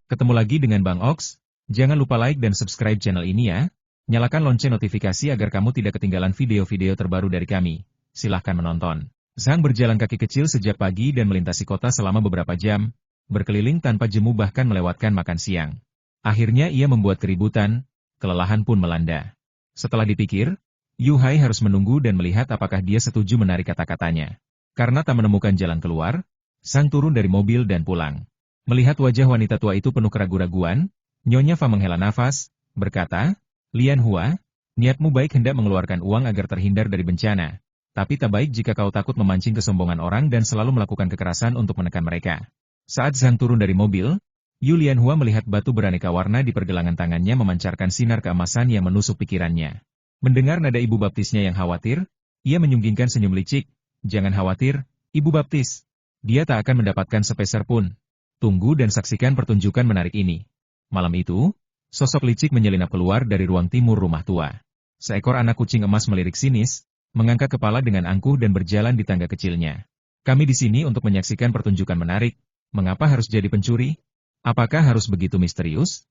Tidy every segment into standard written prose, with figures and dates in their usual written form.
Ketemu lagi dengan Bang Ox. Jangan lupa like dan subscribe channel ini ya. Nyalakan lonceng notifikasi agar kamu tidak ketinggalan video-video terbaru dari kami. Silahkan menonton. Zhang berjalan kaki kecil sejak pagi dan melintasi kota selama beberapa jam, berkeliling tanpa jemu bahkan melewatkan makan siang. Akhirnya ia membuat keributan, kelelahan pun melanda. Setelah dipikir, Yu Hai harus menunggu dan melihat apakah dia setuju menarik kata-katanya. Karena tak menemukan jalan keluar, Zhang turun dari mobil dan pulang. Melihat wajah wanita tua itu penuh keraguan-raguan, Nyonya Fa menghela nafas, berkata, "Lian Hua, niatmu baik hendak mengeluarkan uang agar terhindar dari bencana. Tapi tak baik jika kau takut memancing kesombongan orang dan selalu melakukan kekerasan untuk menekan mereka." Saat Zhang turun dari mobil, Yu Lian Hua melihat batu beraneka warna di pergelangan tangannya memancarkan sinar keemasan yang menusuk pikirannya. Mendengar nada ibu baptisnya yang khawatir, ia menyunggingkan senyum licik, "Jangan khawatir, Ibu Baptis. Dia tak akan mendapatkan sepeser pun. Tunggu dan saksikan pertunjukan menarik ini." Malam itu, sosok licik menyelinap keluar dari ruang timur rumah tua. Seekor anak kucing emas melirik sinis, mengangkat kepala dengan angkuh dan berjalan di tangga kecilnya. "Kami di sini untuk menyaksikan pertunjukan menarik. Mengapa harus jadi pencuri? Apakah harus begitu misterius?"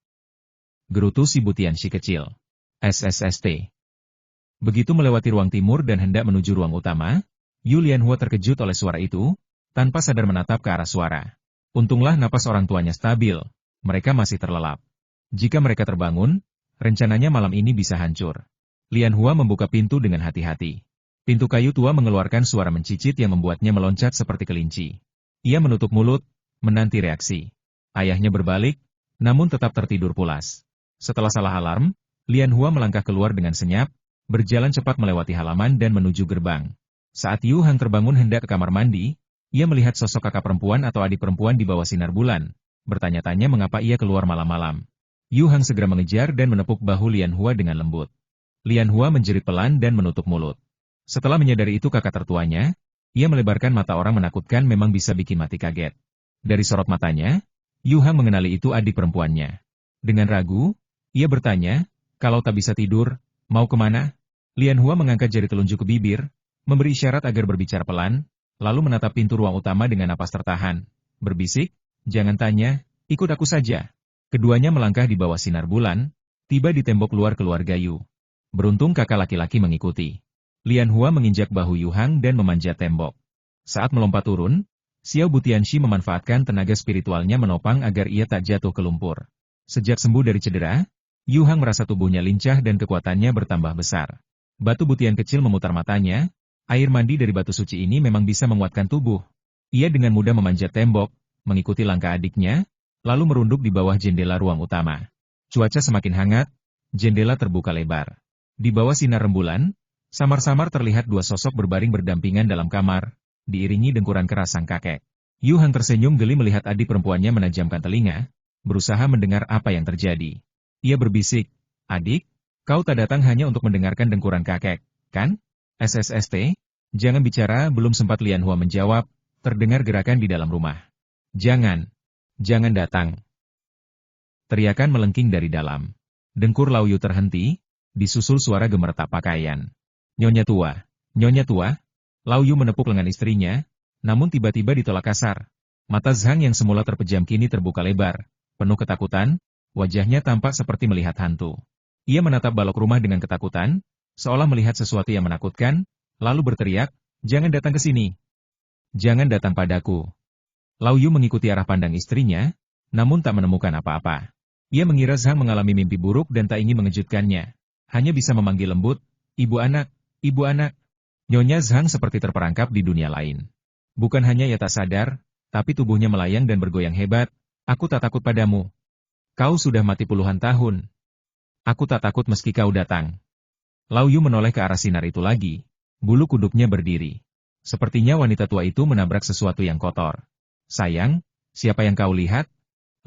Gerutu si Butian si kecil. SSST. Begitu melewati ruang timur dan hendak menuju ruang utama, Yu Lian Hua terkejut oleh suara itu, tanpa sadar menatap ke arah suara. Untunglah napas orang tuanya stabil, mereka masih terlelap. Jika mereka terbangun, rencananya malam ini bisa hancur. Lian Hua membuka pintu dengan hati-hati. Pintu kayu tua mengeluarkan suara mencicit yang membuatnya meloncat seperti kelinci. Ia menutup mulut, menanti reaksi. Ayahnya berbalik, namun tetap tertidur pulas. Setelah salah alarm, Lian Hua melangkah keluar dengan senyap, berjalan cepat melewati halaman dan menuju gerbang. Saat Yu Hang terbangun hendak ke kamar mandi, ia melihat sosok kakak perempuan atau adik perempuan di bawah sinar bulan, bertanya-tanya mengapa ia keluar malam-malam. Yu Hang segera mengejar dan menepuk bahu Lian Hua dengan lembut. Lian Hua menjerit pelan dan menutup mulut. Setelah menyadari itu kakak tertuanya, ia melebarkan mata orang menakutkan memang bisa bikin mati kaget. Dari sorot matanya, Yu Hang mengenali itu adik perempuannya. Dengan ragu, ia bertanya, "Kalau tak bisa tidur, mau kemana?" Lian Hua mengangkat jari telunjuk ke bibir, memberi isyarat agar berbicara pelan, lalu menatap pintu ruang utama dengan napas tertahan. Berbisik, "Jangan tanya, ikut aku saja." Keduanya melangkah di bawah sinar bulan, tiba di tembok luar keluarga Yu. Beruntung kakak laki-laki mengikuti. Lian Hua menginjak bahu Yu Hang dan memanjat tembok. Saat melompat turun, Xiao Butianxi memanfaatkan tenaga spiritualnya menopang agar ia tak jatuh ke lumpur. Sejak sembuh dari cedera, Yu Hang merasa tubuhnya lincah dan kekuatannya bertambah besar. Batu Butian kecil memutar matanya. Air mandi dari batu suci ini memang bisa menguatkan tubuh. Ia dengan mudah memanjat tembok, mengikuti langkah adiknya, lalu merunduk di bawah jendela ruang utama. Cuaca semakin hangat, jendela terbuka lebar. Di bawah sinar rembulan, samar-samar terlihat dua sosok berbaring berdampingan dalam kamar, diiringi dengkuran keras sang kakek. Yu Hang tersenyum geli melihat adik perempuannya menajamkan telinga, berusaha mendengar apa yang terjadi. Ia berbisik, "Adik, kau tak datang hanya untuk mendengarkan dengkuran kakek, kan?" SSST, jangan bicara. Belum sempat Lian Hua menjawab, terdengar gerakan di dalam rumah. Jangan datang." Teriakan melengking dari dalam. Dengkur Lao Yu terhenti, disusul suara gemeretak pakaian. Nyonya tua." Lao Yu menepuk lengan istrinya, namun tiba-tiba ditolak kasar. Mata Zhang yang semula terpejam kini terbuka lebar, penuh ketakutan, wajahnya tampak seperti melihat hantu. Ia menatap balok rumah dengan ketakutan, seolah melihat sesuatu yang menakutkan, lalu berteriak, "Jangan datang ke sini. Jangan datang padaku." Lao Yu mengikuti arah pandang istrinya, namun tak menemukan apa-apa. Ia mengira Zhang mengalami mimpi buruk dan tak ingin mengejutkannya. Hanya bisa memanggil lembut, "Ibu anak, ibu anak." Nyonya Zhang seperti terperangkap di dunia lain. Bukan hanya ia tak sadar, tapi tubuhnya melayang dan bergoyang hebat. "Aku tak takut padamu. Kau sudah mati puluhan tahun. Aku tak takut meski kau datang." Lao Yu menoleh ke arah sinar itu lagi. Bulu kuduknya berdiri. Sepertinya wanita tua itu menabrak sesuatu yang kotor. "Sayang, siapa yang kau lihat?"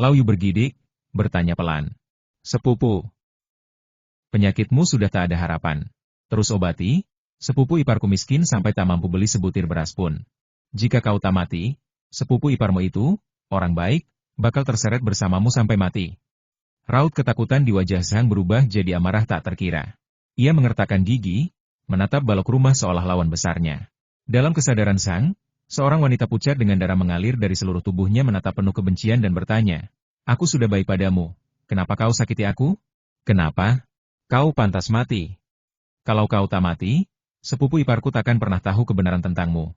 Lao Yu bergidik, bertanya pelan. "Sepupu. Penyakitmu sudah tak ada harapan. Terus obati, sepupu iparku miskin sampai tak mampu beli sebutir beras pun. Jika kau tak mati, sepupu iparmu itu, orang baik, bakal terseret bersamamu sampai mati." Raut ketakutan di wajah Zhang berubah jadi amarah tak terkira. Ia mengertakkan gigi, menatap balok rumah seolah lawan besarnya. Dalam kesadaran Zhang, seorang wanita pucat dengan darah mengalir dari seluruh tubuhnya menatap penuh kebencian dan bertanya, Aku sudah baik padamu. Kenapa kau sakiti aku? Kenapa? Kau pantas mati. Kalau kau tak mati, sepupu iparku takkan pernah tahu kebenaran tentangmu.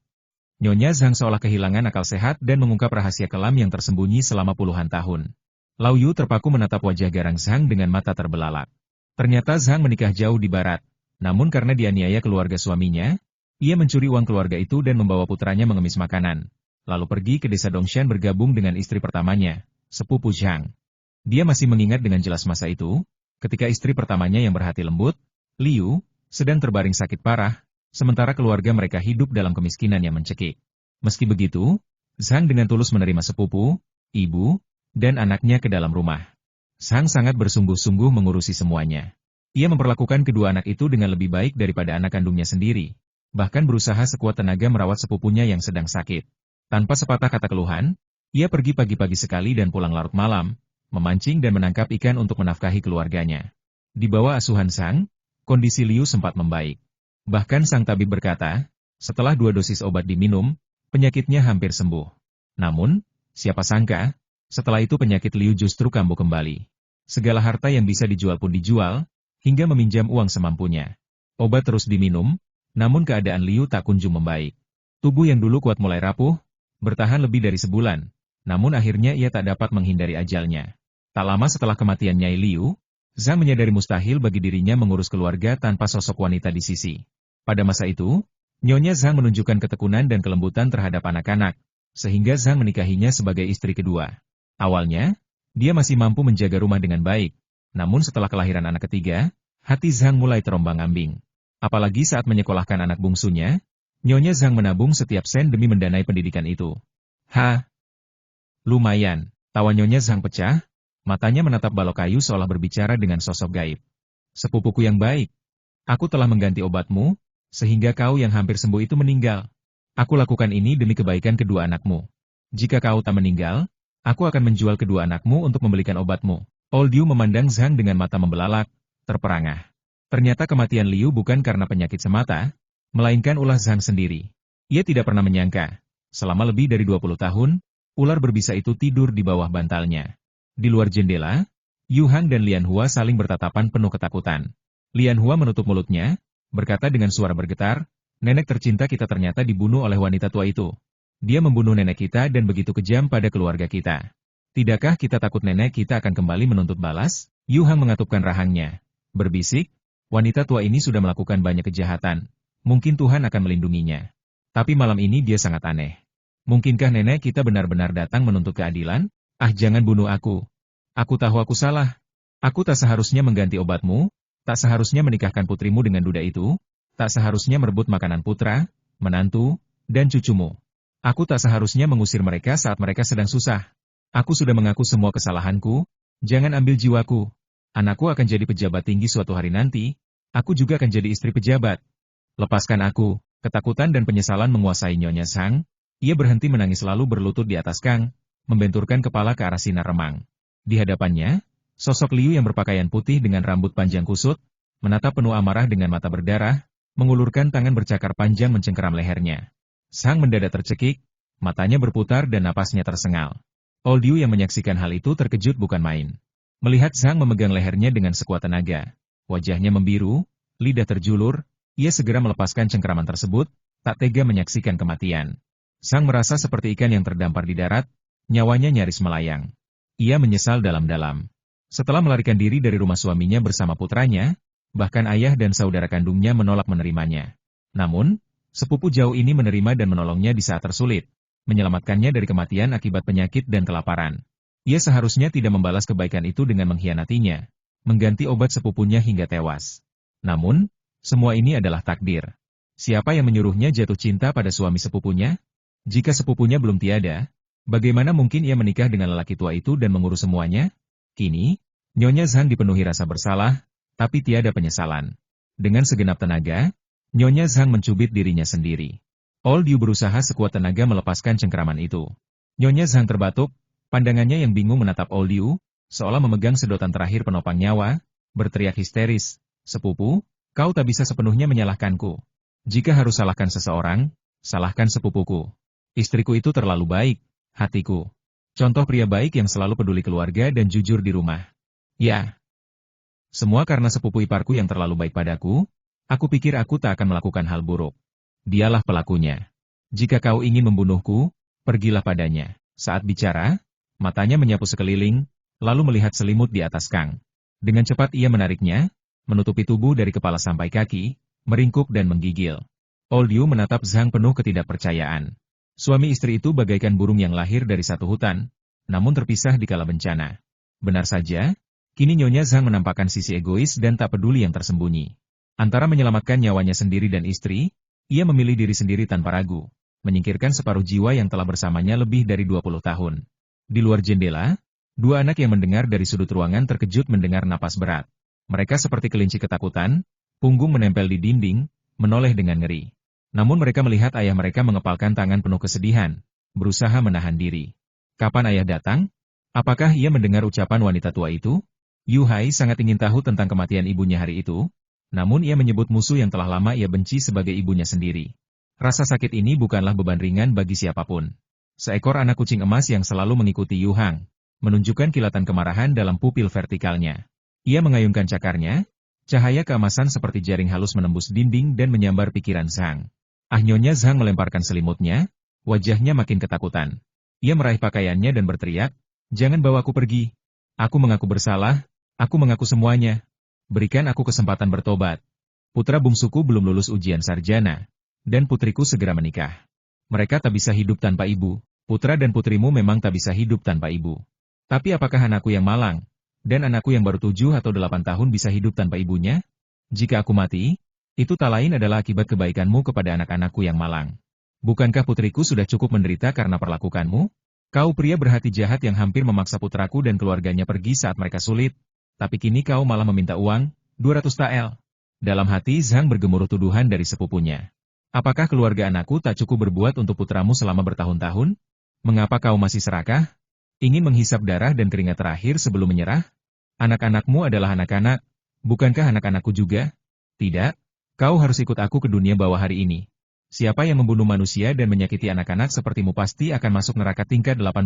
Nyonya Zhang seolah kehilangan akal sehat dan mengungkap rahasia kelam yang tersembunyi selama puluhan tahun. Lao Yu terpaku menatap wajah garang Zhang dengan mata terbelalak. Ternyata Zhang menikah jauh di barat. Namun karena dianiaya keluarga suaminya, ia mencuri uang keluarga itu dan membawa putranya mengemis makanan. Lalu pergi ke desa Dongshan bergabung dengan istri pertamanya, sepupu Zhang. Dia masih mengingat dengan jelas masa itu, ketika istri pertamanya yang berhati lembut, Liu, sedang terbaring sakit parah, sementara keluarga mereka hidup dalam kemiskinan yang mencekik. Meski begitu, Zhang dengan tulus menerima sepupu, ibu, dan anaknya ke dalam rumah. Zhang sangat bersungguh-sungguh mengurusi semuanya. Ia memperlakukan kedua anak itu dengan lebih baik daripada anak kandungnya sendiri, bahkan berusaha sekuat tenaga merawat sepupunya yang sedang sakit. Tanpa sepatah kata keluhan, ia pergi pagi-pagi sekali dan pulang larut malam, memancing dan menangkap ikan untuk menafkahi keluarganya. Di bawah asuhan Zhang, kondisi Liu sempat membaik. Bahkan sang tabib berkata, setelah 2 dosis obat diminum, penyakitnya hampir sembuh. Namun, siapa sangka, setelah itu penyakit Liu justru kambuh kembali. Segala harta yang bisa dijual pun dijual, hingga meminjam uang semampunya. Obat terus diminum, namun keadaan Liu tak kunjung membaik. Tubuh yang dulu kuat mulai rapuh, bertahan lebih dari sebulan, namun akhirnya ia tak dapat menghindari ajalnya. Tak lama setelah kematian Nyai Liu, Zhang menyadari mustahil bagi dirinya mengurus keluarga tanpa sosok wanita di sisi. Pada masa itu, Nyonya Zhang menunjukkan ketekunan dan kelembutan terhadap anak-anak, sehingga Zhang menikahinya sebagai istri kedua. Awalnya, dia masih mampu menjaga rumah dengan baik, namun setelah kelahiran anak ketiga, hati Zhang mulai terombang-ambing. Apalagi saat menyekolahkan anak bungsunya, Nyonya Zhang menabung setiap sen demi mendanai pendidikan itu. Lumayan, tawa Nyonya Zhang pecah, matanya menatap balok kayu seolah berbicara dengan sosok gaib. Sepupuku yang baik, aku telah mengganti obatmu, sehingga kau yang hampir sembuh itu meninggal. Aku lakukan ini demi kebaikan kedua anakmu. Jika kau tak meninggal, aku akan menjual kedua anakmu untuk membelikan obatmu. Old Liu memandang Zhang dengan mata membelalak, terperangah. Ternyata kematian Liu bukan karena penyakit semata, melainkan ulah Zhang sendiri. Ia tidak pernah menyangka, selama lebih dari 20 tahun, ular berbisa itu tidur di bawah bantalnya. Di luar jendela, Yu Hang dan Lian Hua saling bertatapan penuh ketakutan. Lian Hua menutup mulutnya, berkata dengan suara bergetar, nenek tercinta kita ternyata dibunuh oleh wanita tua itu. Dia membunuh nenek kita dan begitu kejam pada keluarga kita. Tidakkah kita takut nenek kita akan kembali menuntut balas? Yu Hang mengatupkan rahangnya, berbisik, wanita tua ini sudah melakukan banyak kejahatan. Mungkin Tuhan akan melindunginya. Tapi malam ini dia sangat aneh. Mungkinkah nenek kita benar-benar datang menuntut keadilan? Ah, jangan bunuh aku. Aku tahu aku salah. Aku tak seharusnya mengganti obatmu, tak seharusnya menikahkan putrimu dengan duda itu, tak seharusnya merebut makanan putra, menantu, dan cucumu. Aku tak seharusnya mengusir mereka saat mereka sedang susah. Aku sudah mengaku semua kesalahanku, jangan ambil jiwaku. Anakku akan jadi pejabat tinggi suatu hari nanti, aku juga akan jadi istri pejabat. Lepaskan aku. Ketakutan dan penyesalan menguasai Nyonya Zhang, ia berhenti menangis lalu berlutut di atas kang, membenturkan kepala ke arah sinar remang. Di hadapannya, sosok Liu yang berpakaian putih dengan rambut panjang kusut, menatap penuh amarah dengan mata berdarah, mengulurkan tangan bercakar panjang mencengkeram lehernya. Zhang mendadak tercekik, matanya berputar dan napasnya tersengal. Old Liu yang menyaksikan hal itu terkejut bukan main. Melihat Zhang memegang lehernya dengan sekuat tenaga, wajahnya membiru, lidah terjulur, ia segera melepaskan cengkeraman tersebut, tak tega menyaksikan kematian. Zhang merasa seperti ikan yang terdampar di darat, nyawanya nyaris melayang. Ia menyesal dalam-dalam. Setelah melarikan diri dari rumah suaminya bersama putranya, bahkan ayah dan saudara kandungnya menolak menerimanya. Namun, sepupu jauh ini menerima dan menolongnya di saat tersulit, menyelamatkannya dari kematian akibat penyakit dan kelaparan. Ia seharusnya tidak membalas kebaikan itu dengan mengkhianatinya, mengganti obat sepupunya hingga tewas. Namun, semua ini adalah takdir. Siapa yang menyuruhnya jatuh cinta pada suami sepupunya? Jika sepupunya belum tiada, bagaimana mungkin ia menikah dengan lelaki tua itu dan mengurus semuanya? Kini, Nyonya Zhang dipenuhi rasa bersalah, tapi tiada penyesalan. Dengan segenap tenaga, Nyonya Zhang mencubit dirinya sendiri. Old Liu berusaha sekuat tenaga melepaskan cengkeraman itu. Nyonya Zhang terbatuk, pandangannya yang bingung menatap Old Liu, seolah memegang sedotan terakhir penopang nyawa, berteriak histeris, "Sepupu, kau tak bisa sepenuhnya menyalahkanku. Jika harus salahkan seseorang, salahkan sepupuku. Istriku itu terlalu baik, hatiku. Contoh pria baik yang selalu peduli keluarga dan jujur di rumah. Ya, semua karena sepupu iparku yang terlalu baik padaku, aku pikir aku tak akan melakukan hal buruk. Dialah pelakunya. Jika kau ingin membunuhku, pergilah padanya. Saat bicara, matanya menyapu sekeliling, lalu melihat selimut di atas Kang. Dengan cepat ia menariknya, menutupi tubuh dari kepala sampai kaki, meringkuk dan menggigil. Old Yu menatap Zhang penuh ketidakpercayaan. Suami istri itu bagaikan burung yang lahir dari satu hutan, namun terpisah di kala bencana. Benar saja, kini Nyonya Zhang menampakkan sisi egois dan tak peduli yang tersembunyi. Antara menyelamatkan nyawanya sendiri dan istri, ia memilih diri sendiri tanpa ragu, menyingkirkan separuh jiwa yang telah bersamanya lebih dari 20 tahun. Di luar jendela, dua anak yang mendengar dari sudut ruangan terkejut mendengar napas berat. Mereka seperti kelinci ketakutan, punggung menempel di dinding, menoleh dengan ngeri. Namun mereka melihat ayah mereka mengepalkan tangan penuh kesedihan, berusaha menahan diri. Kapan ayah datang? Apakah ia mendengar ucapan wanita tua itu? Yu Hai sangat ingin tahu tentang kematian ibunya hari itu, namun ia menyebut musuh yang telah lama ia benci sebagai ibunya sendiri. Rasa sakit ini bukanlah beban ringan bagi siapapun. Seekor anak kucing emas yang selalu mengikuti Yu Hang, menunjukkan kilatan kemarahan dalam pupil vertikalnya. Ia mengayunkan cakarnya, cahaya keemasan seperti jaring halus menembus dinding dan menyambar pikiran Zhang. Nyonya Zhang melemparkan selimutnya, wajahnya makin ketakutan. Ia meraih pakaiannya dan berteriak, "Jangan bawa aku pergi. Aku mengaku bersalah, aku mengaku semuanya. Berikan aku kesempatan bertobat. Putra bungsuku belum lulus ujian sarjana, dan putriku segera menikah. Mereka tak bisa hidup tanpa ibu. Putra dan putrimu memang tak bisa hidup tanpa ibu. Tapi apakah anakku yang malang, dan anakku yang baru 7 atau 8 tahun bisa hidup tanpa ibunya? Jika aku mati, itu tak lain adalah akibat kebaikanmu kepada anak-anakku yang malang. Bukankah putriku sudah cukup menderita karena perlakukanmu? Kau pria berhati jahat yang hampir memaksa putraku dan keluarganya pergi saat mereka sulit, tapi kini kau malah meminta uang, 200 tael. Dalam hati Zhang bergemuruh tuduhan dari sepupunya. Apakah keluarga anakku tak cukup berbuat untuk putramu selama bertahun-tahun? Mengapa kau masih serakah? Ingin menghisap darah dan keringat terakhir sebelum menyerah? Anak-anakmu adalah anak-anak, bukankah anak-anakku juga? Tidak, kau harus ikut aku ke dunia bawah hari ini. Siapa yang membunuh manusia dan menyakiti anak-anak sepertimu pasti akan masuk neraka tingkat 18.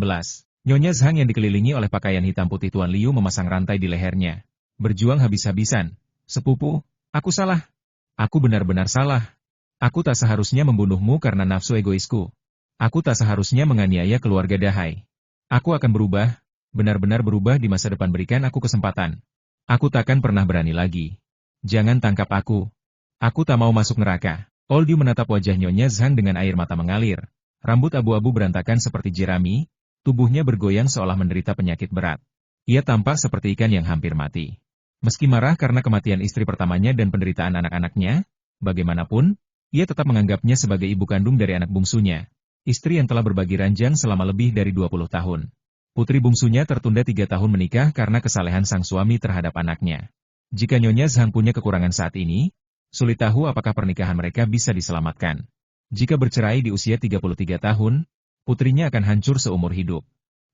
Nyonya Zhang yang dikelilingi oleh pakaian hitam putih Tuan Liu memasang rantai di lehernya. Berjuang habis-habisan. Sepupu, aku salah. Aku benar-benar salah. Aku tak seharusnya membunuhmu karena nafsu egoisku. Aku tak seharusnya menganiaya keluarga Dahai. Aku akan berubah, benar-benar berubah di masa depan, berikan aku kesempatan. Aku takkan pernah berani lagi. Jangan tangkap aku. Aku tak mau masuk neraka. Old Yu menatap wajah Nyonya Zhang dengan air mata mengalir. Rambut abu-abu berantakan seperti jerami, tubuhnya bergoyang seolah menderita penyakit berat. Ia tampak seperti ikan yang hampir mati. Meski marah karena kematian istri pertamanya dan penderitaan anak-anaknya, bagaimanapun, ia tetap menganggapnya sebagai ibu kandung dari anak bungsunya. Istri yang telah berbagi ranjang selama lebih dari 20 tahun. Putri bungsunya tertunda 3 tahun menikah karena kesalehan sang suami terhadap anaknya. Jika Nyonya Zhang punya kekurangan saat ini, sulit tahu apakah pernikahan mereka bisa diselamatkan. Jika bercerai di usia 33 tahun, putrinya akan hancur seumur hidup.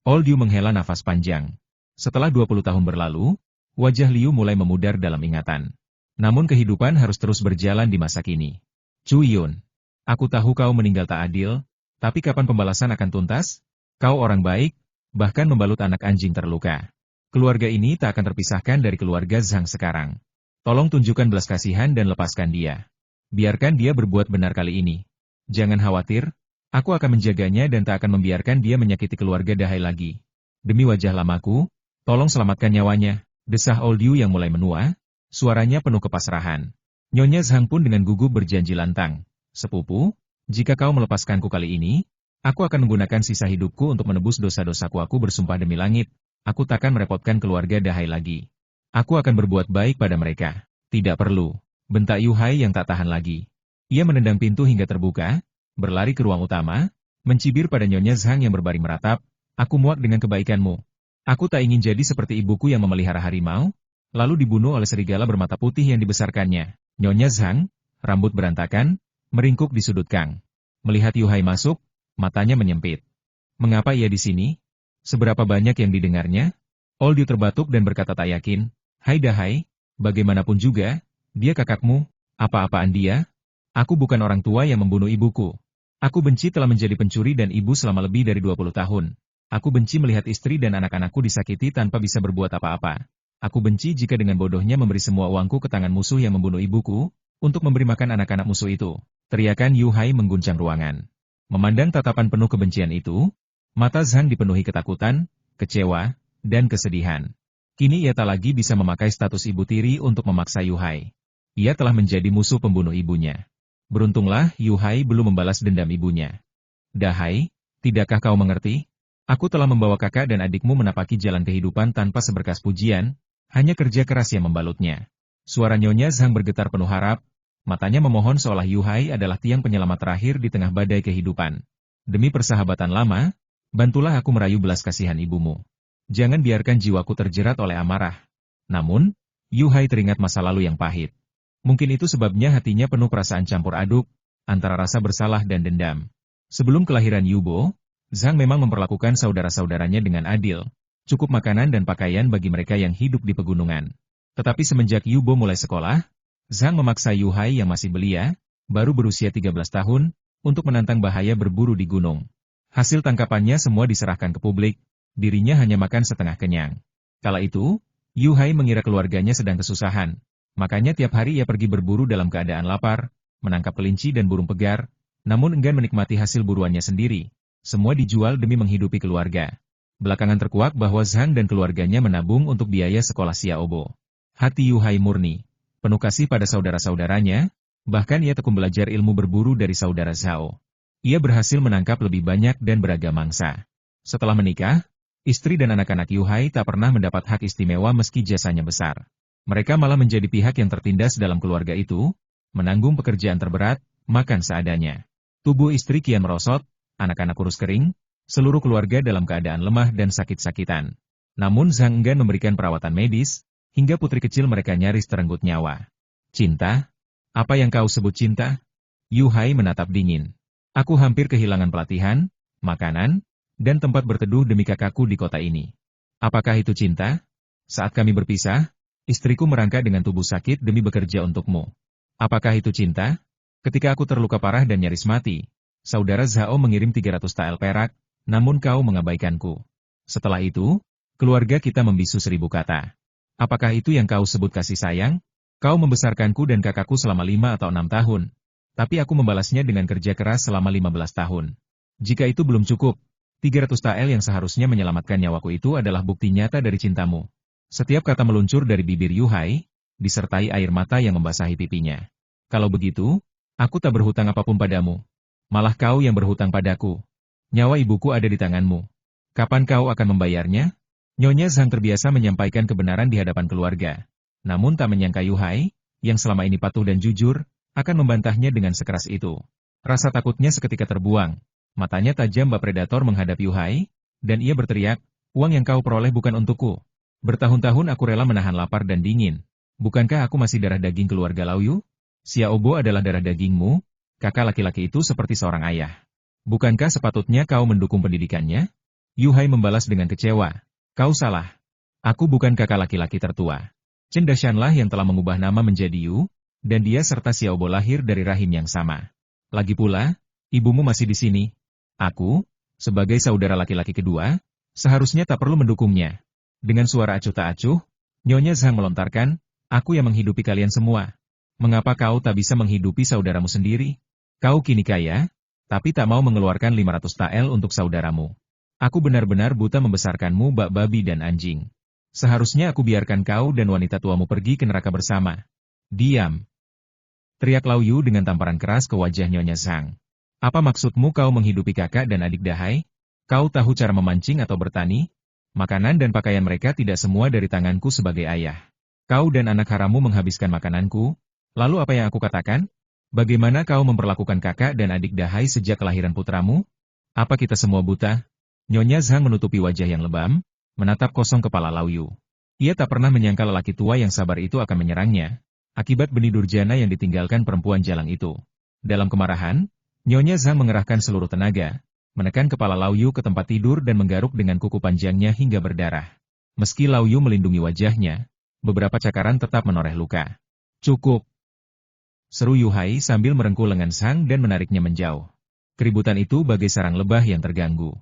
Old Yu menghela nafas panjang. Setelah 20 tahun berlalu, wajah Liu mulai memudar dalam ingatan. Namun kehidupan harus terus berjalan di masa kini. Chu Yun, aku tahu kau meninggal tak adil, tapi kapan pembalasan akan tuntas? Kau orang baik, bahkan membalut anak anjing terluka. Keluarga ini tak akan terpisahkan dari keluarga Zhang sekarang. Tolong tunjukkan belas kasihan dan lepaskan dia. Biarkan dia berbuat benar kali ini. Jangan khawatir, aku akan menjaganya dan tak akan membiarkan dia menyakiti keluarga Dahai lagi. Demi wajah lamaku, tolong selamatkan nyawanya, desah Old Yu yang mulai menua, suaranya penuh kepasrahan. Nyonya Zhang pun dengan gugup berjanji lantang. Sepupu, jika kau melepaskanku kali ini, aku akan menggunakan sisa hidupku untuk menebus dosa-dosaku. Aku bersumpah demi langit, aku takkan merepotkan keluarga Dahai lagi. Aku akan berbuat baik pada mereka. Tidak perlu, bentak Yu Hai yang tak tahan lagi. Ia menendang pintu hingga terbuka, berlari ke ruang utama, mencibir pada Nyonya Zhang yang berbaring meratap, aku muak dengan kebaikanmu. Aku tak ingin jadi seperti ibuku yang memelihara harimau, lalu dibunuh oleh serigala bermata putih yang dibesarkannya. Nyonya Zhang, rambut berantakan, meringkuk di sudut Kang. Melihat Yu Hai masuk, matanya menyempit. Mengapa ia di sini? Seberapa banyak yang didengarnya? Old Yu terbatuk dan berkata tak yakin, Hai Dahai, bagaimanapun juga, dia kakakmu, apa-apaan dia? Aku bukan orang tua yang membunuh ibuku. Aku benci telah menjadi pencuri dan ibu selama lebih dari 20 tahun. Aku benci melihat istri dan anak-anakku disakiti tanpa bisa berbuat apa-apa. Aku benci jika dengan bodohnya memberi semua uangku ke tangan musuh yang membunuh ibuku, untuk memberi makan anak-anak musuh itu. Teriakan Yu Hai mengguncang ruangan. Memandang tatapan penuh kebencian itu, mata Zhang dipenuhi ketakutan, kecewa, dan kesedihan. Kini ia tak lagi bisa memakai status ibu tiri untuk memaksa Yu Hai. Ia telah menjadi musuh pembunuh ibunya. Beruntunglah Yu Hai belum membalas dendam ibunya. Dahai, tidakkah kau mengerti? Aku telah membawa kakak dan adikmu menapaki jalan kehidupan tanpa seberkas pujian, hanya kerja keras yang membalutnya. Suara Nyonya Zhang bergetar penuh harap, matanya memohon seolah Yu Hai adalah tiang penyelamat terakhir di tengah badai kehidupan. Demi persahabatan lama, bantulah aku merayu belas kasihan ibumu. Jangan biarkan jiwaku terjerat oleh amarah. Namun, Yu Hai teringat masa lalu yang pahit. Mungkin itu sebabnya hatinya penuh perasaan campur aduk, antara rasa bersalah dan dendam. Sebelum kelahiran Yubo, Zhang memang memperlakukan saudara-saudaranya dengan adil, cukup makanan dan pakaian bagi mereka yang hidup di pegunungan. Tetapi semenjak Yubo mulai sekolah, Zhang memaksa Yu Hai yang masih belia, baru berusia 13 tahun, untuk menantang bahaya berburu di gunung. Hasil tangkapannya semua diserahkan ke publik, dirinya hanya makan setengah kenyang. Kala itu, Yu Hai mengira keluarganya sedang kesusahan, makanya tiap hari ia pergi berburu dalam keadaan lapar, menangkap kelinci dan burung pegar, namun enggan menikmati hasil buruannya sendiri. Semua dijual demi menghidupi keluarga. Belakangan terkuak bahwa Zhang dan keluarganya menabung untuk biaya sekolah Xiaobo. Hati Yu Hai murni, penuh kasih pada saudara-saudaranya, bahkan ia tekun belajar ilmu berburu dari saudara Zhao. Ia berhasil menangkap lebih banyak dan beragam mangsa. Setelah menikah, istri dan anak-anak Yu Hai tak pernah mendapat hak istimewa meski jasanya besar. Mereka malah menjadi pihak yang tertindas dalam keluarga itu, menanggung pekerjaan terberat, makan seadanya. Tubuh istri kian merosot, anak-anak kurus kering, seluruh keluarga dalam keadaan lemah dan sakit-sakitan. Namun Zhang enggan memberikan perawatan medis, hingga putri kecil mereka nyaris terenggut nyawa. Cinta? Apa yang kau sebut cinta? Yu Hai menatap dingin. Aku hampir kehilangan pelatihan, makanan, dan tempat berteduh demi kakakku di kota ini. Apakah itu cinta? Saat kami berpisah, istriku merangkak dengan tubuh sakit demi bekerja untukmu. Apakah itu cinta? Ketika aku terluka parah dan nyaris mati, saudara Zhao mengirim 300 tael perak, namun kau mengabaikanku. Setelah itu, keluarga kita membisu 1000 kata. Apakah itu yang kau sebut kasih sayang? Kau membesarkanku dan kakakku selama 5 atau 6 tahun. Tapi aku membalasnya dengan kerja keras selama 15 tahun. Jika itu belum cukup, 300 tael yang seharusnya menyelamatkan nyawaku itu adalah bukti nyata dari cintamu. Setiap kata meluncur dari bibir Yu Hai, disertai air mata yang membasahi pipinya. Kalau begitu, aku tak berhutang apapun padamu. Malah kau yang berhutang padaku. Nyawa ibuku ada di tanganmu. Kapan kau akan membayarnya? Nyonya Zhang terbiasa menyampaikan kebenaran di hadapan keluarga. Namun tak menyangka Yu Hai, yang selama ini patuh dan jujur, akan membantahnya dengan sekeras itu. Rasa takutnya seketika terbuang. Matanya tajam bak predator menghadap Yu Hai, dan ia berteriak, uang yang kau peroleh bukan untukku. Bertahun-tahun aku rela menahan lapar dan dingin. Bukankah aku masih darah daging keluarga Laoyu? Xiaobo adalah darah dagingmu. Kakak laki-laki itu seperti seorang ayah. Bukankah sepatutnya kau mendukung pendidikannya? Yu Hai membalas dengan kecewa. Kau salah. Aku bukan kakak laki-laki tertua. Chen Dashanlah yang telah mengubah nama menjadi Yu, dan dia serta Xiaobo lahir dari rahim yang sama. Lagi pula, ibumu masih di sini. Aku, sebagai saudara laki-laki kedua, seharusnya tak perlu mendukungnya. Dengan suara acuh tak acuh, Nyonya Zhang melontarkan, aku yang menghidupi kalian semua. Mengapa kau tak bisa menghidupi saudaramu sendiri? Kau kini kaya, tapi tak mau mengeluarkan 500 tael untuk saudaramu. Aku benar-benar buta membesarkanmu bak babi dan anjing. Seharusnya aku biarkan kau dan wanita tuamu pergi ke neraka bersama. Diam! Teriak Laoyu dengan tamparan keras ke wajah Nyonya Zhang. Apa maksudmu kau menghidupi kakak dan adik Dahai? Kau tahu cara memancing atau bertani? Makanan dan pakaian mereka tidak semua dari tanganku sebagai ayah. Kau dan anak harammu menghabiskan makananku. Lalu apa yang aku katakan? Bagaimana kau memperlakukan kakak dan adik Dahai sejak kelahiran putramu? Apa kita semua buta? Nyonya Zhang menutupi wajah yang lebam, menatap kosong kepala Laoyu. Ia tak pernah menyangka lelaki tua yang sabar itu akan menyerangnya, akibat benih durjana yang ditinggalkan perempuan jalang itu. Dalam kemarahan, Nyonya Zhang mengerahkan seluruh tenaga, menekan kepala Laoyu ke tempat tidur dan menggaruk dengan kuku panjangnya hingga berdarah. Meski Laoyu melindungi wajahnya, beberapa cakaran tetap menoreh luka. Cukup! Seru Yu Hai sambil merengkuh lengan Zhang dan menariknya menjauh. Keributan itu bagai sarang lebah yang terganggu.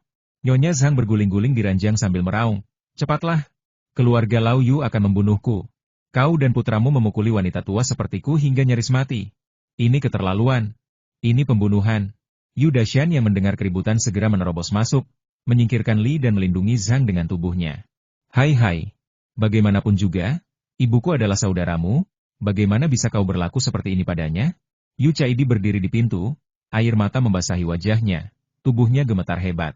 Nyonya Zhang berguling-guling di ranjang sambil meraung. Cepatlah! Keluarga Lao Yu akan membunuhku. Kau dan putramu memukuli wanita tua sepertiku hingga nyaris mati. Ini keterlaluan. Ini pembunuhan. Yu Dashan yang mendengar keributan segera menerobos masuk, menyingkirkan Li dan melindungi Zhang dengan tubuhnya. Hai. Bagaimanapun juga, ibuku adalah saudaramu, bagaimana bisa kau berlaku seperti ini padanya? Yu Caidi berdiri di pintu, air mata membasahi wajahnya, tubuhnya gemetar hebat.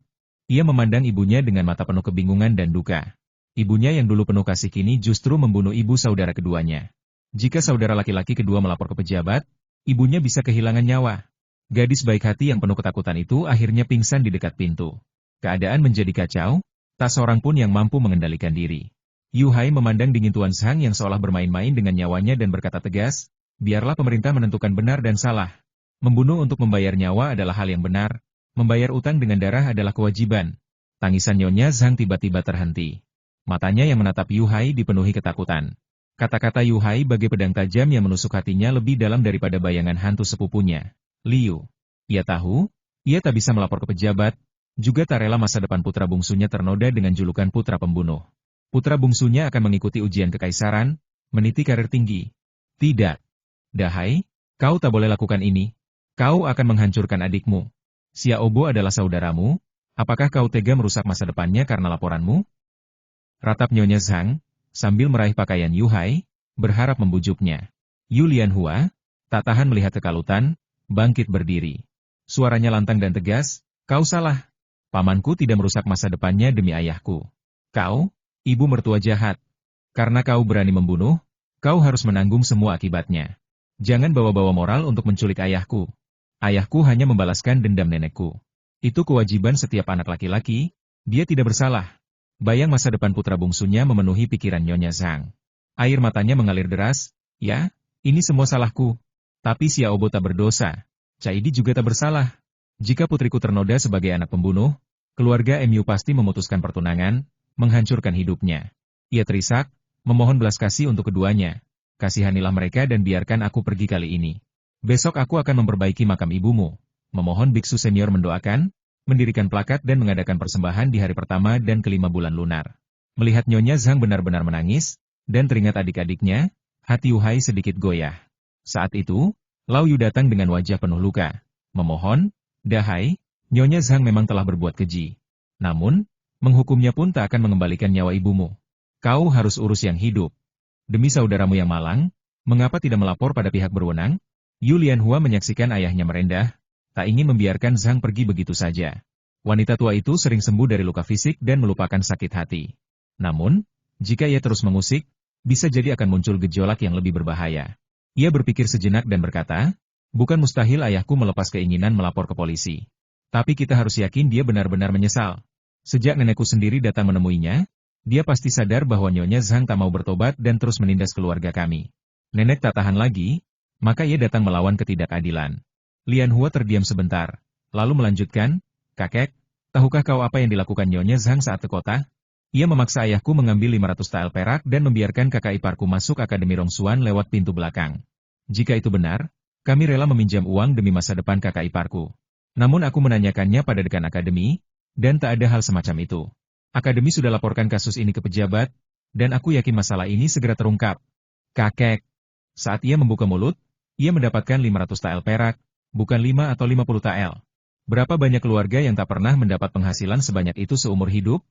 Ia memandang ibunya dengan mata penuh kebingungan dan duka. Ibunya yang dulu penuh kasih kini justru membunuh ibu saudara keduanya. Jika saudara laki-laki kedua melapor ke pejabat, ibunya bisa kehilangan nyawa. Gadis baik hati yang penuh ketakutan itu akhirnya pingsan di dekat pintu. Keadaan menjadi kacau, tak seorang pun yang mampu mengendalikan diri. Yu Hai memandang dingin Tuan Zhang yang seolah bermain-main dengan nyawanya dan berkata tegas, biarlah pemerintah menentukan benar dan salah. Membunuh untuk membayar nyawa adalah hal yang benar, membayar utang dengan darah adalah kewajiban. Tangisan Nyonya Zhang tiba-tiba terhenti. Matanya yang menatap Yu Hai dipenuhi ketakutan. Kata-kata Yu Hai bagai pedang tajam yang menusuk hatinya lebih dalam daripada bayangan hantu sepupunya. Liu. Ia tahu, ia tak bisa melapor ke pejabat, juga tak rela masa depan putra bungsunya ternoda dengan julukan putra pembunuh. Putra bungsunya akan mengikuti ujian kekaisaran, meniti karir tinggi. Tidak. Dahai, kau tak boleh lakukan ini. Kau akan menghancurkan adikmu. Xiaobo adalah saudaramu, apakah kau tega merusak masa depannya karena laporanmu? Ratap Nyonya Zhang, sambil meraih pakaian Yu Hai, berharap membujuknya. Yu Lianhua, tak tahan melihat kekalutan, bangkit berdiri. Suaranya lantang dan tegas, kau salah. Pamanku tidak merusak masa depannya demi ayahku. Kau, ibu mertua jahat. Karena kau berani membunuh, kau harus menanggung semua akibatnya. Jangan bawa-bawa moral untuk menculik ayahku. Ayahku hanya membalaskan dendam nenekku. Itu kewajiban setiap anak laki-laki, dia tidak bersalah. Bayang masa depan putra bungsunya memenuhi pikiran Nyonya Zhang. Air matanya mengalir deras, ya, ini semua salahku. Tapi Xiaobo tak berdosa. Caidi juga tak bersalah. Jika putriku ternoda sebagai anak pembunuh, keluarga MU pasti memutuskan pertunangan, menghancurkan hidupnya. Ia terisak, memohon belas kasih untuk keduanya. Kasihanilah mereka dan biarkan aku pergi kali ini. Besok aku akan memperbaiki makam ibumu. Memohon biksu senior mendoakan, mendirikan plakat dan mengadakan persembahan di hari pertama dan kelima bulan lunar. Melihat Nyonya Zhang benar-benar menangis, dan teringat adik-adiknya, hati Yu Hai sedikit goyah. Saat itu, Lao Yu datang dengan wajah penuh luka. Memohon, Dahai, Nyonya Zhang memang telah berbuat keji. Namun, menghukumnya pun tak akan mengembalikan nyawa ibumu. Kau harus urus yang hidup. Demi saudaramu yang malang, mengapa tidak melapor pada pihak berwenang? Yu Lianhua menyaksikan ayahnya merendah, tak ingin membiarkan Zhang pergi begitu saja. Wanita tua itu sering sembuh dari luka fisik dan melupakan sakit hati. Namun, jika ia terus mengusik, bisa jadi akan muncul gejolak yang lebih berbahaya. Ia berpikir sejenak dan berkata, bukan mustahil ayahku melepas keinginan melapor ke polisi. Tapi kita harus yakin dia benar-benar menyesal. Sejak nenekku sendiri datang menemuinya, dia pasti sadar bahwa Nyonya Zhang tak mau bertobat dan terus menindas keluarga kami. Nenek tak tahan lagi, maka ia datang melawan ketidakadilan. Lianhua terdiam sebentar, lalu melanjutkan, kakek, tahukah kau apa yang dilakukan Nyonya Zhang saat ke kota? Ia memaksa ayahku mengambil 500 tael perak dan membiarkan kakak iparku masuk Akademi Rongsuan lewat pintu belakang. Jika itu benar, kami rela meminjam uang demi masa depan kakak iparku. Namun aku menanyakannya pada dekan akademi, dan tak ada hal semacam itu. Akademi sudah laporkan kasus ini ke pejabat, dan aku yakin masalah ini segera terungkap. Kakek. Saat ia membuka mulut, ia mendapatkan 500 tael perak, bukan 5 atau 50 tael. Berapa banyak keluarga yang tak pernah mendapat penghasilan sebanyak itu seumur hidup?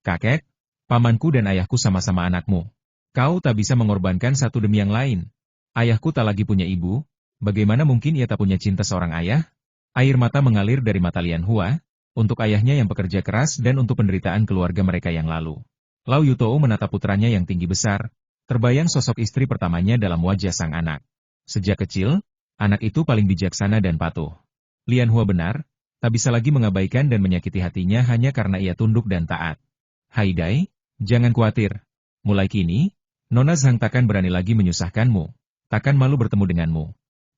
Kakek, pamanku dan ayahku sama-sama anakmu. Kau tak bisa mengorbankan satu demi yang lain. Ayahku tak lagi punya ibu, bagaimana mungkin ia tak punya cinta seorang ayah? Air mata mengalir dari mata Lianhua, untuk ayahnya yang pekerja keras dan untuk penderitaan keluarga mereka yang lalu. Lao Yutou menatap putranya yang tinggi besar, terbayang sosok istri pertamanya dalam wajah sang anak. Sejak kecil, anak itu paling bijaksana dan patuh. Lianhua benar, tak bisa lagi mengabaikan dan menyakiti hatinya hanya karena ia tunduk dan taat. Hai Dai, jangan khawatir. Mulai kini, Nona Zhang takkan berani lagi menyusahkanmu, takkan malu bertemu denganmu.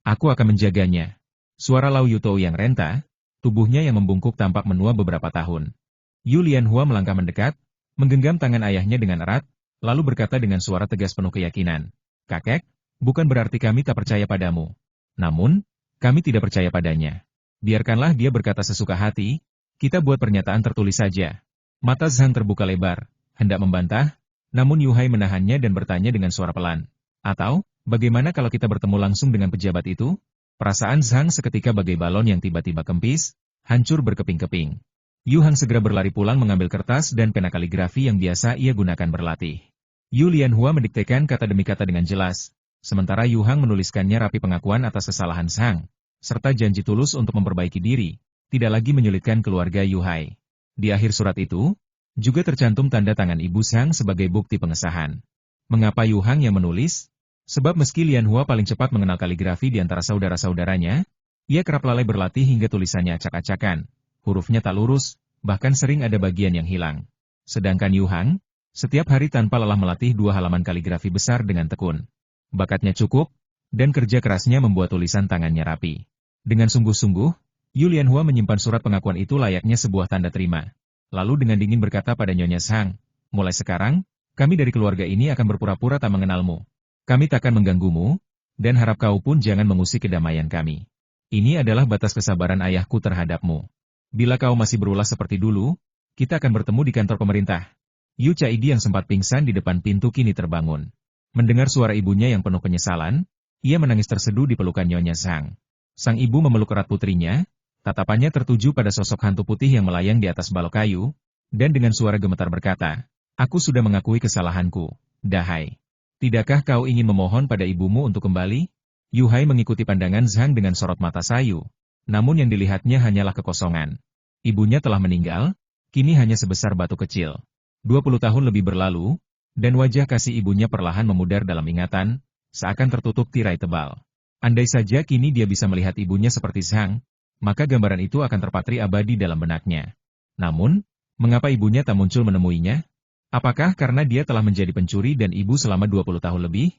Aku akan menjaganya. Suara Lao Yutou yang renta, tubuhnya yang membungkuk tampak menua beberapa tahun. Yu Lianhua melangkah mendekat, menggenggam tangan ayahnya dengan erat, lalu berkata dengan suara tegas penuh keyakinan. Kakek, bukan berarti kami tak percaya padamu. Namun, kami tidak percaya padanya. Biarkanlah dia berkata sesuka hati, Kita buat pernyataan tertulis saja. Mata Zhang terbuka lebar, hendak membantah, namun Yuhai menahannya dan bertanya dengan suara pelan. Atau, bagaimana kalau kita bertemu langsung dengan pejabat itu? Perasaan Zhang seketika bagai balon yang tiba-tiba kempis, hancur berkeping-keping. Yu Hang segera berlari pulang mengambil kertas dan pena kaligrafi yang biasa ia gunakan berlatih. Yu Lianhua mendiktekan kata demi kata dengan jelas, sementara Yu Hang menuliskannya rapi pengakuan atas kesalahan Zhang, serta janji tulus untuk memperbaiki diri, tidak lagi menyulitkan keluarga Yuhai. Di akhir surat itu, juga tercantum tanda tangan Ibu Zhang sebagai bukti pengesahan. Mengapa Yu Hang yang menulis? Sebab meski Lianhua paling cepat mengenal kaligrafi di antara saudara-saudaranya, ia kerap lalai berlatih hingga tulisannya acak-acakan, hurufnya tak lurus, bahkan sering ada bagian yang hilang. Sedangkan Yu Hang, setiap hari tanpa lelah melatih 2 halaman kaligrafi besar dengan tekun. Bakatnya cukup, dan kerja kerasnya membuat tulisan tangannya rapi. Dengan sungguh-sungguh, Yu Lianhua menyimpan surat pengakuan itu layaknya sebuah tanda terima. Lalu dengan dingin berkata pada Nyonya Zhang, mulai sekarang, kami dari keluarga ini akan berpura-pura tak mengenalmu. Kami takkan mengganggumu, dan harap kau pun jangan mengusik kedamaian kami. Ini adalah batas kesabaran ayahku terhadapmu. Bila kau masih berulah seperti dulu, kita akan bertemu di kantor pemerintah. Yu Caidi yang sempat pingsan di depan pintu kini terbangun. Mendengar suara ibunya yang penuh penyesalan, ia menangis terseduh di pelukan Nyonya Zhang. Sang ibu memeluk erat putrinya, tatapannya tertuju pada sosok hantu putih yang melayang di atas balok kayu, dan dengan suara gemetar berkata, "Aku sudah mengakui kesalahanku, Dahai. Tidakkah kau ingin memohon pada ibumu untuk kembali?" Yuhai mengikuti pandangan Zhang dengan sorot mata sayu, namun yang dilihatnya hanyalah kekosongan. Ibunya telah meninggal, kini hanya sebesar batu kecil. 20 tahun lebih berlalu, dan wajah kasih ibunya perlahan memudar dalam ingatan, seakan tertutup tirai tebal. Andai saja kini dia bisa melihat ibunya seperti Zhang, maka gambaran itu akan terpatri abadi dalam benaknya. Namun, mengapa ibunya tak muncul menemuinya? Apakah karena dia telah menjadi pencuri dan ibu selama 20 tahun lebih?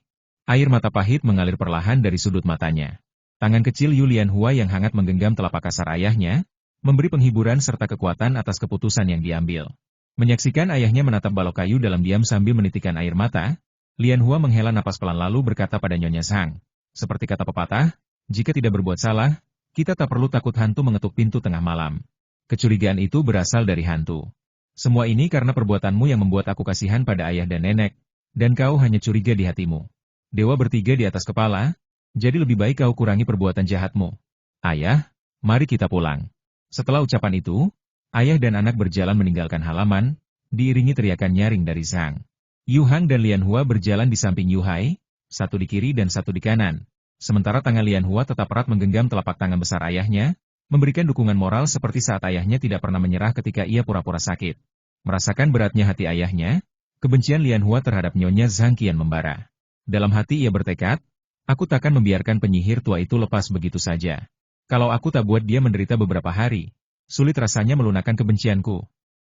Air mata pahit mengalir perlahan dari sudut matanya. Tangan kecil Yu Lianhua yang hangat menggenggam telapak kasar ayahnya, memberi penghiburan serta kekuatan atas keputusan yang diambil. Menyaksikan ayahnya menatap balok kayu dalam diam sambil menitikkan air mata, Lianhua menghela napas pelan lalu berkata pada Nyonya Zhang, seperti kata pepatah, jika tidak berbuat salah, kita tak perlu takut hantu mengetuk pintu tengah malam. Kecurigaan itu berasal dari hantu. Semua ini karena perbuatanmu yang membuat aku kasihan pada ayah dan nenek, dan kau hanya curiga di hatimu. Dewa bertiga di atas kepala, jadi lebih baik kau kurangi perbuatan jahatmu. Ayah, mari kita pulang. Setelah ucapan itu, ayah dan anak berjalan meninggalkan halaman, diiringi teriakan nyaring dari Zhang. Yu Hang dan Lianhua berjalan di samping Yuhai, satu di kiri dan satu di kanan. Sementara tangan Lianhua tetap erat menggenggam telapak tangan besar ayahnya, memberikan dukungan moral seperti saat ayahnya tidak pernah menyerah ketika ia pura-pura sakit. Merasakan beratnya hati ayahnya, kebencian Lianhua terhadap Nyonya Zhang kian membara. Dalam hati ia bertekad, aku takkan membiarkan penyihir tua itu lepas begitu saja. Kalau aku tak buat dia menderita beberapa hari, sulit rasanya melunakkan kebencianku.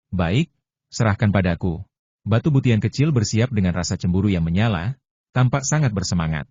Baik, serahkan padaku. Batu butian kecil bersiap dengan rasa cemburu yang menyala, tampak sangat bersemangat.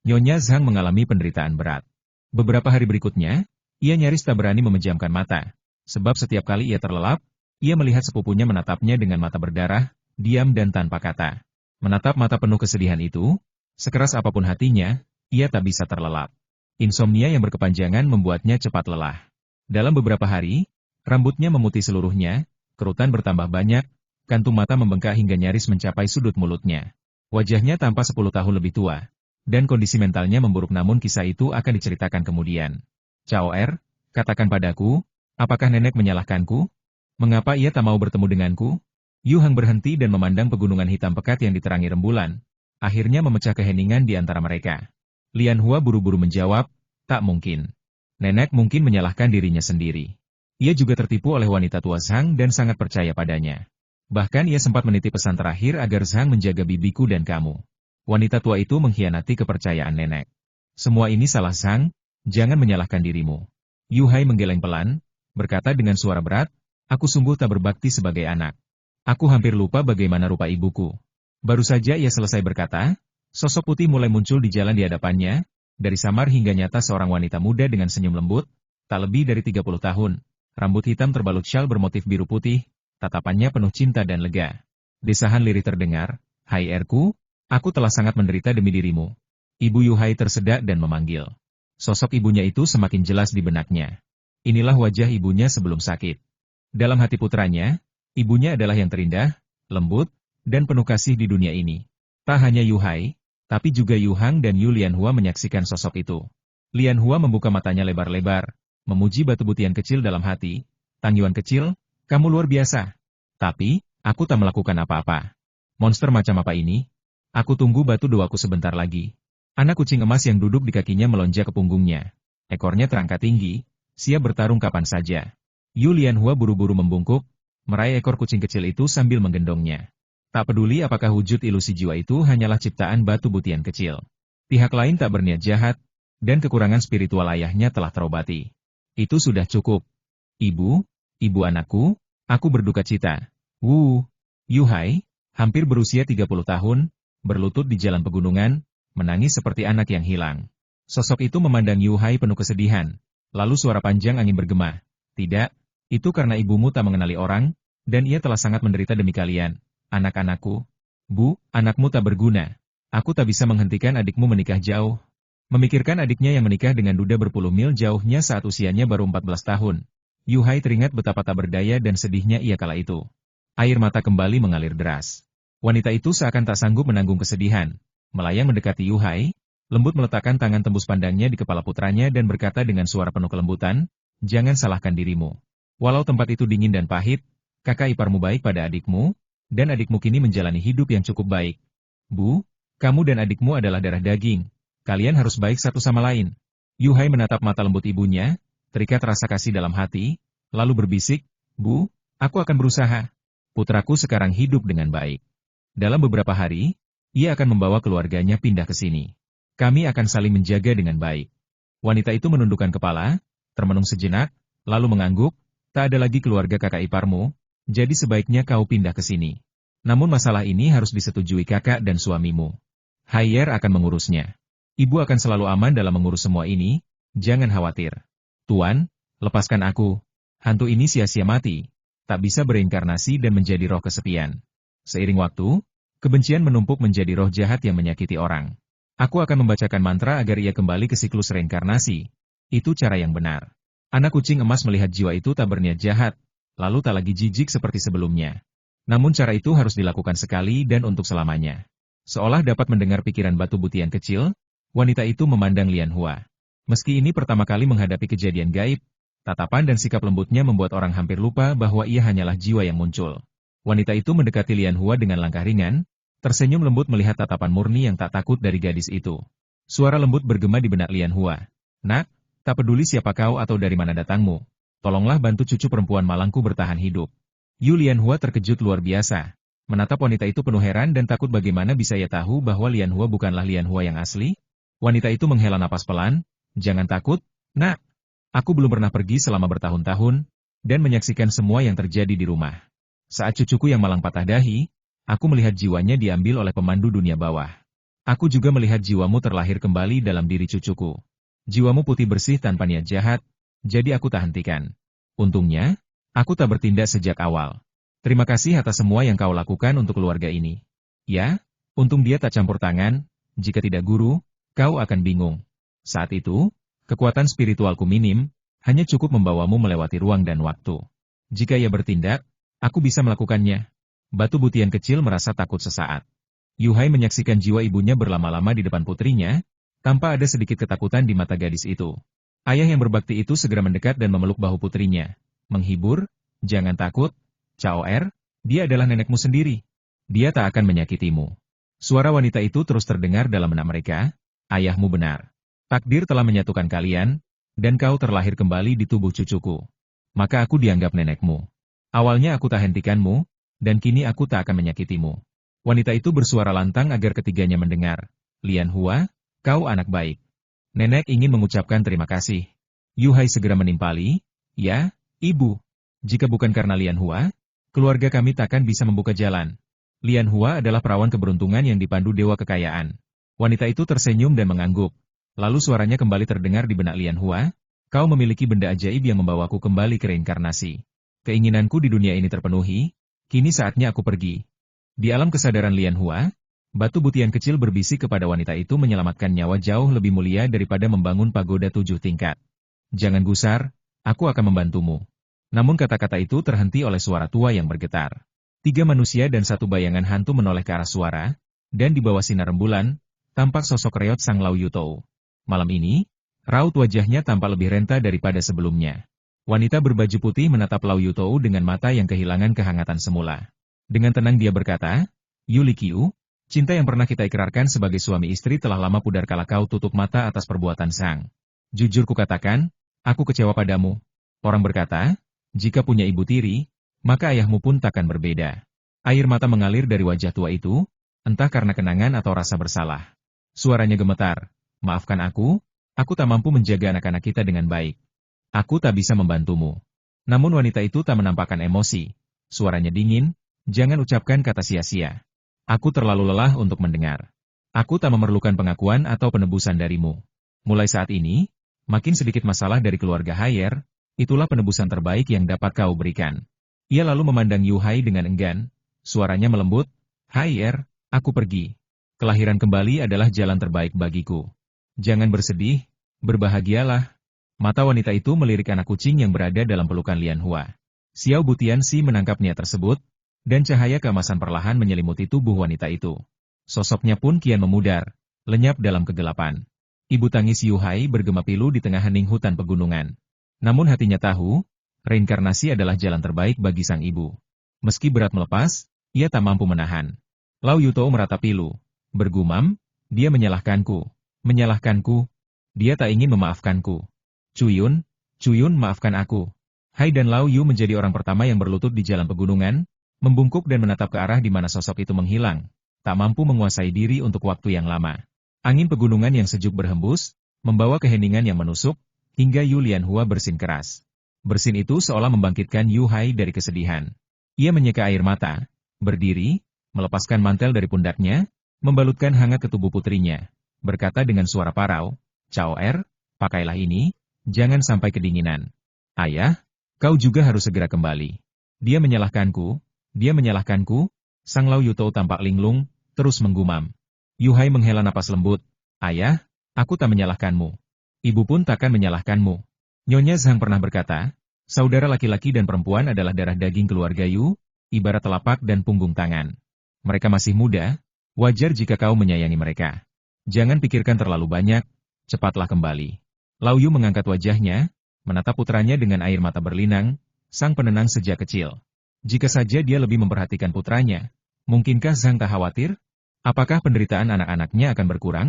Nyonya Zhang mengalami penderitaan berat. Beberapa hari berikutnya, ia nyaris tak berani memejamkan mata, sebab setiap kali ia terlelap, ia melihat sepupunya menatapnya dengan mata berdarah, diam dan tanpa kata. Menatap mata penuh kesedihan itu, sekeras apapun hatinya, ia tak bisa terlelap. Insomnia yang berkepanjangan membuatnya cepat lelah. Dalam beberapa hari, rambutnya memutih seluruhnya, kerutan bertambah banyak, kantung mata membengkak hingga nyaris mencapai sudut mulutnya. Wajahnya tampak 10 tahun lebih tua. Dan kondisi mentalnya memburuk namun kisah itu akan diceritakan kemudian. Cao Er, katakan padaku, apakah nenek menyalahkanku? Mengapa ia tak mau bertemu denganku? Yu Hang berhenti dan memandang pegunungan hitam pekat yang diterangi rembulan, akhirnya memecah keheningan di antara mereka. Lianhua buru-buru menjawab, tak mungkin. Nenek mungkin menyalahkan dirinya sendiri. Ia juga tertipu oleh wanita tua Zhang dan sangat percaya padanya. Bahkan ia sempat menitip pesan terakhir agar Zhang menjaga bibiku dan kamu. Wanita tua itu mengkhianati kepercayaan nenek. Semua ini salah Zhang, jangan menyalahkan dirimu. Yuhai menggeleng pelan, berkata dengan suara berat, aku sungguh tak berbakti sebagai anak. Aku hampir lupa bagaimana rupa ibuku. Baru saja ia selesai berkata, sosok putih mulai muncul di jalan di hadapannya, dari samar hingga nyata seorang wanita muda dengan senyum lembut, tak lebih dari 30 tahun, rambut hitam terbalut syal bermotif biru putih, tatapannya penuh cinta dan lega. Desahan lirih terdengar, hai Erku, aku telah sangat menderita demi dirimu. Ibu Yuhai tersedak dan memanggil. Sosok ibunya itu semakin jelas di benaknya. Inilah wajah ibunya sebelum sakit. Dalam hati putranya, ibunya adalah yang terindah, lembut, dan penuh kasih di dunia ini. Tak hanya Yu Hai, tapi juga Yu Hang dan Yu Lianhua menyaksikan sosok itu. Lianhua membuka matanya lebar-lebar, memuji batu butian kecil dalam hati. Tang Yuan kecil, kamu luar biasa. Tapi, aku tak melakukan apa-apa. Monster macam apa ini? Aku tunggu batu doaku sebentar lagi. Anak kucing emas yang duduk di kakinya melonjak ke punggungnya. Ekornya terangkat tinggi, siap bertarung kapan saja. Yu Lianhua buru-buru membungkuk, meraih ekor kucing kecil itu sambil menggendongnya. Tak peduli apakah wujud ilusi jiwa itu hanyalah ciptaan batu butian kecil. Pihak lain tak berniat jahat, dan kekurangan spiritual ayahnya telah terobati. Itu sudah cukup. Ibu anakku, aku berduka cita. Yu Hai, hampir berusia 30 tahun, berlutut di jalan pegunungan, menangis seperti anak yang hilang. Sosok itu memandang Yu Hai penuh kesedihan, lalu suara panjang angin bergema. Tidak, itu karena ibumu tak mengenali orang, dan ia telah sangat menderita demi kalian, anak-anakku. Bu, anakmu tak berguna. Aku tak bisa menghentikan adikmu menikah jauh. Memikirkan adiknya yang menikah dengan duda berpuluh mil jauhnya saat usianya baru 14 tahun. Yu Hai teringat betapa tak berdaya dan sedihnya ia kala itu. Air mata kembali mengalir deras. Wanita itu seakan tak sanggup menanggung kesedihan. Melayang mendekati Yu Hai, lembut meletakkan tangan tembus pandangnya di kepala putranya dan berkata dengan suara penuh kelembutan, jangan salahkan dirimu. Walau tempat itu dingin dan pahit, kakak iparmu baik pada adikmu, dan adikmu kini menjalani hidup yang cukup baik. Bu, kamu dan adikmu adalah darah daging. Kalian harus baik satu sama lain. Yu Hai menatap mata lembut ibunya, terikat rasa kasih dalam hati, lalu berbisik, Bu, aku akan berusaha. Putraku sekarang hidup dengan baik. Dalam beberapa hari, ia akan membawa keluarganya pindah ke sini. Kami akan saling menjaga dengan baik. Wanita itu menundukkan kepala, termenung sejenak, lalu mengangguk, tak ada lagi keluarga kakak iparmu, jadi sebaiknya kau pindah ke sini. Namun masalah ini harus disetujui kakak dan suamimu. Haier akan mengurusnya. Ibu akan selalu aman dalam mengurus semua ini, jangan khawatir. Tuan, lepaskan aku. Hantu ini sia-sia mati, tak bisa bereinkarnasi dan menjadi roh kesepian. Seiring waktu, kebencian menumpuk menjadi roh jahat yang menyakiti orang. Aku akan membacakan mantra agar ia kembali ke siklus reinkarnasi. Itu cara yang benar. Anak kucing emas melihat jiwa itu tak berniat jahat, lalu tak lagi jijik seperti sebelumnya. Namun cara itu harus dilakukan sekali dan untuk selamanya. Seolah dapat mendengar pikiran batu butian kecil, wanita itu memandang Lianhua. Meski ini pertama kali menghadapi kejadian gaib, tatapan dan sikap lembutnya membuat orang hampir lupa bahwa ia hanyalah jiwa yang muncul. Wanita itu mendekati Lianhua dengan langkah ringan, tersenyum lembut melihat tatapan murni yang tak takut dari gadis itu. Suara lembut bergema di benak Lianhua. Nak, tak peduli siapa kau atau dari mana datangmu, tolonglah bantu cucu perempuan malangku bertahan hidup. Yu Lianhua terkejut luar biasa. Menatap wanita itu penuh heran dan takut bagaimana bisa ia tahu bahwa Lianhua bukanlah Lianhua yang asli. Wanita itu menghela napas pelan, jangan takut, nak. Aku belum pernah pergi selama bertahun-tahun, dan menyaksikan semua yang terjadi di rumah. Saat cucuku yang malang patah dahi, aku melihat jiwanya diambil oleh pemandu dunia bawah. Aku juga melihat jiwamu terlahir kembali dalam diri cucuku. Jiwamu putih bersih tanpa niat jahat, jadi aku tak hentikan. Untungnya, aku tak bertindak sejak awal. Terima kasih atas semua yang kau lakukan untuk keluarga ini. Ya, untung dia tak campur tangan, jika tidak guru, kau akan bingung. Saat itu, kekuatan spiritualku minim, hanya cukup membawamu melewati ruang dan waktu. Jika ia bertindak, aku bisa melakukannya. Batu butian kecil merasa takut sesaat. Yu Hai menyaksikan jiwa ibunya berlama-lama di depan putrinya, tanpa ada sedikit ketakutan di mata gadis itu. Ayah yang berbakti itu segera mendekat dan memeluk bahu putrinya. Menghibur, jangan takut, Cao Er, dia adalah nenekmu sendiri. Dia tak akan menyakitimu. Suara wanita itu terus terdengar dalam benak mereka, ayahmu benar. Takdir telah menyatukan kalian, dan kau terlahir kembali di tubuh cucuku. Maka aku dianggap nenekmu. Awalnya aku tak hentikanmu, dan kini aku tak akan menyakitimu. Wanita itu bersuara lantang agar ketiganya mendengar. Lianhua, kau anak baik. Nenek ingin mengucapkan terima kasih. Yu Hai segera menimpali, ya, ibu. Jika bukan karena Lianhua, keluarga kami takkan bisa membuka jalan. Lianhua adalah perawan keberuntungan yang dipandu dewa kekayaan. Wanita itu tersenyum dan mengangguk. Lalu suaranya kembali terdengar di benak Lianhua, kau memiliki benda ajaib yang membawaku kembali ke reinkarnasi. Keinginanku di dunia ini terpenuhi, kini saatnya aku pergi. Di alam kesadaran Lianhua, batu butian kecil berbisik kepada wanita itu menyelamatkan nyawa jauh lebih mulia daripada membangun pagoda 7 tingkat. Jangan gusar, aku akan membantumu. Namun kata-kata itu terhenti oleh suara tua yang bergetar. 3 manusia dan 1 bayangan hantu menoleh ke arah suara, dan di bawah sinar rembulan, tampak sosok reot Sang Lao Yutou. Malam ini, raut wajahnya tampak lebih renta daripada sebelumnya. Wanita berbaju putih menatap Lao Yutou dengan mata yang kehilangan kehangatan semula. Dengan tenang dia berkata, "Yu Liqiu, cinta yang pernah kita ikrarkan sebagai suami istri telah lama pudar kala kau tutup mata atas perbuatan Sang. Jujur kukatakan, aku kecewa padamu." Orang berkata, "Jika punya ibu tiri, maka ayahmu pun takkan berbeda." Air mata mengalir dari wajah tua itu, entah karena kenangan atau rasa bersalah. Suaranya gemetar, "Maafkan aku tak mampu menjaga anak-anak kita dengan baik. Aku tak bisa membantumu." Namun wanita itu tak menampakkan emosi. Suaranya dingin, "Jangan ucapkan kata sia-sia. Aku terlalu lelah untuk mendengar. Aku tak memerlukan pengakuan atau penebusan darimu. Mulai saat ini, makin sedikit masalah dari keluarga Haier, itulah penebusan terbaik yang dapat kau berikan." Ia lalu memandang Yu Hai dengan enggan, suaranya melembut, "Haier, aku pergi. Kelahiran kembali adalah jalan terbaik bagiku. Jangan bersedih, berbahagialah." Mata wanita itu melirik anak kucing yang berada dalam pelukan Lian Hua. Xiao Butianxi menangkap niat tersebut, dan cahaya keemasan perlahan menyelimuti tubuh wanita itu. Sosoknya pun kian memudar, lenyap dalam kegelapan. Ibu tangis Yu Hai bergema pilu di tengah hening hutan pegunungan. Namun hatinya tahu, reinkarnasi adalah jalan terbaik bagi sang ibu. Meski berat melepas, ia tak mampu menahan. Lao Yutou meratap pilu, bergumam, "Dia menyalahkanku, menyalahkanku. Dia tak ingin memaafkanku. Cuyun, maafkan aku." Hai dan Lao Yu menjadi orang pertama yang berlutut di jalan pegunungan, membungkuk dan menatap ke arah di mana sosok itu menghilang, tak mampu menguasai diri untuk waktu yang lama. Angin pegunungan yang sejuk berhembus, membawa keheningan yang menusuk, hingga Yu Lianhua bersin keras. Bersin itu seolah membangkitkan Yu Hai dari kesedihan. Ia menyeka air mata, berdiri, melepaskan mantel dari pundaknya, membalutkan hangat ke tubuh putrinya, berkata dengan suara parau, "Cao Er, pakailah ini, jangan sampai kedinginan." "Ayah, kau juga harus segera kembali." Dia menyalahkanku. Sang Lao Yutou tampak linglung, terus menggumam. Yu Hai menghela napas lembut, "Ayah, aku tak menyalahkanmu. Ibu pun takkan menyalahkanmu." Nyonya Zhang pernah berkata, saudara laki-laki dan perempuan adalah darah daging keluarga Yu, ibarat telapak dan punggung tangan. Mereka masih muda, wajar jika kau menyayangi mereka. Jangan pikirkan terlalu banyak, cepatlah kembali. Lao Yu mengangkat wajahnya, menatap putranya dengan air mata berlinang, sang penenang sejak kecil. Jika saja dia lebih memperhatikan putranya, mungkinkah Zhang tak khawatir? Apakah penderitaan anak-anaknya akan berkurang?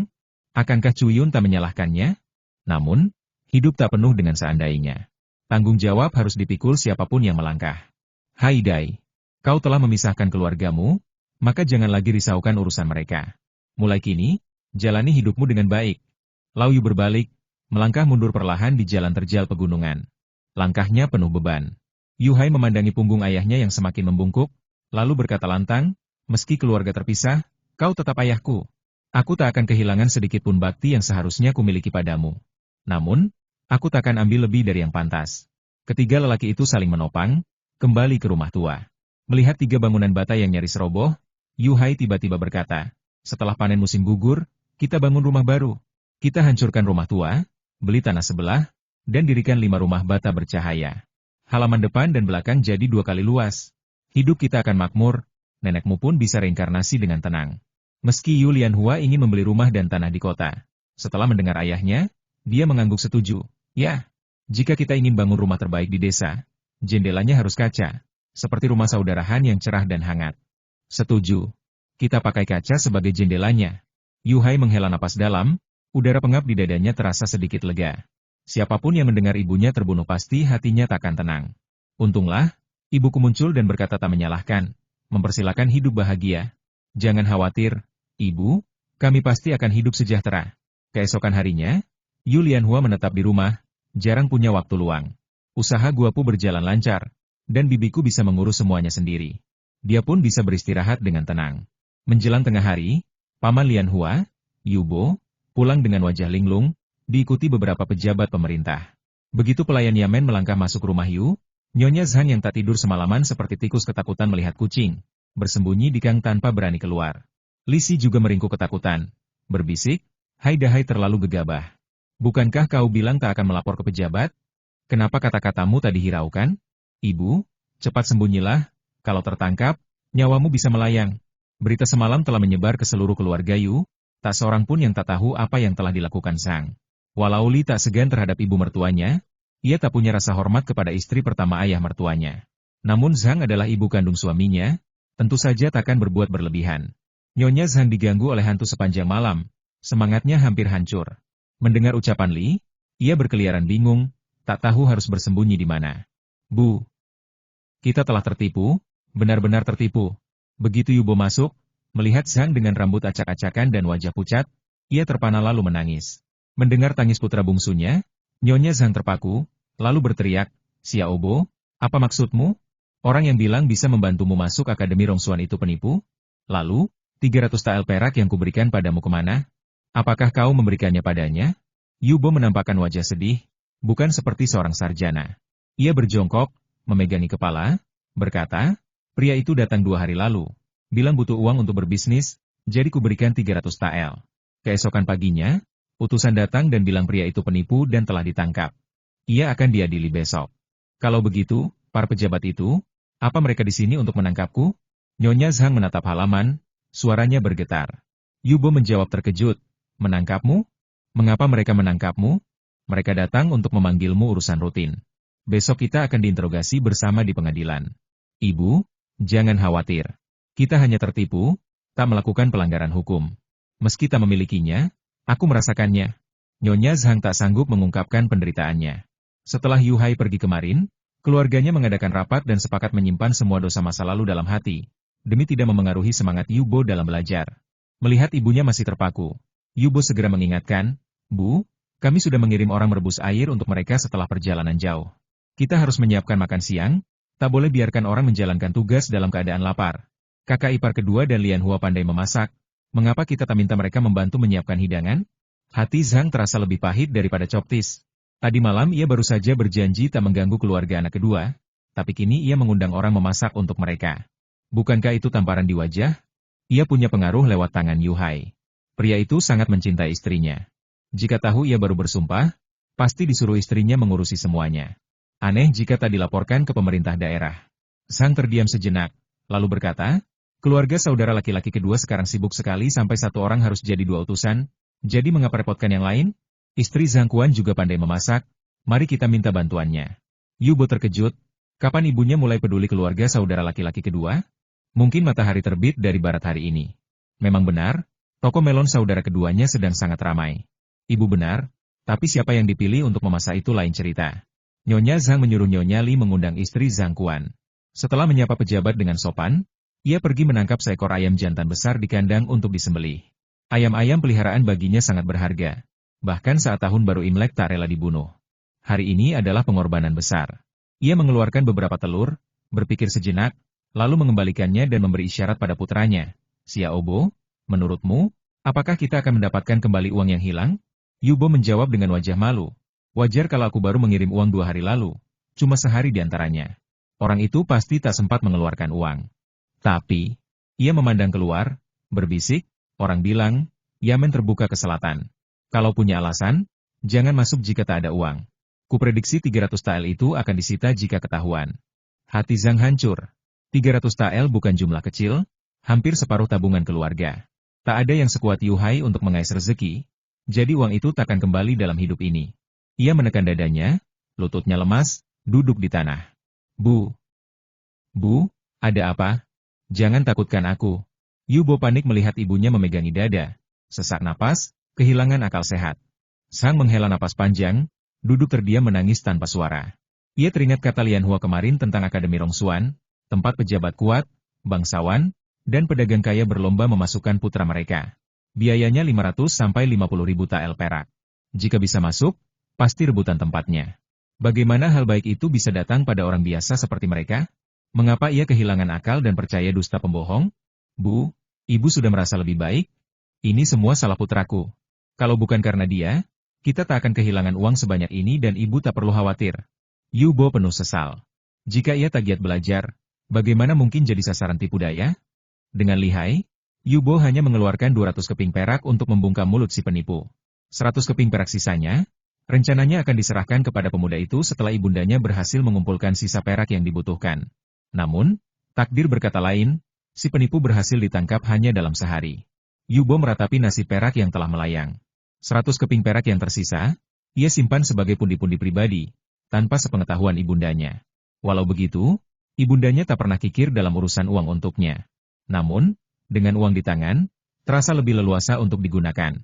Akankah Cuyun tak menyalahkannya? Namun, hidup tak penuh dengan seandainya. Tanggung jawab harus dipikul siapapun yang melangkah. Hai Dai, kau telah memisahkan keluargamu, maka jangan lagi risaukan urusan mereka. Mulai kini, jalani hidupmu dengan baik. Lao Yu berbalik, melangkah mundur perlahan di jalan terjal pegunungan. Langkahnya penuh beban. Yu Hai memandangi punggung ayahnya yang semakin membungkuk, lalu berkata lantang, "Meski keluarga terpisah, kau tetap ayahku. Aku tak akan kehilangan sedikit pun bakti yang seharusnya kumiliki padamu. Namun, aku takkan ambil lebih dari yang pantas." Ketiga lelaki itu saling menopang, kembali ke rumah tua. Melihat 3 bangunan bata yang nyaris roboh, Yu Hai tiba-tiba berkata, "Setelah panen musim gugur, kita bangun rumah baru. Kita hancurkan rumah tua, beli tanah sebelah, dan dirikan 5 rumah bata bercahaya. Halaman depan dan belakang jadi 2 kali luas. Hidup kita akan makmur, nenekmu pun bisa reinkarnasi dengan tenang." Meski Yu Lianhua ingin membeli rumah dan tanah di kota, setelah mendengar ayahnya, dia mengangguk setuju. "Ya, jika kita ingin bangun rumah terbaik di desa, jendelanya harus kaca, seperti rumah saudara Han yang cerah dan hangat." "Setuju. Kita pakai kaca sebagai jendelanya." Yu Hai menghela napas dalam, udara pengap di dadanya terasa sedikit lega. Siapapun yang mendengar ibunya terbunuh pasti hatinya takkan tenang. Untunglah, ibuku muncul dan berkata tak menyalahkan, mempersilakan hidup bahagia. "Jangan khawatir, Ibu, kami pasti akan hidup sejahtera." Keesokan harinya, Yu Lianhua menetap di rumah, jarang punya waktu luang. Usaha guapu berjalan lancar, dan bibiku bisa mengurus semuanya sendiri. Dia pun bisa beristirahat dengan tenang. Menjelang tengah hari, Paman Lianhua, Yubo, pulang dengan wajah linglung, diikuti beberapa pejabat pemerintah. Begitu pelayan Yamen melangkah masuk rumah Yu, Nyonya Zhang yang tak tidur semalaman seperti tikus ketakutan melihat kucing, bersembunyi di gang tanpa berani keluar. Lisi juga meringkuk ketakutan, berbisik, "Hai Dahai terlalu gegabah. Bukankah kau bilang tak akan melapor ke pejabat? Kenapa kata-katamu tadi hiraukan?" Ibu, cepat sembunyilah, kalau tertangkap, nyawamu bisa melayang. Berita semalam telah menyebar ke seluruh keluarga Yu, tak seorang pun yang tak tahu apa yang telah dilakukan Sang. Walau Li tak segan terhadap ibu mertuanya, ia tak punya rasa hormat kepada istri pertama ayah mertuanya. Namun Zhang adalah ibu kandung suaminya, tentu saja takkan berbuat berlebihan. Nyonya Zhang diganggu oleh hantu sepanjang malam, semangatnya hampir hancur. Mendengar ucapan Li, ia berkeliaran bingung, tak tahu harus bersembunyi di mana. Bu, kita telah tertipu, benar-benar tertipu. Begitu Yubo masuk, melihat Zhang dengan rambut acak-acakan dan wajah pucat, ia terpana lalu menangis. Mendengar tangis putra bungsunya, Nyonya Zhang terpaku, lalu berteriak, Xiaobo, apa maksudmu? Orang yang bilang bisa membantumu masuk Akademi Rongsuan itu penipu? Lalu, 300 tael perak yang kuberikan padamu kemana? Apakah kau memberikannya padanya? Yubo menampakkan wajah sedih, bukan seperti seorang sarjana. Ia berjongkok, memegangi kepala, berkata, pria itu datang 2 hari lalu, bilang butuh uang untuk berbisnis, jadi kuberikan 300 tael. Keesokan paginya, utusan datang dan bilang pria itu penipu dan telah ditangkap. Ia akan diadili besok. Kalau begitu, para pejabat itu, apa mereka di sini untuk menangkapku? Nyonya Zhang menatap halaman, suaranya bergetar. Yubo menjawab terkejut, menangkapmu? Mengapa mereka menangkapmu? Mereka datang untuk memanggilmu urusan rutin. Besok kita akan diinterogasi bersama di pengadilan. Ibu, jangan khawatir. Kita hanya tertipu, tak melakukan pelanggaran hukum. Meski tak memilikinya, aku merasakannya. Nyonya Zhang tak sanggup mengungkapkan penderitaannya. Setelah Yu Hai pergi kemarin, keluarganya mengadakan rapat dan sepakat menyimpan semua dosa masa lalu dalam hati, demi tidak memengaruhi semangat Yubo dalam belajar. Melihat ibunya masih terpaku, Yubo segera mengingatkan, Bu, kami sudah mengirim orang merebus air untuk mereka setelah perjalanan jauh. Kita harus menyiapkan makan siang, tak boleh biarkan orang menjalankan tugas dalam keadaan lapar. Kakak ipar kedua dan Lian Hua pandai memasak, mengapa kita tak minta mereka membantu menyiapkan hidangan? Hati Zhang terasa lebih pahit daripada coptis. Tadi malam ia baru saja berjanji tak mengganggu keluarga anak kedua, tapi kini ia mengundang orang memasak untuk mereka. Bukankah itu tamparan di wajah? Ia punya pengaruh lewat tangan Yu Hai. Pria itu sangat mencintai istrinya. Jika tahu ia baru bersumpah, pasti disuruh istrinya mengurusi semuanya. Aneh jika tak dilaporkan ke pemerintah daerah. Zhang terdiam sejenak, lalu berkata, keluarga saudara laki-laki kedua sekarang sibuk sekali sampai satu orang harus jadi 2 utusan, jadi mengapa repotkan yang lain? Istri Zhang Kuan juga pandai memasak, mari kita minta bantuannya. Yubo terkejut, kapan ibunya mulai peduli keluarga saudara laki-laki kedua? Mungkin matahari terbit dari barat hari ini. Memang benar, toko melon saudara keduanya sedang sangat ramai. Ibu benar, tapi siapa yang dipilih untuk memasak itu lain cerita. Nyonya Zhang menyuruh Nyonya Li mengundang istri Zhang Kuan. Setelah menyapa pejabat dengan sopan, ia pergi menangkap seekor ayam jantan besar di kandang untuk disembelih. Ayam-ayam peliharaan baginya sangat berharga. Bahkan saat tahun baru Imlek tak rela dibunuh. Hari ini adalah pengorbanan besar. Ia mengeluarkan beberapa telur, berpikir sejenak, lalu mengembalikannya dan memberi isyarat pada putranya. Xiaobo, menurutmu, apakah kita akan mendapatkan kembali uang yang hilang? Yubo menjawab dengan wajah malu. Wajar kalau aku baru mengirim uang 2 hari lalu, cuma sehari diantaranya. Orang itu pasti tak sempat mengeluarkan uang. Tapi, ia memandang keluar, berbisik, orang bilang, Yamen terbuka ke selatan. Kalau punya alasan, jangan masuk jika tak ada uang. Kuprediksi 300 tael itu akan disita jika ketahuan. Hati Zhang hancur. 300 tael bukan jumlah kecil, hampir separuh tabungan keluarga. Tak ada yang sekuat Yu Hai untuk mengais rezeki, jadi uang itu takkan kembali dalam hidup ini. Ia menekan dadanya, lututnya lemas, duduk di tanah. Bu, ada apa? Jangan takutkan aku. Yubo panik melihat ibunya memegangi dada. Sesak napas, kehilangan akal sehat. Sang menghela napas panjang, duduk terdiam menangis tanpa suara. Ia teringat kata Lian Hua kemarin tentang Akademi Rongsuan, tempat pejabat kuat, bangsawan, dan pedagang kaya berlomba memasukkan putra mereka. Biayanya 500-50 ribu tael perak. Jika bisa masuk, pasti rebutan tempatnya. Bagaimana hal baik itu bisa datang pada orang biasa seperti mereka? Mengapa ia kehilangan akal dan percaya dusta pembohong? Bu, ibu sudah merasa lebih baik? Ini semua salah putraku. Kalau bukan karena dia, kita tak akan kehilangan uang sebanyak ini dan ibu tak perlu khawatir. Yubo penuh sesal. Jika ia tak giat belajar, bagaimana mungkin jadi sasaran tipu daya? Dengan lihai, Yubo hanya mengeluarkan 200 keping perak untuk membungkam mulut si penipu. 100 keping perak sisanya, Rencananya akan diserahkan kepada pemuda itu setelah ibundanya berhasil mengumpulkan sisa perak yang dibutuhkan. Namun, takdir berkata lain, si penipu berhasil ditangkap hanya dalam sehari. Yubo meratapi nasib perak yang telah melayang. 100 keping perak yang tersisa, ia simpan sebagai pundi-pundi pribadi, tanpa sepengetahuan ibundanya. Walau begitu, ibundanya tak pernah kikir dalam urusan uang untuknya. Namun, dengan uang di tangan, terasa lebih leluasa untuk digunakan.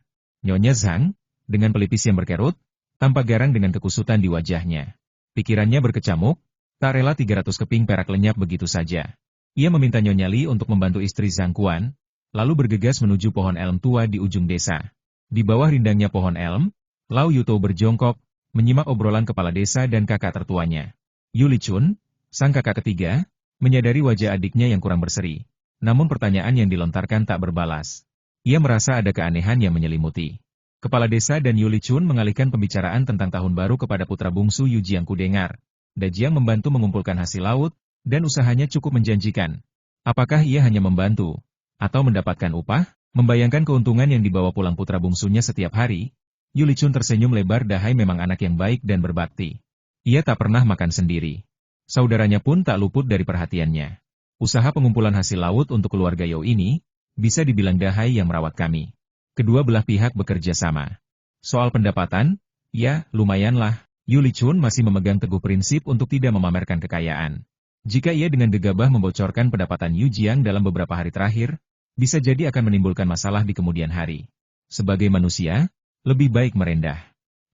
Nyonya Zhang, dengan pelipis yang berkerut, tampak garang dengan kekusutan di wajahnya. Pikirannya berkecamuk, tak rela 300 keping perak lenyap begitu saja. Ia meminta Nyonya Li untuk membantu istri Zhang Quan, lalu bergegas menuju pohon elm tua di ujung desa. Di bawah rindangnya pohon elm, Lau Yuto berjongkok, menyimak obrolan kepala desa dan kakak tertuanya. Yu Li Chun, sang kakak ketiga, menyadari wajah adiknya yang kurang berseri. Namun pertanyaan yang dilontarkan tak berbalas. Ia merasa ada keanehan yang menyelimuti. Kepala desa dan Yu Li Chun mengalihkan pembicaraan tentang tahun baru kepada putra bungsu Yu Jiang Kudengar. Dajiang membantu mengumpulkan hasil laut, dan usahanya cukup menjanjikan. Apakah ia hanya membantu, atau mendapatkan upah? Membayangkan keuntungan yang dibawa pulang putra bungsunya setiap hari, Yu Li Chun tersenyum lebar. Dahai memang anak yang baik dan berbakti. Ia tak pernah makan sendiri. Saudaranya pun tak luput dari perhatiannya. Usaha pengumpulan hasil laut untuk keluarga Yao ini, bisa dibilang Dahai yang merawat kami. Kedua belah pihak bekerja sama. Soal pendapatan, ya, lumayanlah. Yu Li Chun masih memegang teguh prinsip untuk tidak memamerkan kekayaan. Jika ia dengan gegabah membocorkan pendapatan Yu Jiang dalam beberapa hari terakhir, bisa jadi akan menimbulkan masalah di kemudian hari. Sebagai manusia, lebih baik merendah.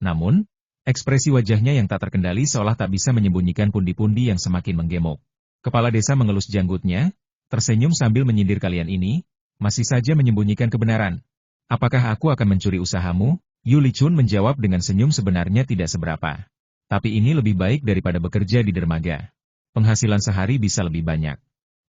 Namun, ekspresi wajahnya yang tak terkendali seolah tak bisa menyembunyikan pundi-pundi yang semakin menggemuk. Kepala desa mengelus janggutnya, tersenyum sambil menyindir, kalian ini, masih saja menyembunyikan kebenaran. Apakah aku akan mencuri usahamu? Yu Li Chun menjawab dengan senyum, sebenarnya tidak seberapa. Tapi ini lebih baik daripada bekerja di dermaga. Penghasilan sehari bisa lebih banyak.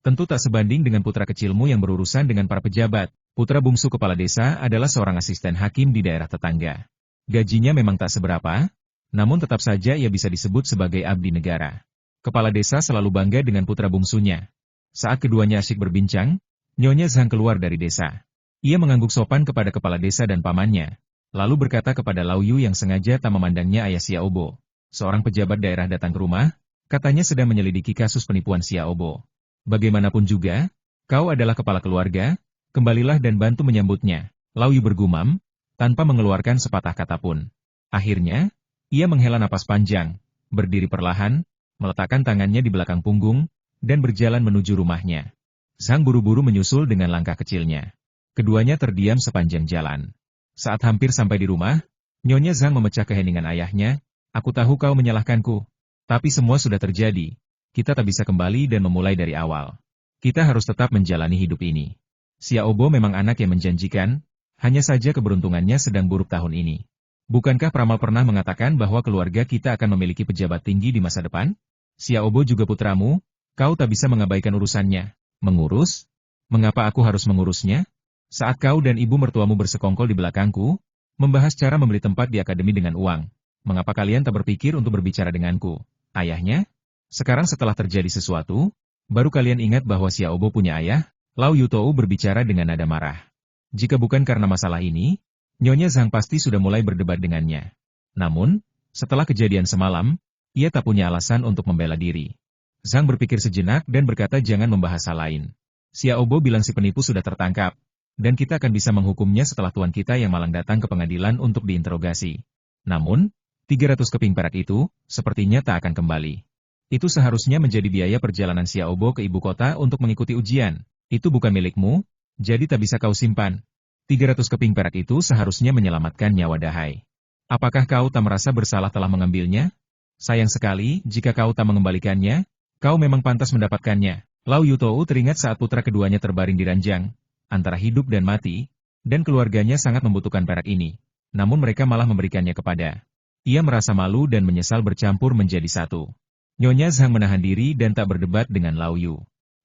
Tentu tak sebanding dengan putra kecilmu yang berurusan dengan para pejabat. Putra bungsu kepala desa adalah seorang asisten hakim di daerah tetangga. Gajinya memang tak seberapa, namun tetap saja ia bisa disebut sebagai abdi negara. Kepala desa selalu bangga dengan putra bungsunya. Saat keduanya asyik berbincang, Nyonya Zhang keluar dari desa. Ia mengangguk sopan kepada kepala desa dan pamannya, lalu berkata kepada Lau Yu yang sengaja tak memandangnya, ayah Xiaobo. Seorang pejabat daerah datang ke rumah, katanya sedang menyelidiki kasus penipuan Xiaobo. Bagaimanapun juga, kau adalah kepala keluarga, kembalilah dan bantu menyambutnya. Lau Yu bergumam, tanpa mengeluarkan sepatah kata pun. Akhirnya, ia menghela napas panjang, berdiri perlahan, meletakkan tangannya di belakang punggung, dan berjalan menuju rumahnya. Zhang buru-buru menyusul dengan langkah kecilnya. Keduanya terdiam sepanjang jalan. Saat hampir sampai di rumah, Nyonya Zhang memecah keheningan ayahnya, aku tahu kau menyalahkanku. Tapi semua sudah terjadi. Kita tak bisa kembali dan memulai dari awal. Kita harus tetap menjalani hidup ini. Xiaobo memang anak yang menjanjikan, hanya saja keberuntungannya sedang buruk tahun ini. Bukankah peramal pernah mengatakan bahwa keluarga kita akan memiliki pejabat tinggi di masa depan? Xiaobo juga putramu, kau tak bisa mengabaikan urusannya. Mengurus? Mengapa aku harus mengurusnya? Saat kau dan ibu mertuamu bersekongkol di belakangku, membahas cara membeli tempat di akademi dengan uang, mengapa kalian tak berpikir untuk berbicara denganku, ayahnya? Sekarang setelah terjadi sesuatu, baru kalian ingat bahwa Xiaobo punya ayah? Lau Yutou berbicara dengan nada marah. Jika bukan karena masalah ini, Nyonya Zhang pasti sudah mulai berdebat dengannya. Namun, setelah kejadian semalam, ia tak punya alasan untuk membela diri. Zhang berpikir sejenak dan berkata, jangan membahas hal lain. Xiaobo bilang si penipu sudah tertangkap, dan kita akan bisa menghukumnya setelah tuan kita yang malang datang ke pengadilan untuk diinterogasi. Namun, 300 keping perak itu, sepertinya tak akan kembali. Itu seharusnya menjadi biaya perjalanan Xiaobo ke ibu kota untuk mengikuti ujian. Itu bukan milikmu, jadi tak bisa kau simpan. 300 keping perak itu seharusnya menyelamatkan nyawa Dahai. Apakah kau tak merasa bersalah telah mengambilnya? Sayang sekali, jika kau tak mengembalikannya, kau memang pantas mendapatkannya. Lau Yutou teringat saat putra keduanya terbaring di ranjang, antara hidup dan mati, dan keluarganya sangat membutuhkan perak ini. Namun mereka malah memberikannya kepada. Ia merasa malu dan menyesal bercampur menjadi satu. Nyonya Zhang menahan diri dan tak berdebat dengan Lau Yu.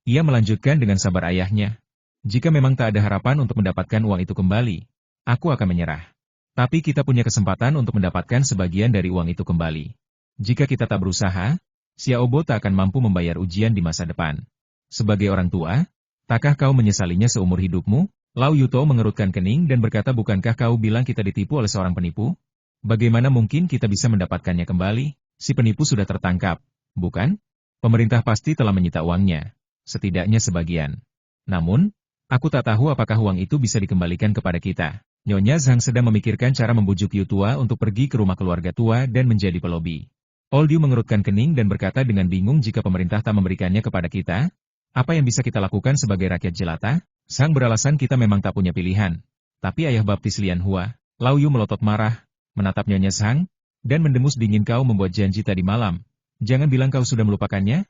Ia melanjutkan dengan sabar, ayahnya. Jika memang tak ada harapan untuk mendapatkan uang itu kembali, aku akan menyerah. Tapi kita punya kesempatan untuk mendapatkan sebagian dari uang itu kembali. Jika kita tak berusaha, Xiaobo tak akan mampu membayar ujian di masa depan. Sebagai orang tua, takkah kau menyesalinya seumur hidupmu? Lau Yutou mengerutkan kening dan berkata, bukankah kau bilang kita ditipu oleh seorang penipu? Bagaimana mungkin kita bisa mendapatkannya kembali? Si penipu sudah tertangkap, bukan? Pemerintah pasti telah menyita uangnya, setidaknya sebagian. Namun, aku tak tahu apakah uang itu bisa dikembalikan kepada kita. Nyonya Zhang sedang memikirkan cara membujuk Yu tua untuk pergi ke rumah keluarga tua dan menjadi pelobi. Old Yu mengerutkan kening dan berkata dengan bingung, jika pemerintah tak memberikannya kepada kita, apa yang bisa kita lakukan sebagai rakyat jelata? Zhang beralasan kita memang tak punya pilihan. Tapi ayah baptis Lian Hua, Lao Yu melotot marah, menatap Nyonya Zhang, dan mendengus dingin, kau membuat janji tadi malam. Jangan bilang kau sudah melupakannya.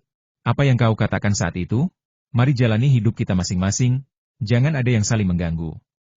Apa yang kau katakan saat itu? Mari jalani hidup kita masing-masing, jangan ada yang saling mengganggu.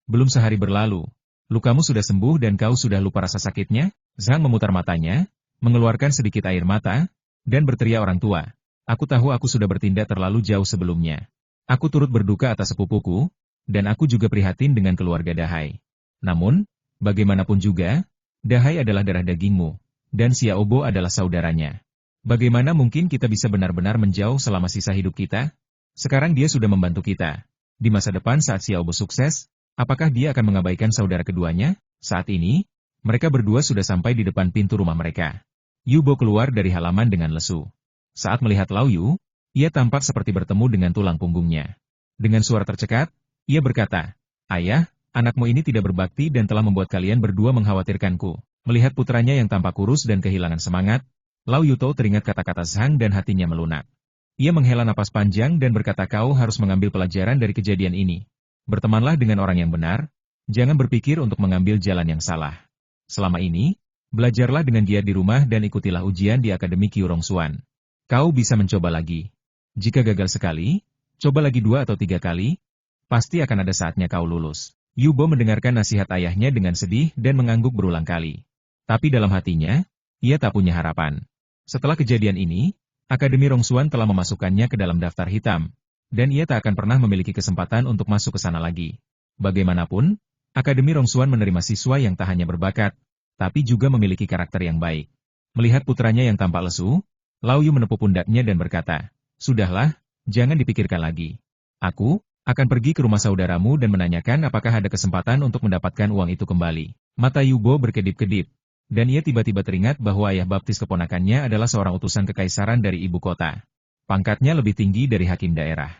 Belum sehari berlalu, lukamu sudah sembuh dan kau sudah lupa rasa sakitnya? Zhang memutar matanya, mengeluarkan sedikit air mata, dan berteriak, orang tua. Aku tahu aku sudah bertindak terlalu jauh sebelumnya. Aku turut berduka atas sepupuku, dan aku juga prihatin dengan keluarga Dahai. Namun, bagaimanapun juga, Dahai adalah darah dagingmu, dan Xiaobo adalah saudaranya. Bagaimana mungkin kita bisa benar-benar menjauh selama sisa hidup kita? Sekarang dia sudah membantu kita. Di masa depan saat Xiaobo sukses, apakah dia akan mengabaikan saudara keduanya? Saat ini, mereka berdua sudah sampai di depan pintu rumah mereka. Yu Bo keluar dari halaman dengan lesu. Saat melihat Lao Yu, ia tampak seperti bertemu dengan tulang punggungnya. Dengan suara tercekat, ia berkata, ayah, anakmu ini tidak berbakti dan telah membuat kalian berdua mengkhawatirkanku. Melihat putranya yang tampak kurus dan kehilangan semangat, Lao Yu tahu teringat kata-kata Zhang dan hatinya melunak. Ia menghela napas panjang dan berkata, kau harus mengambil pelajaran dari kejadian ini. Bertemanlah dengan orang yang benar, jangan berpikir untuk mengambil jalan yang salah. Selama ini, belajarlah dengan giat di rumah dan ikutilah ujian di Akademi Qiu Rongxuan. Kau bisa mencoba lagi. Jika gagal sekali, coba lagi 2 atau 3 kali, pasti akan ada saatnya kau lulus. Yu Bo mendengarkan nasihat ayahnya dengan sedih dan mengangguk berulang kali. Tapi dalam hatinya, ia tak punya harapan. Setelah kejadian ini, Akademi Rongxuan telah memasukkannya ke dalam daftar hitam, dan ia tak akan pernah memiliki kesempatan untuk masuk ke sana lagi. Bagaimanapun, Akademi Rongxuan menerima siswa yang tak hanya berbakat, tapi juga memiliki karakter yang baik. Melihat putranya yang tampak lesu, Lao Yu menepuk pundaknya dan berkata, sudahlah, jangan dipikirkan lagi. Aku akan pergi ke rumah saudaramu dan menanyakan apakah ada kesempatan untuk mendapatkan uang itu kembali. Mata Yu Bo berkedip-kedip, dan ia tiba-tiba teringat bahwa ayah baptis keponakannya adalah seorang utusan kekaisaran dari ibu kota. Pangkatnya lebih tinggi dari hakim daerah.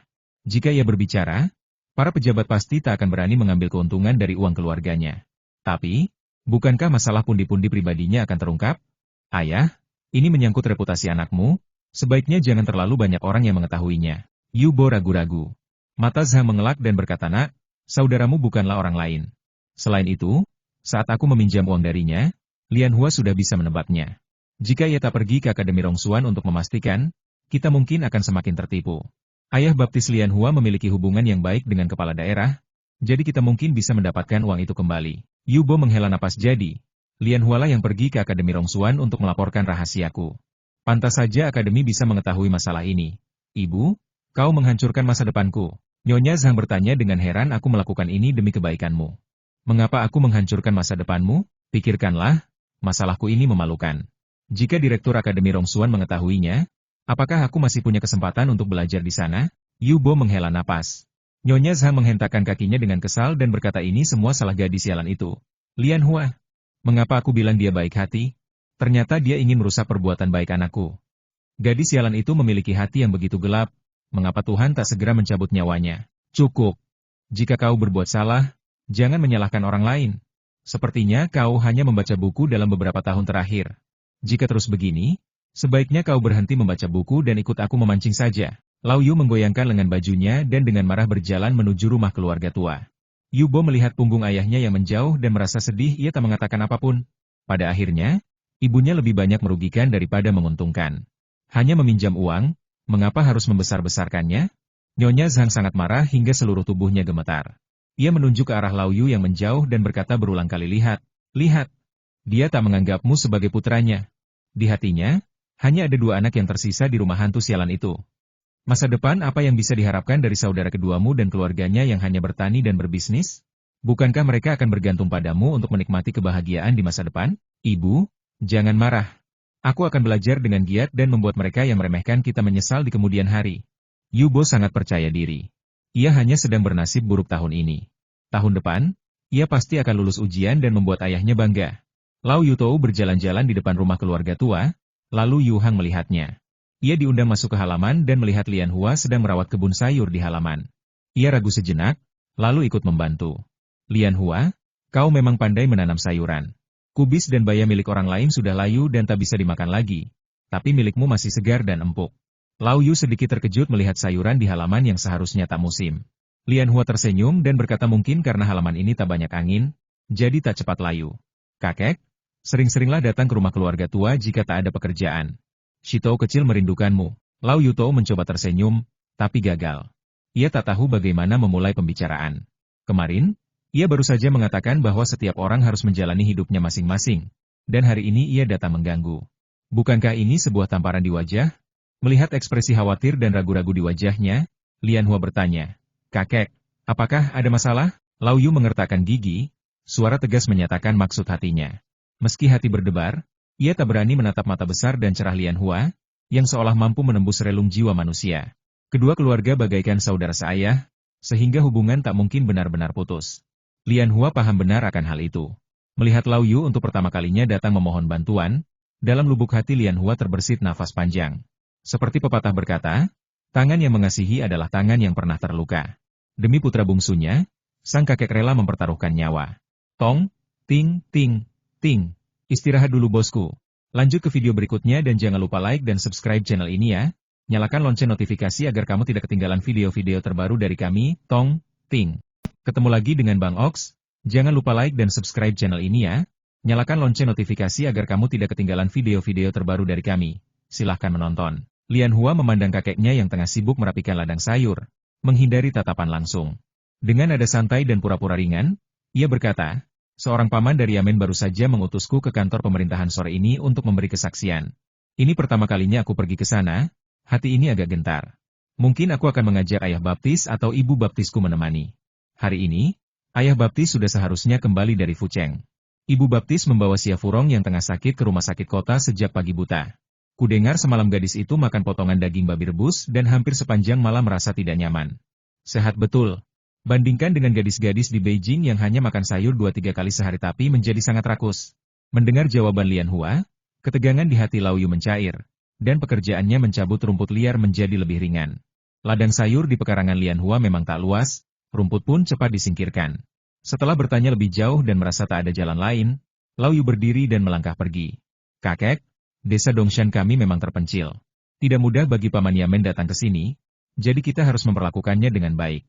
Jika ia berbicara, para pejabat pasti tak akan berani mengambil keuntungan dari uang keluarganya. Tapi, bukankah masalah pundi-pundi pribadinya akan terungkap? Ayah, ini menyangkut reputasi anakmu, sebaiknya jangan terlalu banyak orang yang mengetahuinya. Yu Bo ragu-ragu. Mata Zhang mengelak dan berkata, nak, saudaramu bukanlah orang lain. Selain itu, saat aku meminjam uang darinya, Lian Hua sudah bisa menebaknya. Jika ia tak pergi ke Akademi Rongxuan untuk memastikan, kita mungkin akan semakin tertipu. Ayah baptis Lian Hua memiliki hubungan yang baik dengan kepala daerah, jadi kita mungkin bisa mendapatkan uang itu kembali. Yu Bo menghela napas, jadi Lian Hua lah yang pergi ke Akademi Rongxuan untuk melaporkan rahasiaku. Pantas saja Akademi bisa mengetahui masalah ini. Ibu, kau menghancurkan masa depanku. Nyonya Zhang bertanya dengan heran, aku melakukan ini demi kebaikanmu. Mengapa aku menghancurkan masa depanmu? Pikirkanlah, masalahku ini memalukan. Jika Direktur Akademi Rongxuan mengetahuinya, apakah aku masih punya kesempatan untuk belajar di sana? Yu Bo menghela napas. Nyonya Zhang menghentakkan kakinya dengan kesal dan berkata, ini semua salah gadis sialan itu. Lian Hua. Mengapa aku bilang dia baik hati? Ternyata dia ingin merusak perbuatan baik anakku. Gadis sialan itu memiliki hati yang begitu gelap, mengapa Tuhan tak segera mencabut nyawanya? Cukup. Jika kau berbuat salah, jangan menyalahkan orang lain. Sepertinya kau hanya membaca buku dalam beberapa tahun terakhir. Jika terus begini, sebaiknya kau berhenti membaca buku dan ikut aku memancing saja. Lao Yu menggoyangkan lengan bajunya dan dengan marah berjalan menuju rumah keluarga tua. Yu Bo melihat punggung ayahnya yang menjauh dan merasa sedih, ia tak mengatakan apapun. Pada akhirnya, ibunya lebih banyak merugikan daripada menguntungkan. Hanya meminjam uang, mengapa harus membesar-besarkannya? Nyonya Zhang sangat marah hingga seluruh tubuhnya gemetar. Ia menunjuk ke arah Lao Yu yang menjauh dan berkata berulang kali, lihat, lihat. Dia tak menganggapmu sebagai putranya. Di hatinya, hanya ada 2 anak yang tersisa di rumah hantu sialan itu. Masa depan apa yang bisa diharapkan dari saudara keduamu dan keluarganya yang hanya bertani dan berbisnis? Bukankah mereka akan bergantung padamu untuk menikmati kebahagiaan di masa depan? Ibu, jangan marah. Aku akan belajar dengan giat dan membuat mereka yang meremehkan kita menyesal di kemudian hari. Yu Bo sangat percaya diri. Ia hanya sedang bernasib buruk tahun ini. Tahun depan, ia pasti akan lulus ujian dan membuat ayahnya bangga. Lau Yutou berjalan-jalan di depan rumah keluarga tua, lalu Yu Hang melihatnya. Ia diundang masuk ke halaman dan melihat Lian Hua sedang merawat kebun sayur di halaman. Ia ragu sejenak, lalu ikut membantu. Lian Hua, kau memang pandai menanam sayuran. Kubis dan baya milik orang lain sudah layu dan tak bisa dimakan lagi. Tapi milikmu masih segar dan empuk. Lau Yu sedikit terkejut melihat sayuran di halaman yang seharusnya tak musim. Lian Hua tersenyum dan berkata mungkin karena halaman ini tak banyak angin, jadi tak cepat layu. Kakek, sering-seringlah datang ke rumah keluarga tua jika tak ada pekerjaan. Shitou kecil merindukanmu. Lau Yutou mencoba tersenyum, tapi gagal. Ia tak tahu bagaimana memulai pembicaraan. Kemarin, ia baru saja mengatakan bahwa setiap orang harus menjalani hidupnya masing-masing. Dan hari ini ia datang mengganggu. Bukankah ini sebuah tamparan di wajah? Melihat ekspresi khawatir dan ragu-ragu di wajahnya, Lian Hua bertanya, Kakek, apakah ada masalah? Lau Yu mengertakkan gigi, suara tegas menyatakan maksud hatinya. Meski hati berdebar, ia tak berani menatap mata besar dan cerah Lian Hua, yang seolah mampu menembus relung jiwa manusia. Kedua keluarga bagaikan saudara seayah, sehingga hubungan tak mungkin benar-benar putus. Lian Hua paham benar akan hal itu. Melihat Lau Yu untuk pertama kalinya datang memohon bantuan, dalam lubuk hati Lian Hua terbersit nafas panjang. Seperti pepatah berkata, tangan yang mengasihi adalah tangan yang pernah terluka. Demi putra bungsunya, sang kakek rela mempertaruhkan nyawa. Tong, ting, ting, ting. Istirahat dulu bosku. Lanjut ke video berikutnya dan jangan lupa like dan subscribe channel ini ya. Nyalakan lonceng notifikasi agar kamu tidak ketinggalan video-video terbaru dari kami, Tong, Ting. Ketemu lagi dengan Bang Ox. Jangan lupa like dan subscribe channel ini ya. Nyalakan lonceng notifikasi agar kamu tidak ketinggalan video-video terbaru dari kami. Silahkan menonton. Lian Hua memandang kakeknya yang tengah sibuk merapikan ladang sayur, menghindari tatapan langsung. Dengan nada santai dan pura-pura ringan, ia berkata, seorang paman dari Yamen baru saja mengutusku ke kantor pemerintahan sore ini untuk memberi kesaksian. Ini pertama kalinya aku pergi ke sana, hati ini agak gentar. Mungkin aku akan mengajak ayah baptis atau ibu baptisku menemani. Hari ini, ayah baptis sudah seharusnya kembali dari Fucheng. Ibu baptis membawa Xia Furong yang tengah sakit ke rumah sakit kota sejak pagi buta. Kudengar semalam gadis itu makan potongan daging babi rebus dan hampir sepanjang malam merasa tidak nyaman. Sehat betul. Bandingkan dengan gadis-gadis di Beijing yang hanya makan sayur 2-3 kali sehari tapi menjadi sangat rakus. Mendengar jawaban Lian Hua, ketegangan di hati Lau Yu mencair, dan pekerjaannya mencabut rumput liar menjadi lebih ringan. Ladang sayur di pekarangan Lian Hua memang tak luas, rumput pun cepat disingkirkan. Setelah bertanya lebih jauh dan merasa tak ada jalan lain, Lau Yu berdiri dan melangkah pergi. Kakek, desa Dongshan kami memang terpencil. Tidak mudah bagi Paman Yamen datang ke sini, jadi kita harus memperlakukannya dengan baik.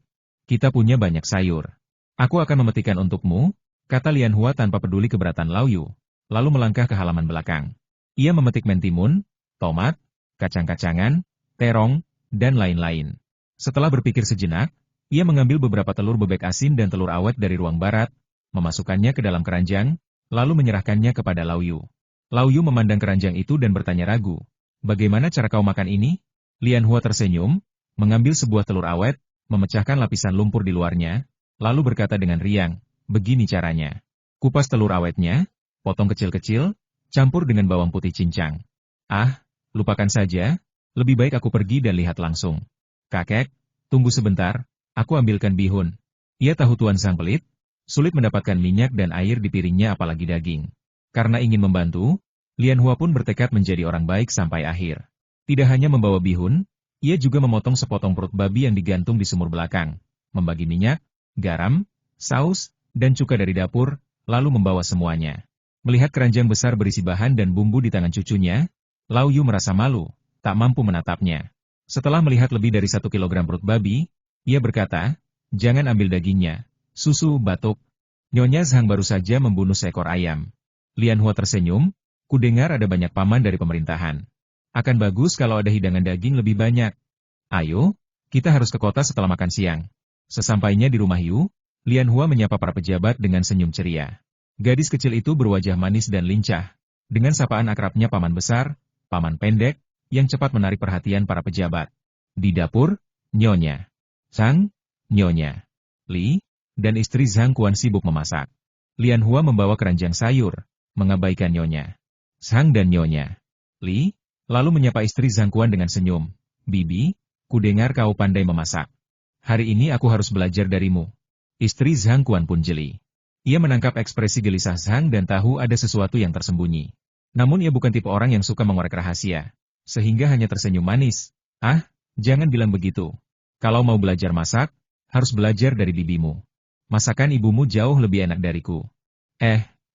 Kita punya banyak sayur. Aku akan memetikkan untukmu, kata Lian Hua tanpa peduli keberatan Lau Yu, lalu melangkah ke halaman belakang. Ia memetik mentimun, tomat, kacang-kacangan, terong, dan lain-lain. Setelah berpikir sejenak, ia mengambil beberapa telur bebek asin dan telur awet dari ruang barat, memasukkannya ke dalam keranjang, lalu menyerahkannya kepada Lau Yu. Lau Yu memandang keranjang itu dan bertanya ragu, bagaimana cara kau makan ini? Lian Hua tersenyum, mengambil sebuah telur awet, memecahkan lapisan lumpur di luarnya, lalu berkata dengan riang, begini caranya. Kupas telur awetnya, potong kecil-kecil, campur dengan bawang putih cincang. Ah, lupakan saja, lebih baik aku pergi dan lihat langsung. Kakek, tunggu sebentar, aku ambilkan bihun. Ia tahu Tuan Sang pelit, sulit mendapatkan minyak dan air di piringnya apalagi daging. Karena ingin membantu, Lian Hua pun bertekad menjadi orang baik sampai akhir. Tidak hanya membawa bihun, ia juga memotong sepotong perut babi yang digantung di sumur belakang, membagi minyak, garam, saus, dan cuka dari dapur, lalu membawa semuanya. Melihat keranjang besar berisi bahan dan bumbu di tangan cucunya, Lau Yu merasa malu, tak mampu menatapnya. Setelah melihat lebih dari 1 kilogram perut babi, ia berkata, jangan ambil dagingnya, susu batuk. Nyonya Zhang baru saja membunuh seekor ayam. Lian Hua tersenyum, kudengar ada banyak paman dari pemerintahan. Akan bagus kalau ada hidangan daging lebih banyak. Ayo, kita harus ke kota setelah makan siang. Sesampainya di rumah Yu, Lian Hua menyapa para pejabat dengan senyum ceria. Gadis kecil itu berwajah manis dan lincah, dengan sapaan akrabnya paman besar, paman pendek, yang cepat menarik perhatian para pejabat. Di dapur, Nyonya Zhang, Nyonya Li, dan istri Zhang Kuan sibuk memasak. Lian Hua membawa keranjang sayur, mengabaikan Nyonya Zhang dan Nyonya Li, lalu menyapa istri Zhang Kuan dengan senyum. Bibi, kudengar kau pandai memasak. Hari ini aku harus belajar darimu. Istri Zhang Kuan pun jeli. Ia menangkap ekspresi gelisah Zhang dan tahu ada sesuatu yang tersembunyi. Namun ia bukan tipe orang yang suka mengorek rahasia. Sehingga hanya tersenyum manis. Ah, jangan bilang begitu. Kalau mau belajar masak, harus belajar dari bibimu. Masakan ibumu jauh lebih enak dariku.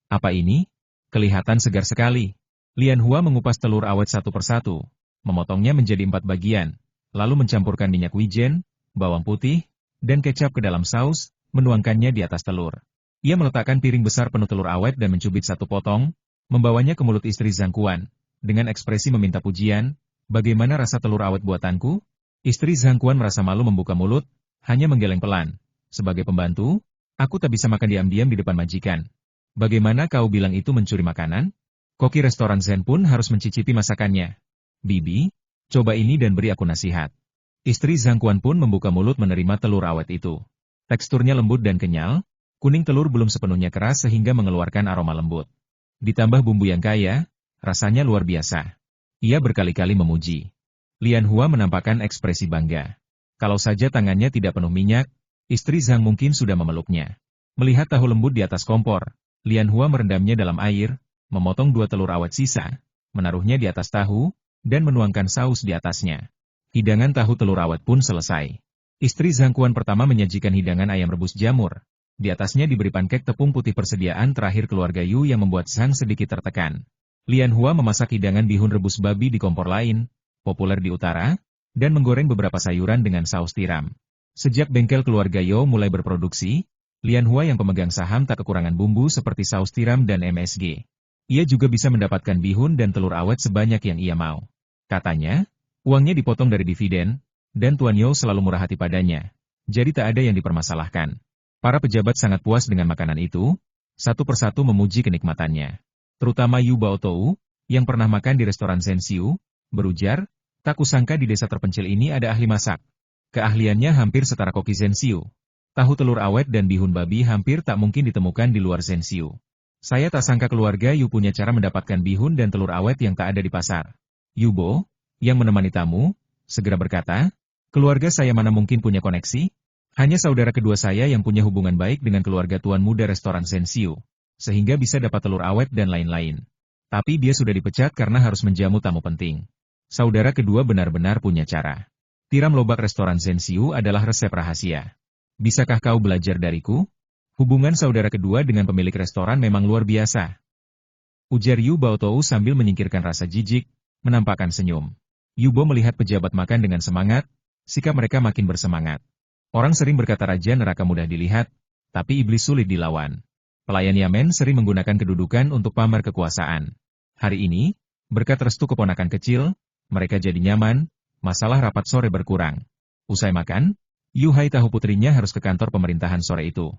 Apa ini? Kelihatan segar sekali. Lian Hua mengupas telur awet satu persatu, memotongnya menjadi 4 bagian, lalu mencampurkan minyak wijen, bawang putih, dan kecap ke dalam saus, menuangkannya di atas telur. Ia meletakkan piring besar penuh telur awet dan mencubit satu potong, membawanya ke mulut istri Zhang Quan, dengan ekspresi meminta pujian. Bagaimana rasa telur awet buatanku? Istri Zhang Quan merasa malu membuka mulut, hanya menggeleng pelan. Sebagai pembantu, aku tak bisa makan diam-diam di depan majikan. Bagaimana kau bilang itu mencuri makanan? Koki restoran Zen pun harus mencicipi masakannya. Bibi, coba ini dan beri aku nasihat. Istri Zhang Quan pun membuka mulut menerima telur awet itu. Teksturnya lembut dan kenyal, kuning telur belum sepenuhnya keras sehingga mengeluarkan aroma lembut. Ditambah bumbu yang kaya, rasanya luar biasa. Ia berkali-kali memuji. Lian Hua menampakkan ekspresi bangga. Kalau saja tangannya tidak penuh minyak, istri Zhang mungkin sudah memeluknya. Melihat tahu lembut di atas kompor, Lian Hua merendamnya dalam air, memotong 2 telur awet sisa, menaruhnya di atas tahu, dan menuangkan saus di atasnya. Hidangan tahu telur awet pun selesai. Istri Zhang Quan pertama menyajikan hidangan ayam rebus jamur. Di atasnya diberi pankek tepung putih persediaan terakhir keluarga Yu yang membuat Zhang sedikit tertekan. Lian Hua memasak hidangan bihun rebus babi di kompor lain, populer di utara, dan menggoreng beberapa sayuran dengan saus tiram. Sejak bengkel keluarga Yu mulai berproduksi, Lian Hua yang pemegang saham tak kekurangan bumbu seperti saus tiram dan MSG. Ia juga bisa mendapatkan bihun dan telur awet sebanyak yang ia mau. Katanya, uangnya dipotong dari dividen, dan Tuan Yu selalu murah hati padanya. Jadi tak ada yang dipermasalahkan. Para pejabat sangat puas dengan makanan itu, satu persatu memuji kenikmatannya. Terutama Yu Baotou, yang pernah makan di restoran Zhenxiu, berujar, tak kusangka di desa terpencil ini ada ahli masak. Keahliannya hampir setara koki Zhenxiu. Tahu telur awet dan bihun babi hampir tak mungkin ditemukan di luar Zhenxiu. Saya tak sangka keluarga Yu punya cara mendapatkan bihun dan telur awet yang tak ada di pasar. Yubo, yang menemani tamu, segera berkata, keluarga saya mana mungkin punya koneksi? Hanya saudara kedua saya yang punya hubungan baik dengan keluarga tuan muda restoran Zhenxiu, sehingga bisa dapat telur awet dan lain-lain. Tapi dia sudah dipecat karena harus menjamu tamu penting. Saudara kedua benar-benar punya cara. Tiram lobak restoran Zhenxiu adalah resep rahasia. Bisakah kau belajar dariku? Hubungan saudara kedua dengan pemilik restoran memang luar biasa. Ujar Yu Baotou sambil menyingkirkan rasa jijik, menampakkan senyum. Yubo melihat pejabat makan dengan semangat, sikap mereka makin bersemangat. Orang sering berkata raja neraka mudah dilihat, tapi iblis sulit dilawan. Pelayan Yamen sering menggunakan kedudukan untuk pamer kekuasaan. Hari ini, berkat restu keponakan kecil, mereka jadi nyaman, masalah rapat sore berkurang. Usai makan, Yu Hai tahu putrinya harus ke kantor pemerintahan sore itu.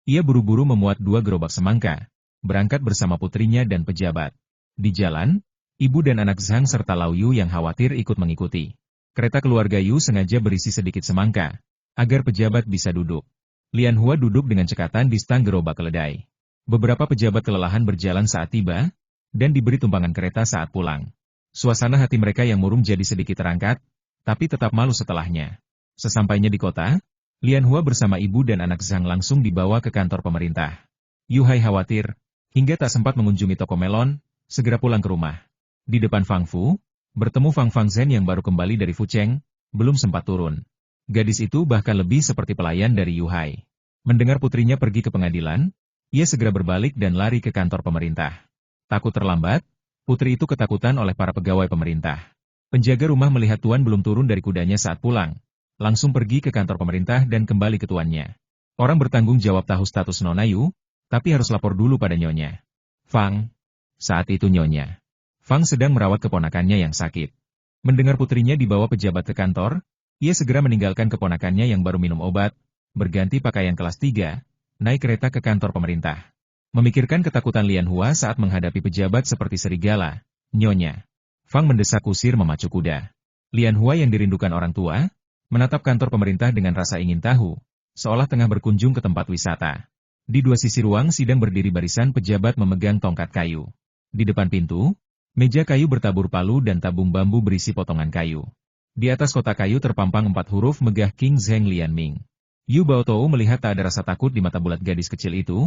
Ia buru-buru memuat 2 gerobak semangka, berangkat bersama putrinya dan pejabat. Di jalan, ibu dan anak Zhang serta Lao Yu yang khawatir ikut mengikuti. Kereta keluarga Yu sengaja berisi sedikit semangka, agar pejabat bisa duduk. Lian Hua duduk dengan cekatan di stang gerobak keledai. Beberapa pejabat kelelahan berjalan saat tiba, dan diberi tumpangan kereta saat pulang. Suasana hati mereka yang murung jadi sedikit terangkat, tapi tetap malu setelahnya. Sesampainya di kota, Lian Hua bersama ibu dan anak Zhang langsung dibawa ke kantor pemerintah. Yu Hai khawatir, hingga tak sempat mengunjungi toko melon, segera pulang ke rumah. Di depan Fang Fu, bertemu Fang Fangzhen yang baru kembali dari Fucheng, belum sempat turun. Gadis itu bahkan lebih seperti pelayan dari Yu Hai. Mendengar putrinya pergi ke pengadilan, ia segera berbalik dan lari ke kantor pemerintah. Takut terlambat, putri itu ketakutan oleh para pegawai pemerintah. Penjaga rumah melihat tuan belum turun dari kudanya saat pulang. Langsung pergi ke kantor pemerintah dan kembali ke tuannya. Orang bertanggung jawab tahu status Nona Yu, tapi harus lapor dulu pada nyonya. Fang. Saat itu nyonya Fang sedang merawat keponakannya yang sakit. Mendengar putrinya dibawa pejabat ke kantor, ia segera meninggalkan keponakannya yang baru minum obat, berganti pakaian kelas 3, naik kereta ke kantor pemerintah. Memikirkan ketakutan Lian Hua saat menghadapi pejabat seperti serigala, nyonya Fang mendesak kusir memacu kuda. Lian Hua yang dirindukan orang tua, menatap kantor pemerintah dengan rasa ingin tahu, seolah tengah berkunjung ke tempat wisata. Di dua sisi ruang sidang berdiri barisan pejabat memegang tongkat kayu. Di depan pintu, meja kayu bertabur palu dan tabung bambu berisi potongan kayu. Di atas kotak kayu terpampang 4 huruf megah King Zheng Lianming. Yu Baotou melihat tak ada rasa takut di mata bulat gadis kecil itu,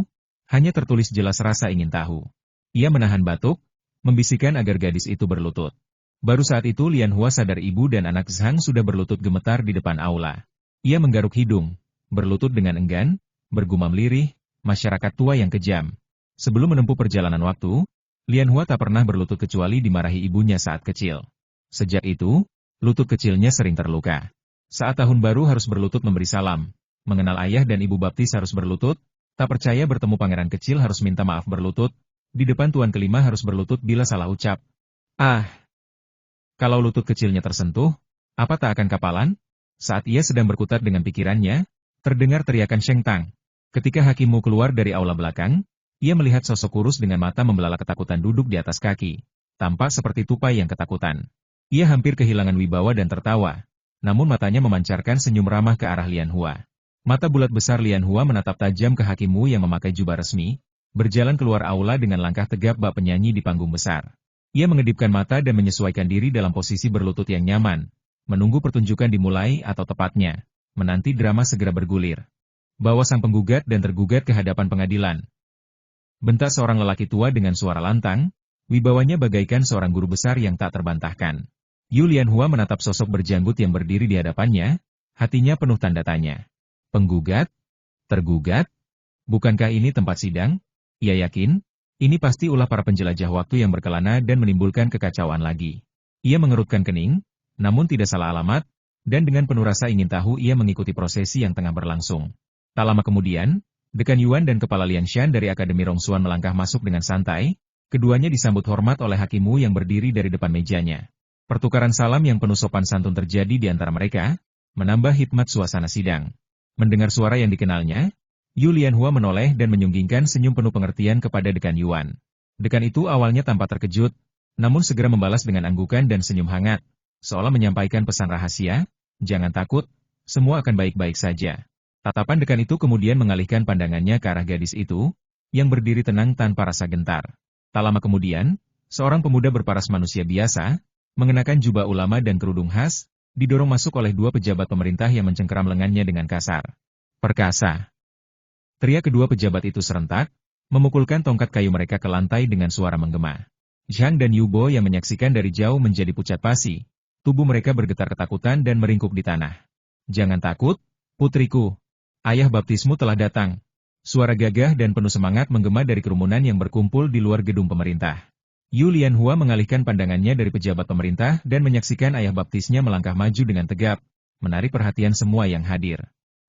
Hanya tertulis jelas rasa ingin tahu. Ia menahan batuk, membisikkan agar gadis itu berlutut. Baru saat itu Lian Hua sadar ibu dan anak Zhang sudah berlutut gemetar di depan aula. Ia menggaruk hidung, berlutut dengan enggan, bergumam lirih, masyarakat tua yang kejam. Sebelum menempuh perjalanan waktu, Lian Hua tak pernah berlutut kecuali dimarahi ibunya saat kecil. Sejak itu, lutut kecilnya sering terluka. Saat tahun baru harus berlutut memberi salam. Mengenal ayah dan ibu baptis harus berlutut, tak percaya bertemu pangeran kecil harus minta maaf berlutut, di depan tuan kelima harus berlutut bila salah ucap. Ah! Kalau lutut kecilnya tersentuh, apa tak akan kapalan? Saat ia sedang berkutat dengan pikirannya, terdengar teriakan Sheng Tang. Ketika Hakim Mu keluar dari aula belakang, ia melihat sosok kurus dengan mata membelalak ketakutan duduk di atas kaki. Tampak seperti tupai yang ketakutan. Ia hampir kehilangan wibawa dan tertawa. Namun matanya memancarkan senyum ramah ke arah Lian Hua. Mata bulat besar Lian Hua menatap tajam ke Hakim Mu yang memakai jubah resmi, berjalan keluar aula dengan langkah tegap bak penyanyi di panggung besar. Ia mengedipkan mata dan menyesuaikan diri dalam posisi berlutut yang nyaman, menunggu pertunjukan dimulai atau tepatnya, menanti drama segera bergulir. Bawa sang penggugat dan tergugat ke hadapan pengadilan. Bentak seorang lelaki tua dengan suara lantang, wibawanya bagaikan seorang guru besar yang tak terbantahkan. Yu Lian Hua menatap sosok berjanggut yang berdiri di hadapannya, hatinya penuh tanda tanya. Penggugat? Tergugat? Bukankah ini tempat sidang? Ia yakin, ini pasti ulah para penjelajah waktu yang berkelana dan menimbulkan kekacauan lagi. Ia mengerutkan kening, namun tidak salah alamat, dan dengan penuh rasa ingin tahu ia mengikuti prosesi yang tengah berlangsung. Tak lama kemudian, Dekan Yuan dan Kepala Lianshan dari Akademi Rongsuan melangkah masuk dengan santai, keduanya disambut hormat oleh Hakim Mu yang berdiri dari depan mejanya. Pertukaran salam yang penuh sopan santun terjadi di antara mereka, menambah hikmat suasana sidang. Mendengar suara yang dikenalnya, Yu Lian Hua menoleh dan menyunggingkan senyum penuh pengertian kepada Dekan Yuan. Dekan itu awalnya tampak terkejut, namun segera membalas dengan anggukan dan senyum hangat, seolah menyampaikan pesan rahasia, jangan takut, semua akan baik-baik saja. Tatapan dekan itu kemudian mengalihkan pandangannya ke arah gadis itu, yang berdiri tenang tanpa rasa gentar. Tak lama kemudian, seorang pemuda berparas manusia biasa, mengenakan jubah ulama dan kerudung khas, didorong masuk oleh dua pejabat pemerintah yang mencengkeram lengannya dengan kasar. Perkasa! Teriak kedua pejabat itu serentak, memukulkan tongkat kayu mereka ke lantai dengan suara menggema. Zhang dan Yubo yang menyaksikan dari jauh menjadi pucat pasi. Tubuh mereka bergetar ketakutan dan meringkuk di tanah. Jangan takut, putriku. Ayah baptismu telah datang. Suara gagah dan penuh semangat menggema dari kerumunan yang berkumpul di luar gedung pemerintah. Yu Lian Hua mengalihkan pandangannya dari pejabat pemerintah dan menyaksikan ayah baptisnya melangkah maju dengan tegap, menarik perhatian semua yang hadir.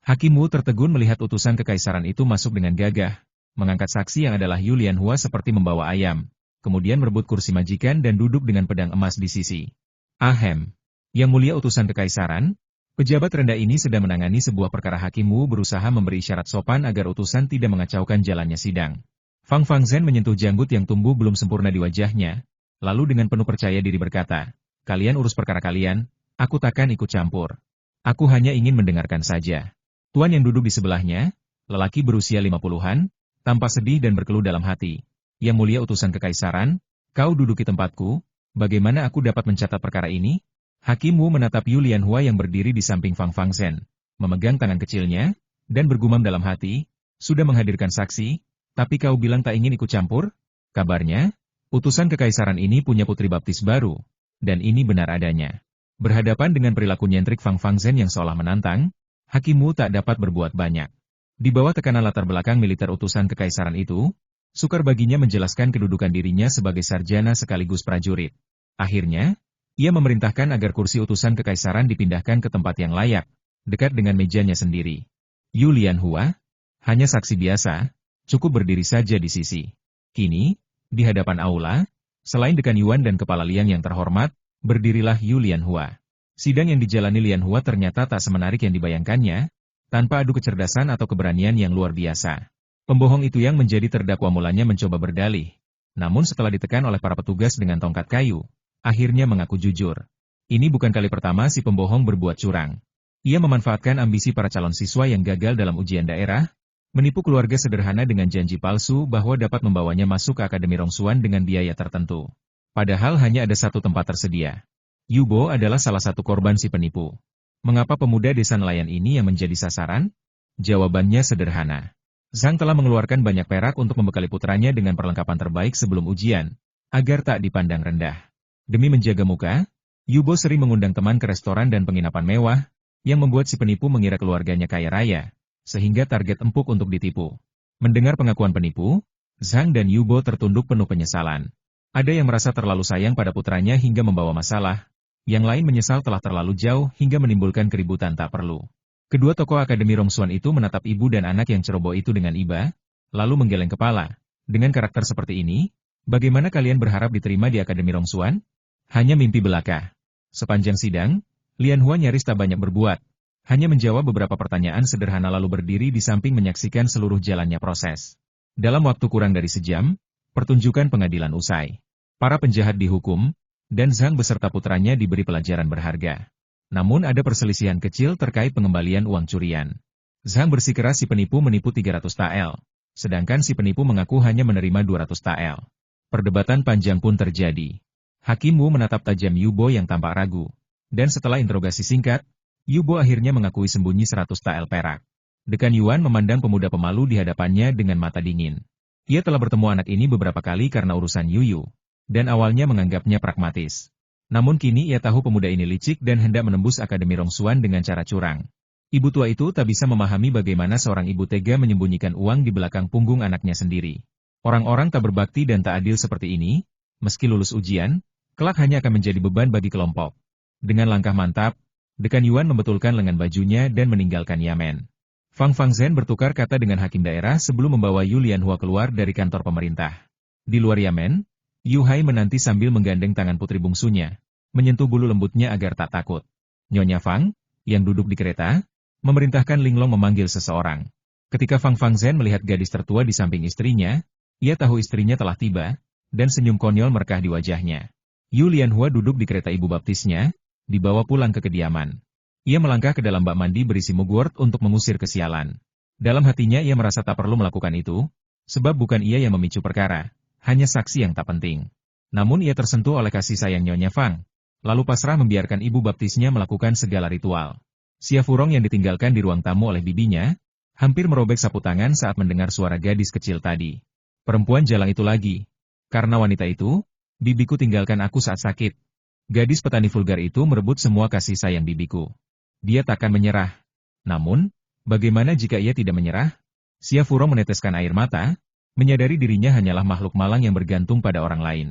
Hakim Mu tertegun melihat utusan kekaisaran itu masuk dengan gagah, mengangkat saksi yang adalah Yu Lian Hua seperti membawa ayam, kemudian merebut kursi majikan dan duduk dengan pedang emas di sisi. Ahem. Yang mulia utusan kekaisaran, pejabat rendah ini sedang menangani sebuah perkara. Hakim Mu berusaha memberi isyarat sopan agar utusan tidak mengacaukan jalannya sidang. Fang Fangzhen menyentuh janggut yang tumbuh belum sempurna di wajahnya, lalu dengan penuh percaya diri berkata, kalian urus perkara kalian, aku takkan ikut campur. Aku hanya ingin mendengarkan saja. Tuan yang duduk di sebelahnya, lelaki berusia 50-an, tampak sedih dan berkeluh dalam hati. Yang mulia utusan kekaisaran, kau duduki tempatku, bagaimana aku dapat mencatat perkara ini? Hakim Wu menatap Yu Lian Hua yang berdiri di samping Fang Fangzhen, memegang tangan kecilnya, dan bergumam dalam hati, sudah menghadirkan saksi, tapi kau bilang tak ingin ikut campur? Kabarnya, utusan kekaisaran ini punya putri baptis baru, dan ini benar adanya. Berhadapan dengan perilaku nyentrik Fang Fangzhen yang seolah menantang, Hakim Wu tak dapat berbuat banyak. Di bawah tekanan latar belakang militer utusan kekaisaran itu, sukar baginya menjelaskan kedudukan dirinya sebagai sarjana sekaligus prajurit. Akhirnya, ia memerintahkan agar kursi utusan kekaisaran dipindahkan ke tempat yang layak, dekat dengan mejanya sendiri. Yu Lian Hua, hanya saksi biasa, cukup berdiri saja di sisi. Kini, di hadapan aula, selain Dekan Yuan dan Kepala Liang yang terhormat, berdirilah Yu Lian Hua. Sidang yang dijalani Lian Hua ternyata tak semenarik yang dibayangkannya, tanpa adu kecerdasan atau keberanian yang luar biasa. Pembohong itu yang menjadi terdakwa mulanya mencoba berdalih. Namun setelah ditekan oleh para petugas dengan tongkat kayu, akhirnya mengaku jujur. Ini bukan kali pertama si pembohong berbuat curang. Ia memanfaatkan ambisi para calon siswa yang gagal dalam ujian daerah, menipu keluarga sederhana dengan janji palsu bahwa dapat membawanya masuk ke Akademi Rongsuan dengan biaya tertentu. Padahal hanya ada satu tempat tersedia. Yubo adalah salah satu korban si penipu. Mengapa pemuda desa nelayan ini yang menjadi sasaran? Jawabannya sederhana. Zhang telah mengeluarkan banyak perak untuk membekali putranya dengan perlengkapan terbaik sebelum ujian, agar tak dipandang rendah. Demi menjaga muka, Yubo sering mengundang teman ke restoran dan penginapan mewah, yang membuat si penipu mengira keluarganya kaya raya, sehingga target empuk untuk ditipu. Mendengar pengakuan penipu, Zhang dan Yubo tertunduk penuh penyesalan. Ada yang merasa terlalu sayang pada putranya hingga membawa masalah, yang lain menyesal telah terlalu jauh hingga menimbulkan keributan tak perlu. Kedua tokoh Akademi Rongsuan itu menatap ibu dan anak yang ceroboh itu dengan iba, lalu menggeleng kepala. Dengan karakter seperti ini, bagaimana kalian berharap diterima di Akademi Rongsuan? Hanya mimpi belaka. Sepanjang sidang, Lian Hua nyaris tak banyak berbuat, hanya menjawab beberapa pertanyaan sederhana lalu berdiri di samping menyaksikan seluruh jalannya proses. Dalam waktu kurang dari sejam, pertunjukan pengadilan usai. Para penjahat dihukum, dan Zhang beserta putranya diberi pelajaran berharga. Namun ada perselisihan kecil terkait pengembalian uang curian. Zhang bersikeras si penipu menipu 300 tael, sedangkan si penipu mengaku hanya menerima 200 tael. Perdebatan panjang pun terjadi. Hakim Wu menatap tajam Yubo yang tampak ragu. Dan setelah interogasi singkat, Yubo akhirnya mengakui sembunyi 100 tael perak. Dekan Yuan memandang pemuda pemalu di hadapannya dengan mata dingin. Ia telah bertemu anak ini beberapa kali karena urusan Yuyu, dan awalnya menganggapnya pragmatis. Namun kini ia tahu pemuda ini licik dan hendak menembus Akademi Rongsuan dengan cara curang. Ibu tua itu tak bisa memahami bagaimana seorang ibu tega menyembunyikan uang di belakang punggung anaknya sendiri. Orang-orang tak berbakti dan tak adil seperti ini, meski lulus ujian, kelak hanya akan menjadi beban bagi kelompok. Dengan langkah mantap, Dekan Yuan membetulkan lengan bajunya dan meninggalkan Yamen. Fang Fangzhen bertukar kata dengan hakim daerah sebelum membawa Yu Lianhua keluar dari kantor pemerintah. Di luar Yamen, Yu Hai menanti sambil menggandeng tangan putri bungsunya, menyentuh bulu lembutnya agar tak takut. Nyonya Fang, yang duduk di kereta, memerintahkan Linglong memanggil seseorang. Ketika Fang Fangzhen melihat gadis tertua di samping istrinya, ia tahu istrinya telah tiba, dan senyum konyol merekah di wajahnya. Yu Lianhua duduk di kereta ibu baptisnya, dibawa pulang ke kediaman. Ia melangkah ke dalam bak mandi berisi mugwort untuk mengusir kesialan. Dalam hatinya ia merasa tak perlu melakukan itu, sebab bukan ia yang memicu perkara, hanya saksi yang tak penting. Namun ia tersentuh oleh kasih sayang Nyonya Fang, lalu pasrah membiarkan ibu baptisnya melakukan segala ritual. Xia Furong yang ditinggalkan di ruang tamu oleh bibinya, hampir merobek sapu tangan saat mendengar suara gadis kecil tadi. Perempuan jalang itu lagi. Karena wanita itu, bibiku tinggalkan aku saat sakit. Gadis petani vulgar itu merebut semua kasih sayang bibiku. Dia takkan menyerah. Namun, bagaimana jika ia tidak menyerah? Xia Furong meneteskan air mata, menyadari dirinya hanyalah makhluk malang yang bergantung pada orang lain.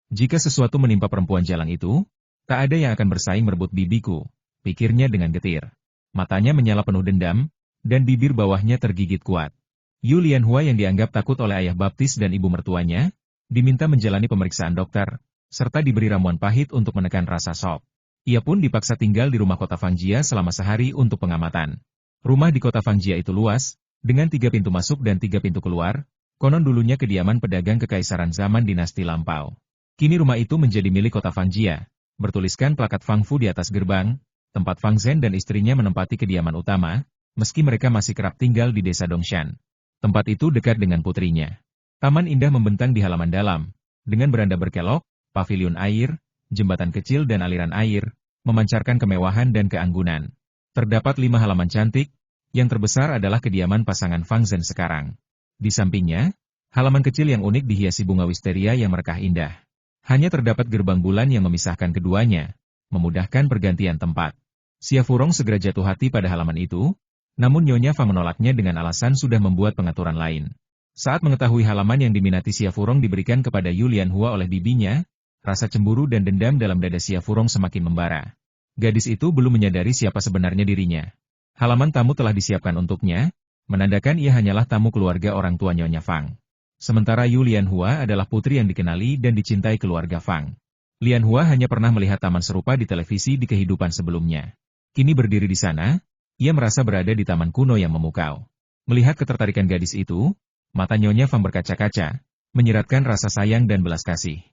Jika sesuatu menimpa perempuan jalang itu, tak ada yang akan bersaing merebut bibiku, pikirnya dengan getir. Matanya menyala penuh dendam, dan bibir bawahnya tergigit kuat. Yu Lianhua yang dianggap takut oleh ayah baptis dan ibu mertuanya, diminta menjalani pemeriksaan dokter, serta diberi ramuan pahit untuk menekan rasa shock. Ia pun dipaksa tinggal di rumah kota Fangjia selama sehari untuk pengamatan. Rumah di kota Fangjia itu luas, dengan 3 pintu masuk dan 3 pintu keluar. Konon dulunya kediaman pedagang kekaisaran zaman dinasti lampau. Kini rumah itu menjadi milik kota Fangjia, bertuliskan plakat Fangfu di atas gerbang, tempat Fang Zhen dan istrinya menempati kediaman utama, meski mereka masih kerap tinggal di desa Dongshan. Tempat itu dekat dengan putrinya. Taman indah membentang di halaman dalam, dengan beranda berkelok, pavilion air, jembatan kecil dan aliran air, memancarkan kemewahan dan keanggunan. Terdapat 5 halaman cantik, yang terbesar adalah kediaman pasangan Fang Zhen sekarang. Di sampingnya, halaman kecil yang unik dihiasi bunga wisteria yang merekah indah. Hanya terdapat gerbang bulan yang memisahkan keduanya, memudahkan pergantian tempat. Xia Furong segera jatuh hati pada halaman itu, namun Nyonya Fang menolaknya dengan alasan sudah membuat pengaturan lain. Saat mengetahui halaman yang diminati Xia Furong diberikan kepada Yu Lianhua oleh bibinya, rasa cemburu dan dendam dalam dada Xia Furong semakin membara. Gadis itu belum menyadari siapa sebenarnya dirinya. Halaman tamu telah disiapkan untuknya, menandakan ia hanyalah tamu keluarga orang tua Nyonya Fang. Sementara Yu Lianhua adalah putri yang dikenali dan dicintai keluarga Fang. Lianhua hanya pernah melihat taman serupa di televisi di kehidupan sebelumnya. Kini berdiri di sana, ia merasa berada di taman kuno yang memukau. Melihat ketertarikan gadis itu, mata Nyonya Fang berkaca-kaca, menyiratkan rasa sayang dan belas kasih.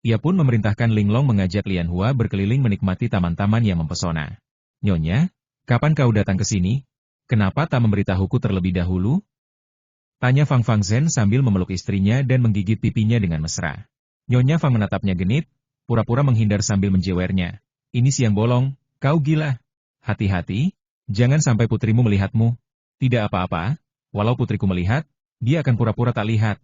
Ia pun memerintahkan Linglong mengajak Lianhua berkeliling menikmati taman-taman yang mempesona. Nyonya, kapan kau datang ke sini? Kenapa tak memberitahuku terlebih dahulu? Tanya Fang Fangzhen sambil memeluk istrinya dan menggigit pipinya dengan mesra. Nyonya Fang menatapnya genit, pura-pura menghindar sambil menjewernya. Ini siang bolong, kau gila. Hati-hati, jangan sampai putrimu melihatmu. Tidak apa-apa, walau putriku melihat, Dia akan pura-pura tak lihat.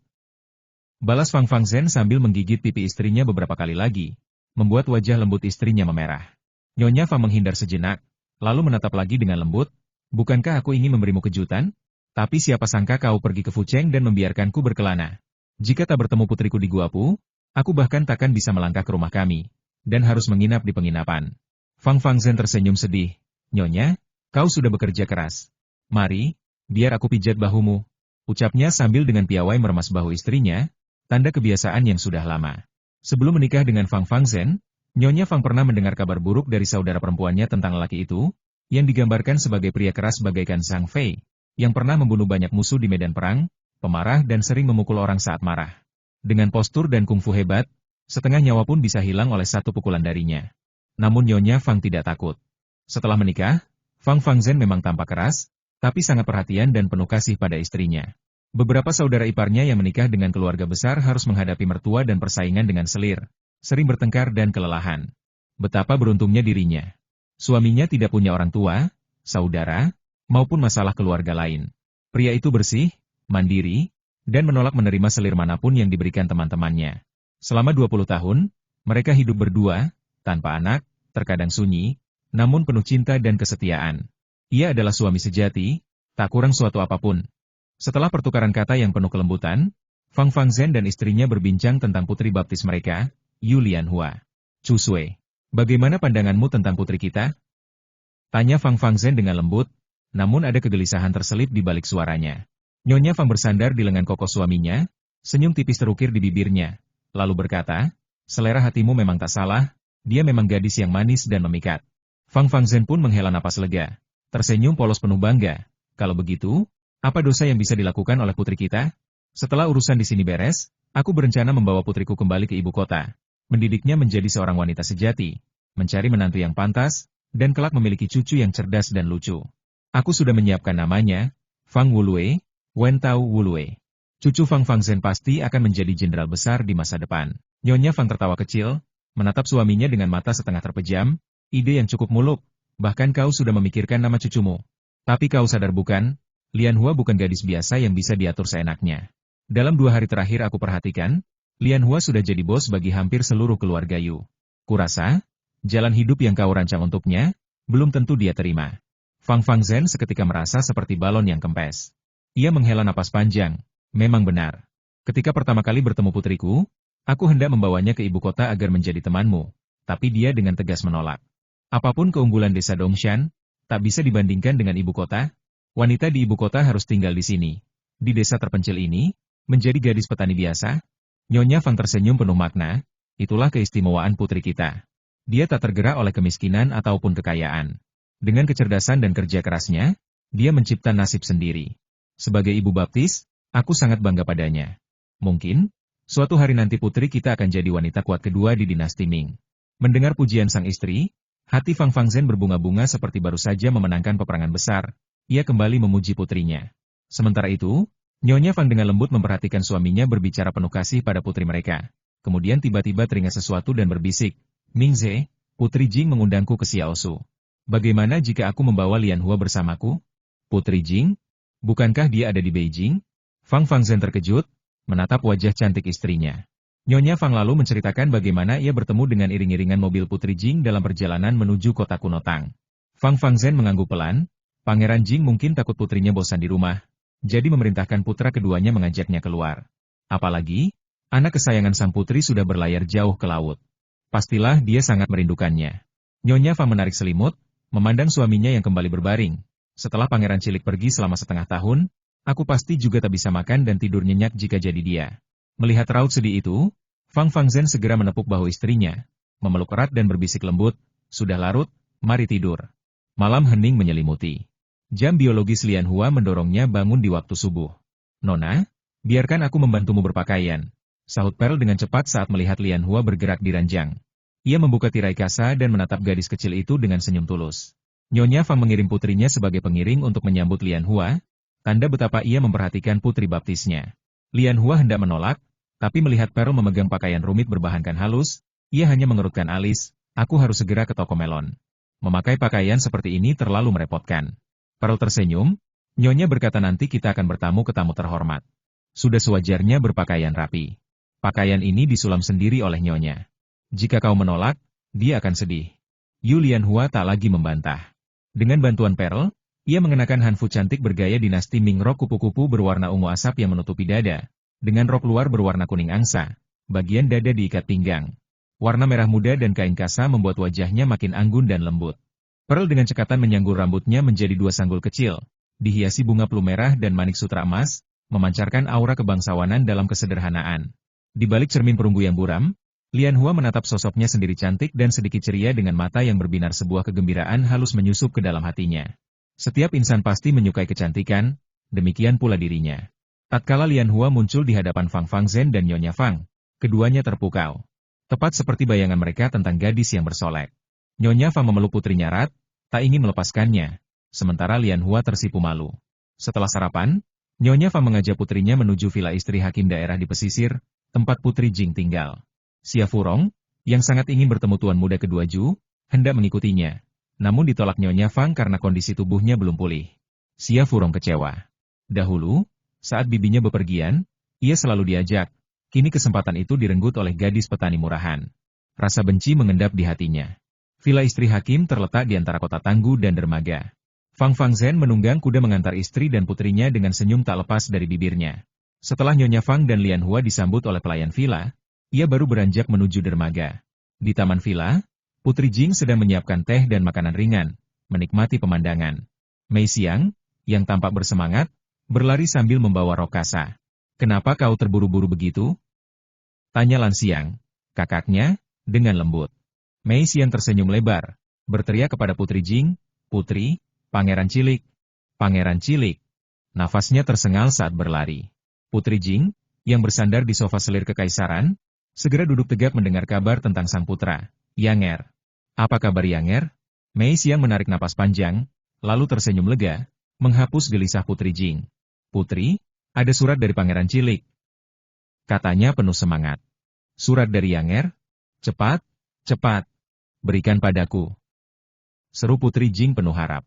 Balas Fang Fangzhen sambil menggigit pipi istrinya beberapa kali lagi, membuat wajah lembut istrinya memerah. Nyonya Fang menghindar sejenak, lalu menatap lagi dengan lembut, bukankah aku ingin memberimu kejutan? Tapi siapa sangka kau pergi ke Fucheng dan membiarkanku berkelana. Jika tak bertemu putriku di Gua Pu, aku bahkan takkan bisa melangkah ke rumah kami, dan harus menginap di penginapan. Fang Fangzhen tersenyum sedih. Nyonya, kau sudah bekerja keras. Mari, biar aku pijat bahumu. Ucapnya sambil dengan piawai meremas bahu istrinya, tanda kebiasaan yang sudah lama. Sebelum menikah dengan Fang Fangzhen, Nyonya Fang pernah mendengar kabar buruk dari saudara perempuannya tentang lelaki itu, yang digambarkan sebagai pria keras bagaikan Zhang Fei, yang pernah membunuh banyak musuh di medan perang, pemarah dan sering memukul orang saat marah. Dengan postur dan kungfu hebat, setengah nyawa pun bisa hilang oleh satu pukulan darinya. Namun Nyonya Fang tidak takut. Setelah menikah, Fang Fangzhen memang tampak keras, tapi sangat perhatian dan penuh kasih pada istrinya. Beberapa saudara iparnya yang menikah dengan keluarga besar harus menghadapi mertua dan persaingan dengan selir, sering bertengkar dan kelelahan. Betapa beruntungnya dirinya. Suaminya tidak punya orang tua, saudara, maupun masalah keluarga lain. Pria itu bersih, mandiri, dan menolak menerima selir manapun yang diberikan teman-temannya. Selama 20 tahun, mereka hidup berdua, tanpa anak, terkadang sunyi, namun penuh cinta dan kesetiaan. Ia adalah suami sejati, tak kurang suatu apapun. Setelah pertukaran kata yang penuh kelembutan, Fang Fangzhen dan istrinya berbincang tentang putri baptis mereka, Yu Lianhua. Chu Sui, bagaimana pandanganmu tentang putri kita? Tanya Fang Fangzhen dengan lembut, namun ada kegelisahan terselip di balik suaranya. Nyonya Fang bersandar di lengan kokoh suaminya, senyum tipis terukir di bibirnya, lalu berkata, selera hatimu memang tak salah, dia memang gadis yang manis dan memikat. Fang Fangzhen pun menghela napas lega, tersenyum polos penuh bangga. Kalau begitu, apa dosa yang bisa dilakukan oleh putri kita? Setelah urusan di sini beres, aku berencana membawa putriku kembali ke ibu kota, mendidiknya menjadi seorang wanita sejati, mencari menantu yang pantas, dan kelak memiliki cucu yang cerdas dan lucu. Aku sudah menyiapkan namanya, Fang Wulue, Wen Tao Wulue. Cucu Fang Fangzhen pasti akan menjadi jenderal besar di masa depan. Nyonya Fang tertawa kecil, menatap suaminya dengan mata setengah terpejam, ide yang cukup muluk, bahkan kau sudah memikirkan nama cucumu. Tapi kau sadar bukan, Lianhua bukan gadis biasa yang bisa diatur seenaknya. Dalam 2 hari terakhir aku perhatikan, Lianhua sudah jadi bos bagi hampir seluruh keluarga Yu. Kurasa, jalan hidup yang kau rancang untuknya, belum tentu dia terima. Fang Fangzhen seketika merasa seperti balon yang kempes. Ia menghela napas panjang, memang benar. Ketika pertama kali bertemu putriku, aku hendak membawanya ke ibu kota agar menjadi temanmu, tapi dia dengan tegas menolak. Apapun keunggulan desa Dongshan, tak bisa dibandingkan dengan ibu kota. Wanita di ibu kota harus tinggal di sini. Di desa terpencil ini, menjadi gadis petani biasa. Nyonya Fang tersenyum penuh makna, itulah keistimewaan putri kita. Dia tak tergerak oleh kemiskinan ataupun kekayaan. Dengan kecerdasan dan kerja kerasnya, dia mencipta nasib sendiri. Sebagai ibu baptis, aku sangat bangga padanya. Mungkin, suatu hari nanti putri kita akan jadi wanita kuat kedua di dinasti Ming. Mendengar pujian sang istri, hati Fang Fangzhen berbunga-bunga seperti baru saja memenangkan peperangan besar. Ia kembali memuji putrinya. Sementara itu, Nyonya Fang dengan lembut memperhatikan suaminya berbicara penuh kasih pada putri mereka. Kemudian tiba-tiba teringat sesuatu dan berbisik, Mingze, Putri Jing mengundangku ke Xiaosu. Bagaimana jika aku membawa Lianhua bersamaku? Putri Jing? Bukankah dia ada di Beijing? Fang Fangzhen terkejut, menatap wajah cantik istrinya. Nyonya Fang lalu menceritakan bagaimana ia bertemu dengan iring-iringan mobil Putri Jing dalam perjalanan menuju kota kuno Tang. Fang Fangzhen mengangguk pelan, Pangeran Jing mungkin takut putrinya bosan di rumah, jadi memerintahkan putra keduanya mengajaknya keluar. Apalagi, anak kesayangan sang putri sudah berlayar jauh ke laut. Pastilah dia sangat merindukannya. Nyonya Fang menarik selimut, memandang suaminya yang kembali berbaring. Setelah pangeran cilik pergi selama setengah tahun, aku pasti juga tak bisa makan dan tidur nyenyak jika jadi dia. Melihat raut sedih itu, Fang Fangzhen segera menepuk bahu istrinya, memeluk erat dan berbisik lembut, sudah larut, mari tidur. Malam hening menyelimuti. Jam biologis Lianhua mendorongnya bangun di waktu subuh. Nona, biarkan aku membantumu berpakaian, sahut Pearl dengan cepat saat melihat Lianhua bergerak di ranjang. Ia membuka tirai kasa dan menatap gadis kecil itu dengan senyum tulus. Nyonya Fang mengirim putrinya sebagai pengiring untuk menyambut Lianhua, tanda betapa ia memperhatikan putri baptisnya. Lianhua hendak menolak, tapi melihat Pearl memegang pakaian rumit berbahankan halus, ia hanya mengerutkan alis, aku harus segera ke toko melon. Memakai pakaian seperti ini terlalu merepotkan. Pearl tersenyum, Nyonya berkata nanti kita akan bertamu ke tamu terhormat. Sudah sewajarnya berpakaian rapi. Pakaian ini disulam sendiri oleh nyonya. Jika kau menolak, dia akan sedih. Yu Lianhua tak lagi membantah. Dengan bantuan Pearl, ia mengenakan hanfu cantik bergaya dinasti Ming, rok kupu-kupu berwarna ungu asap yang menutupi dada, dengan rok luar berwarna kuning angsa, bagian dada diikat pinggang. Warna merah muda dan kain kasa membuat wajahnya makin anggun dan lembut. Pearl dengan cekatan menyanggul rambutnya menjadi dua sanggul kecil, dihiasi bunga plum merah dan manik sutra emas, memancarkan aura kebangsawanan dalam kesederhanaan. Di balik cermin perunggu yang buram, Lianhua menatap sosoknya sendiri cantik dan sedikit ceria dengan mata yang berbinar, sebuah kegembiraan halus menyusup ke dalam hatinya. Setiap insan pasti menyukai kecantikan, demikian pula dirinya. Tatkala Lianhua muncul di hadapan Fang Fangzhen dan Nyonya Fang, keduanya terpukau. Tepat seperti bayangan mereka tentang gadis yang bersolek. Nyonya Fang memeluk putrinya erat, tak ingin melepaskannya, sementara Lianhua tersipu malu. Setelah sarapan, Nyonya Fang mengajak putrinya menuju villa istri hakim daerah di pesisir, tempat Putri Jing tinggal. Xia Furong, yang sangat ingin bertemu tuan muda kedua Ju, hendak mengikutinya. Namun ditolak Nyonya Fang karena kondisi tubuhnya belum pulih. Xia Furong kecewa. Dahulu, saat bibinya bepergian, ia selalu diajak. Kini kesempatan itu direnggut oleh gadis petani murahan. Rasa benci mengendap di hatinya. Villa istri hakim terletak di antara kota Tanggu dan dermaga. Fang Fangzhen menunggang kuda mengantar istri dan putrinya dengan senyum tak lepas dari bibirnya. Setelah Nyonya Fang dan Lianhua disambut oleh pelayan villa, ia baru beranjak menuju dermaga. Di taman villa, Putri Jing sedang menyiapkan teh dan makanan ringan, menikmati pemandangan. Mei Xiang, yang tampak bersemangat, berlari sambil membawa rok kasa. "Kenapa kau terburu-buru begitu?" tanya Lan Xiang, kakaknya, dengan lembut. Mei Xiang tersenyum lebar, berteriak kepada Putri Jing, "Putri, Pangeran Cilik, Pangeran Cilik." Nafasnya tersengal saat berlari. Putri Jing, yang bersandar di sofa selir kekaisaran, segera duduk tegak mendengar kabar tentang sang putra, Yanger. "Apa kabar Yanger?" Mei Xiang menarik napas panjang, lalu tersenyum lega, menghapus gelisah Putri Jing. "Putri, ada surat dari Pangeran Cilik," katanya penuh semangat. "Surat dari Yanger? Cepat, cepat, berikan padaku," seru Putri Jing penuh harap.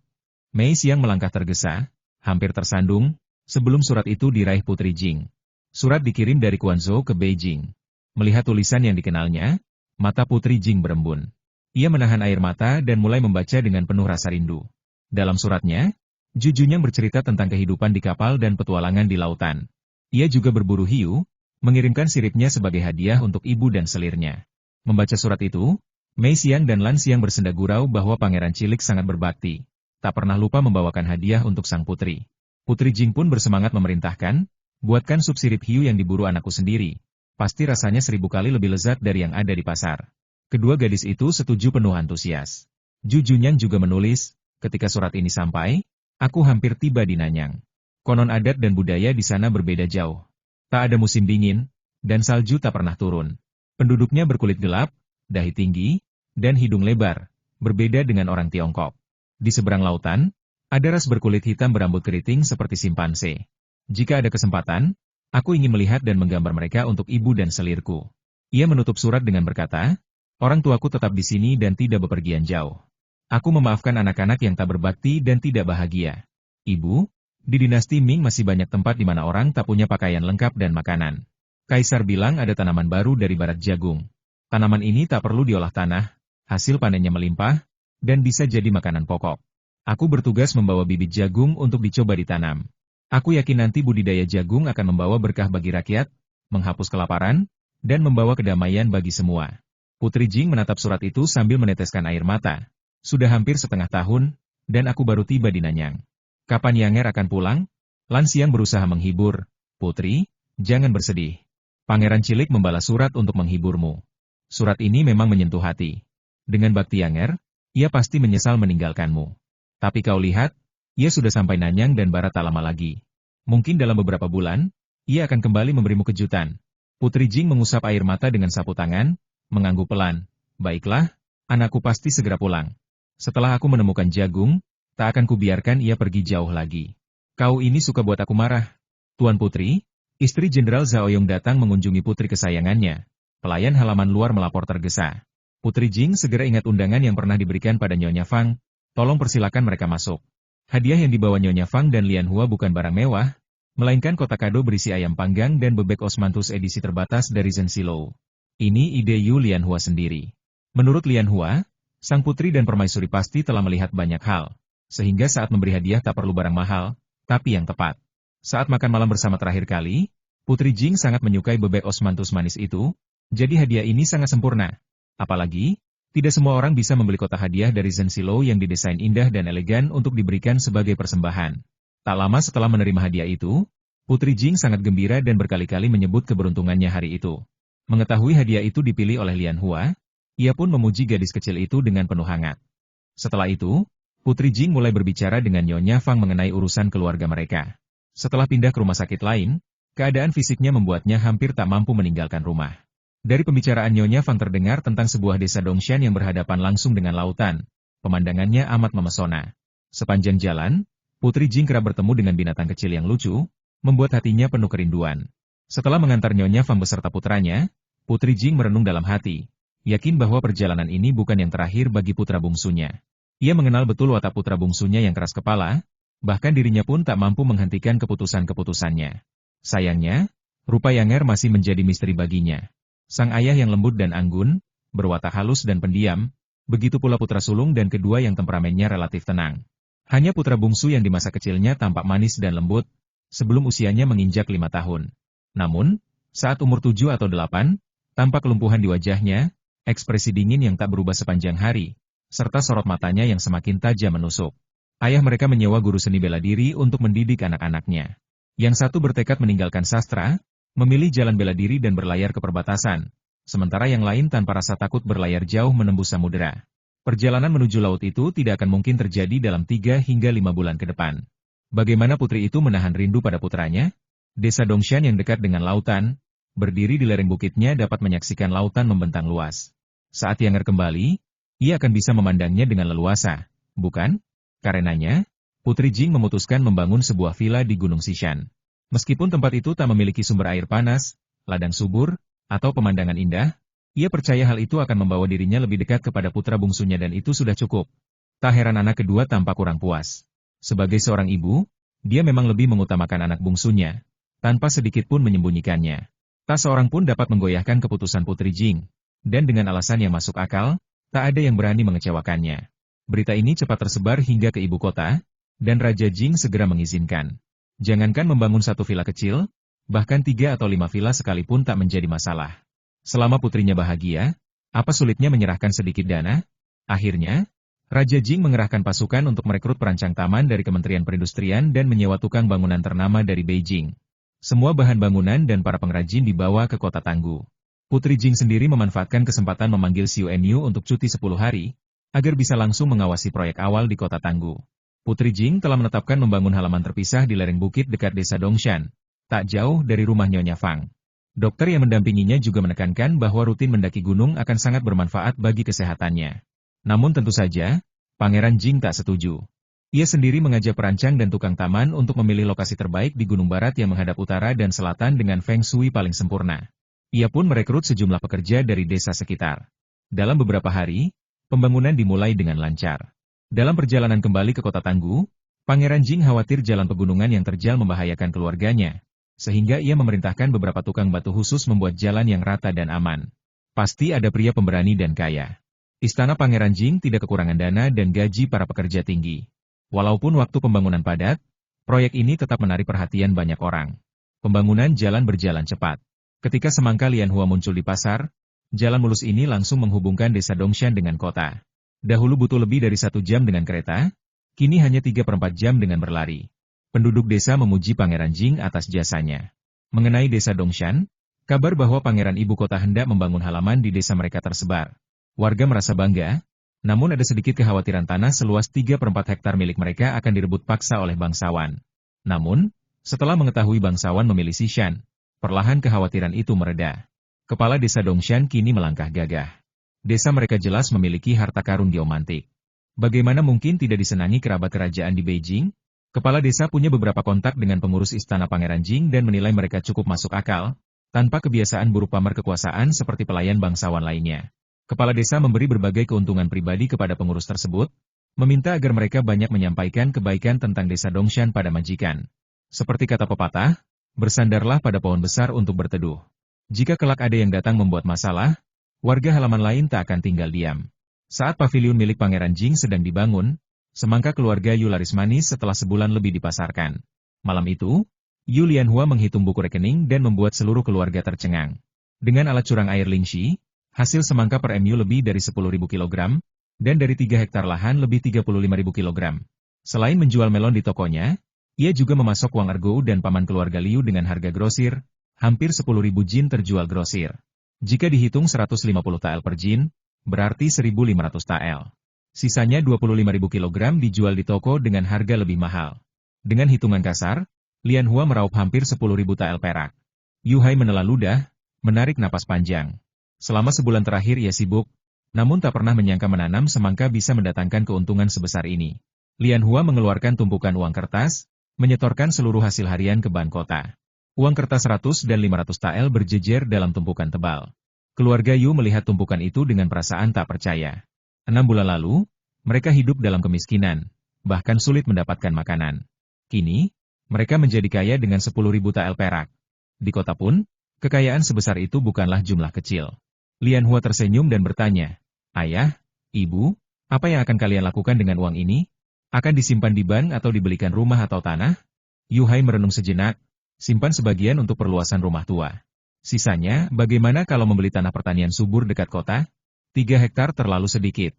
Mei Xiang melangkah tergesa, hampir tersandung, sebelum surat itu diraih Putri Jing. Surat dikirim dari Guangzhou ke Beijing. Melihat tulisan yang dikenalnya, mata Putri Jing berembun. Ia menahan air mata dan mulai membaca dengan penuh rasa rindu. Dalam suratnya, Ju Junyang bercerita tentang kehidupan di kapal dan petualangan di lautan. Ia juga berburu hiu, mengirimkan siripnya sebagai hadiah untuk ibu dan selirnya. Membaca surat itu, Mei Xiang dan Lan Xiang bersenda gurau bahwa Pangeran Cilik sangat berbakti, tak pernah lupa membawakan hadiah untuk sang putri. Putri Jing pun bersemangat memerintahkan, "Buatkan sup sirip hiu yang diburu anakku sendiri. Pasti rasanya 1000 kali lebih lezat dari yang ada di pasar." Kedua gadis itu setuju penuh antusias. Ju Junyang juga menulis, "Ketika surat ini sampai, aku hampir tiba di Nanyang. Konon adat dan budaya di sana berbeda jauh. Tak ada musim dingin, dan salju tak pernah turun. Penduduknya berkulit gelap, dahi tinggi, dan hidung lebar, berbeda dengan orang Tiongkok. Di seberang lautan, ada ras berkulit hitam berambut keriting seperti simpanse. Jika ada kesempatan, aku ingin melihat dan menggambar mereka untuk ibu dan selirku." Ia menutup surat dengan berkata, "Orang tuaku tetap di sini dan tidak bepergian jauh. Aku memaafkan anak-anak yang tak berbakti dan tidak bahagia. Ibu, di dinasti Ming masih banyak tempat di mana orang tak punya pakaian lengkap dan makanan. Kaisar bilang ada tanaman baru dari barat jagung. Tanaman ini tak perlu diolah tanah, hasil panennya melimpah, dan bisa jadi makanan pokok. Aku bertugas membawa bibit jagung untuk dicoba ditanam. Aku yakin nanti budidaya jagung akan membawa berkah bagi rakyat, menghapus kelaparan, dan membawa kedamaian bagi semua." Putri Jing menatap surat itu sambil meneteskan air mata. "Sudah hampir setengah tahun, dan aku baru tiba di Nanyang. Kapan Yanger akan pulang?" Lan Xiang berusaha menghibur, "Putri, jangan bersedih. Pangeran Cilik membalas surat untuk menghiburmu. Surat ini memang menyentuh hati. Dengan bakti Yanger, ia pasti menyesal meninggalkanmu. Tapi kau lihat, ia sudah sampai Nanyang dan barat tak lama lagi. Mungkin dalam beberapa bulan, ia akan kembali memberimu kejutan." Putri Jing mengusap air mata dengan sapu tangan, mengangguk pelan. "Baiklah, anakku pasti segera pulang. Setelah aku menemukan jagung, tak akan kubiarkan ia pergi jauh lagi." "Kau ini suka buat aku marah." Tuan Putri, istri Jenderal Zhao Yong datang mengunjungi putri kesayangannya. Pelayan halaman luar melapor tergesa. Putri Jing segera ingat undangan yang pernah diberikan pada Nyonya Fang, "Tolong persilakan mereka masuk." Hadiah yang dibawa Nyonya Fang dan Lianhua bukan barang mewah, melainkan kotak kado berisi ayam panggang dan bebek osmanthus edisi terbatas dari Zensilo. Ini ide Yu Lianhua sendiri. Menurut Lianhua, sang putri dan permaisuri pasti telah melihat banyak hal, sehingga saat memberi hadiah tak perlu barang mahal, tapi yang tepat. Saat makan malam bersama terakhir kali, Putri Jing sangat menyukai bebek osmanthus manis itu, jadi hadiah ini sangat sempurna. Apalagi, tidak semua orang bisa membeli kotak hadiah dari Zensilo yang didesain indah dan elegan untuk diberikan sebagai persembahan. Tak lama setelah menerima hadiah itu, Putri Jing sangat gembira dan berkali-kali menyebut keberuntungannya hari itu. Mengetahui hadiah itu dipilih oleh Lianhua, ia pun memuji gadis kecil itu dengan penuh hangat. Setelah itu, Putri Jing mulai berbicara dengan Nyonya Fang mengenai urusan keluarga mereka. Setelah pindah ke rumah sakit lain, keadaan fisiknya membuatnya hampir tak mampu meninggalkan rumah. Dari pembicaraan Nyonya Fang terdengar tentang sebuah desa Dongshan yang berhadapan langsung dengan lautan. Pemandangannya amat memesona. Sepanjang jalan, Putri Jing kerap bertemu dengan binatang kecil yang lucu, membuat hatinya penuh kerinduan. Setelah mengantar Nyonya Fang beserta putranya, Putri Jing merenung dalam hati. Yakin bahwa perjalanan ini bukan yang terakhir bagi putra bungsunya. Ia mengenal betul watak putra bungsunya yang keras kepala, bahkan dirinya pun tak mampu menghentikan keputusan-keputusannya. Sayangnya, rupa Yanger masih menjadi misteri baginya. Sang ayah yang lembut dan anggun, berwatak halus dan pendiam, begitu pula putra sulung dan kedua yang temperamennya relatif tenang. Hanya putra bungsu yang di masa kecilnya tampak manis dan lembut, sebelum usianya menginjak 5 tahun. Namun, saat umur 7 atau 8, tampak kelumpuhan di wajahnya, ekspresi dingin yang tak berubah sepanjang hari, serta sorot matanya yang semakin tajam menusuk. Ayah mereka menyewa guru seni bela diri untuk mendidik anak-anaknya. Yang satu bertekad meninggalkan sastra, memilih jalan bela diri dan berlayar ke perbatasan, sementara yang lain tanpa rasa takut berlayar jauh menembus samudera. Perjalanan menuju laut itu tidak akan mungkin terjadi dalam 3 hingga 5 bulan ke depan. Bagaimana putri itu menahan rindu pada putranya? Desa Dongshan yang dekat dengan lautan, berdiri di lereng bukitnya dapat menyaksikan lautan membentang luas. Saat Yanger kembali, ia akan bisa memandangnya dengan leluasa, bukan? Karenanya, Putri Jing memutuskan membangun sebuah villa di Gunung Sishan. Meskipun tempat itu tak memiliki sumber air panas, ladang subur, atau pemandangan indah, ia percaya hal itu akan membawa dirinya lebih dekat kepada putra bungsunya dan itu sudah cukup. Tak heran anak kedua tampak kurang puas. Sebagai seorang ibu, dia memang lebih mengutamakan anak bungsunya, tanpa sedikit pun menyembunyikannya. Tak seorang pun dapat menggoyahkan keputusan Putri Jing. Dan dengan alasan yang masuk akal, tak ada yang berani mengecewakannya. Berita ini cepat tersebar hingga ke ibu kota, dan Raja Jing segera mengizinkan. Jangankan membangun satu villa kecil, bahkan 3 atau 5 villa sekalipun tak menjadi masalah. Selama putrinya bahagia, apa sulitnya menyerahkan sedikit dana? Akhirnya, Raja Jing mengerahkan pasukan untuk merekrut perancang taman dari Kementerian Perindustrian dan menyewa tukang bangunan ternama dari Beijing. Semua bahan bangunan dan para pengrajin dibawa ke kota Tanggu. Putri Jing sendiri memanfaatkan kesempatan memanggil Xiu Enyu untuk cuti 10 hari, agar bisa langsung mengawasi proyek awal di kota Tanggu. Putri Jing telah menetapkan membangun halaman terpisah di lereng bukit dekat desa Dongshan, tak jauh dari rumah Nyonya Fang. Dokter yang mendampinginya juga menekankan bahwa rutin mendaki gunung akan sangat bermanfaat bagi kesehatannya. Namun tentu saja, Pangeran Jing tak setuju. Ia sendiri mengajak perancang dan tukang taman untuk memilih lokasi terbaik di Gunung Barat yang menghadap utara dan selatan dengan feng shui paling sempurna. Ia pun merekrut sejumlah pekerja dari desa sekitar. Dalam beberapa hari, pembangunan dimulai dengan lancar. Dalam perjalanan kembali ke kota Tanggu, Pangeran Jing khawatir jalan pegunungan yang terjal membahayakan keluarganya, sehingga ia memerintahkan beberapa tukang batu khusus membuat jalan yang rata dan aman. Pasti ada pria pemberani dan kaya. Istana Pangeran Jing tidak kekurangan dana dan gaji para pekerja tinggi. Walaupun waktu pembangunan padat, proyek ini tetap menarik perhatian banyak orang. Pembangunan jalan berjalan cepat. Ketika semangka Lianhua muncul di pasar, jalan mulus ini langsung menghubungkan desa Dongshan dengan kota. Dahulu butuh lebih dari 1 jam dengan kereta, kini hanya 3/4 jam dengan berlari. Penduduk desa memuji Pangeran Jing atas jasanya. Mengenai desa Dongshan, kabar bahwa pangeran ibu kota hendak membangun halaman di desa mereka tersebar. Warga merasa bangga, namun ada sedikit kekhawatiran tanah seluas 3/4 hektar milik mereka akan direbut paksa oleh bangsawan. Namun, setelah mengetahui bangsawan memilih Sishan, perlahan kekhawatiran itu mereda. Kepala desa Dongshan kini melangkah gagah. Desa mereka jelas memiliki harta karun geomantik. Bagaimana mungkin tidak disenangi kerabat kerajaan di Beijing? Kepala desa punya beberapa kontak dengan pengurus istana Pangeran Jing dan menilai mereka cukup masuk akal, tanpa kebiasaan buruk pamer kekuasaan seperti pelayan bangsawan lainnya. Kepala desa memberi berbagai keuntungan pribadi kepada pengurus tersebut, meminta agar mereka banyak menyampaikan kebaikan tentang desa Dongshan pada majikan. Seperti kata pepatah, bersandarlah pada pohon besar untuk berteduh. Jika kelak ada yang datang membuat masalah, warga halaman lain tak akan tinggal diam. Saat paviliun milik Pangeran Jing sedang dibangun, semangka keluarga Yu laris manis setelah sebulan lebih dipasarkan. Malam itu, Yu Lianhua menghitung buku rekening dan membuat seluruh keluarga tercengang. Dengan alat curang air Lingxi, hasil semangka per MU lebih dari 10.000 kg, dan dari 3 hektar lahan lebih 35.000 kg. Selain menjual melon di tokonya, ia juga memasok uang ergo dan paman keluarga Liu dengan harga grosir, hampir 10.000 jin terjual grosir. Jika dihitung 150 tael per jin, berarti 1.500 tael. Sisanya 25.000 kg dijual di toko dengan harga lebih mahal. Dengan hitungan kasar, Lianhua meraup hampir 10.000 tael perak. Yu Hai menelan ludah, menarik napas panjang. Selama sebulan terakhir ia sibuk, namun tak pernah menyangka menanam semangka bisa mendatangkan keuntungan sebesar ini. Lianhua mengeluarkan tumpukan uang kertas, menyetorkan seluruh hasil harian ke bank kota. Uang kertas 100 dan 500 tael berjejer dalam tumpukan tebal. Keluarga Yu melihat tumpukan itu dengan perasaan tak percaya. 6 bulan lalu, mereka hidup dalam kemiskinan, bahkan sulit mendapatkan makanan. Kini, mereka menjadi kaya dengan 10.000 tael perak. Di kota pun, kekayaan sebesar itu bukanlah jumlah kecil. Lianhua tersenyum dan bertanya, "Ayah, Ibu, apa yang akan kalian lakukan dengan uang ini? Akan disimpan di bank atau dibelikan rumah atau tanah?" Yu Hai merenung sejenak, simpan sebagian untuk perluasan rumah tua. Sisanya, bagaimana kalau membeli tanah pertanian subur dekat kota? 3 hektar terlalu sedikit.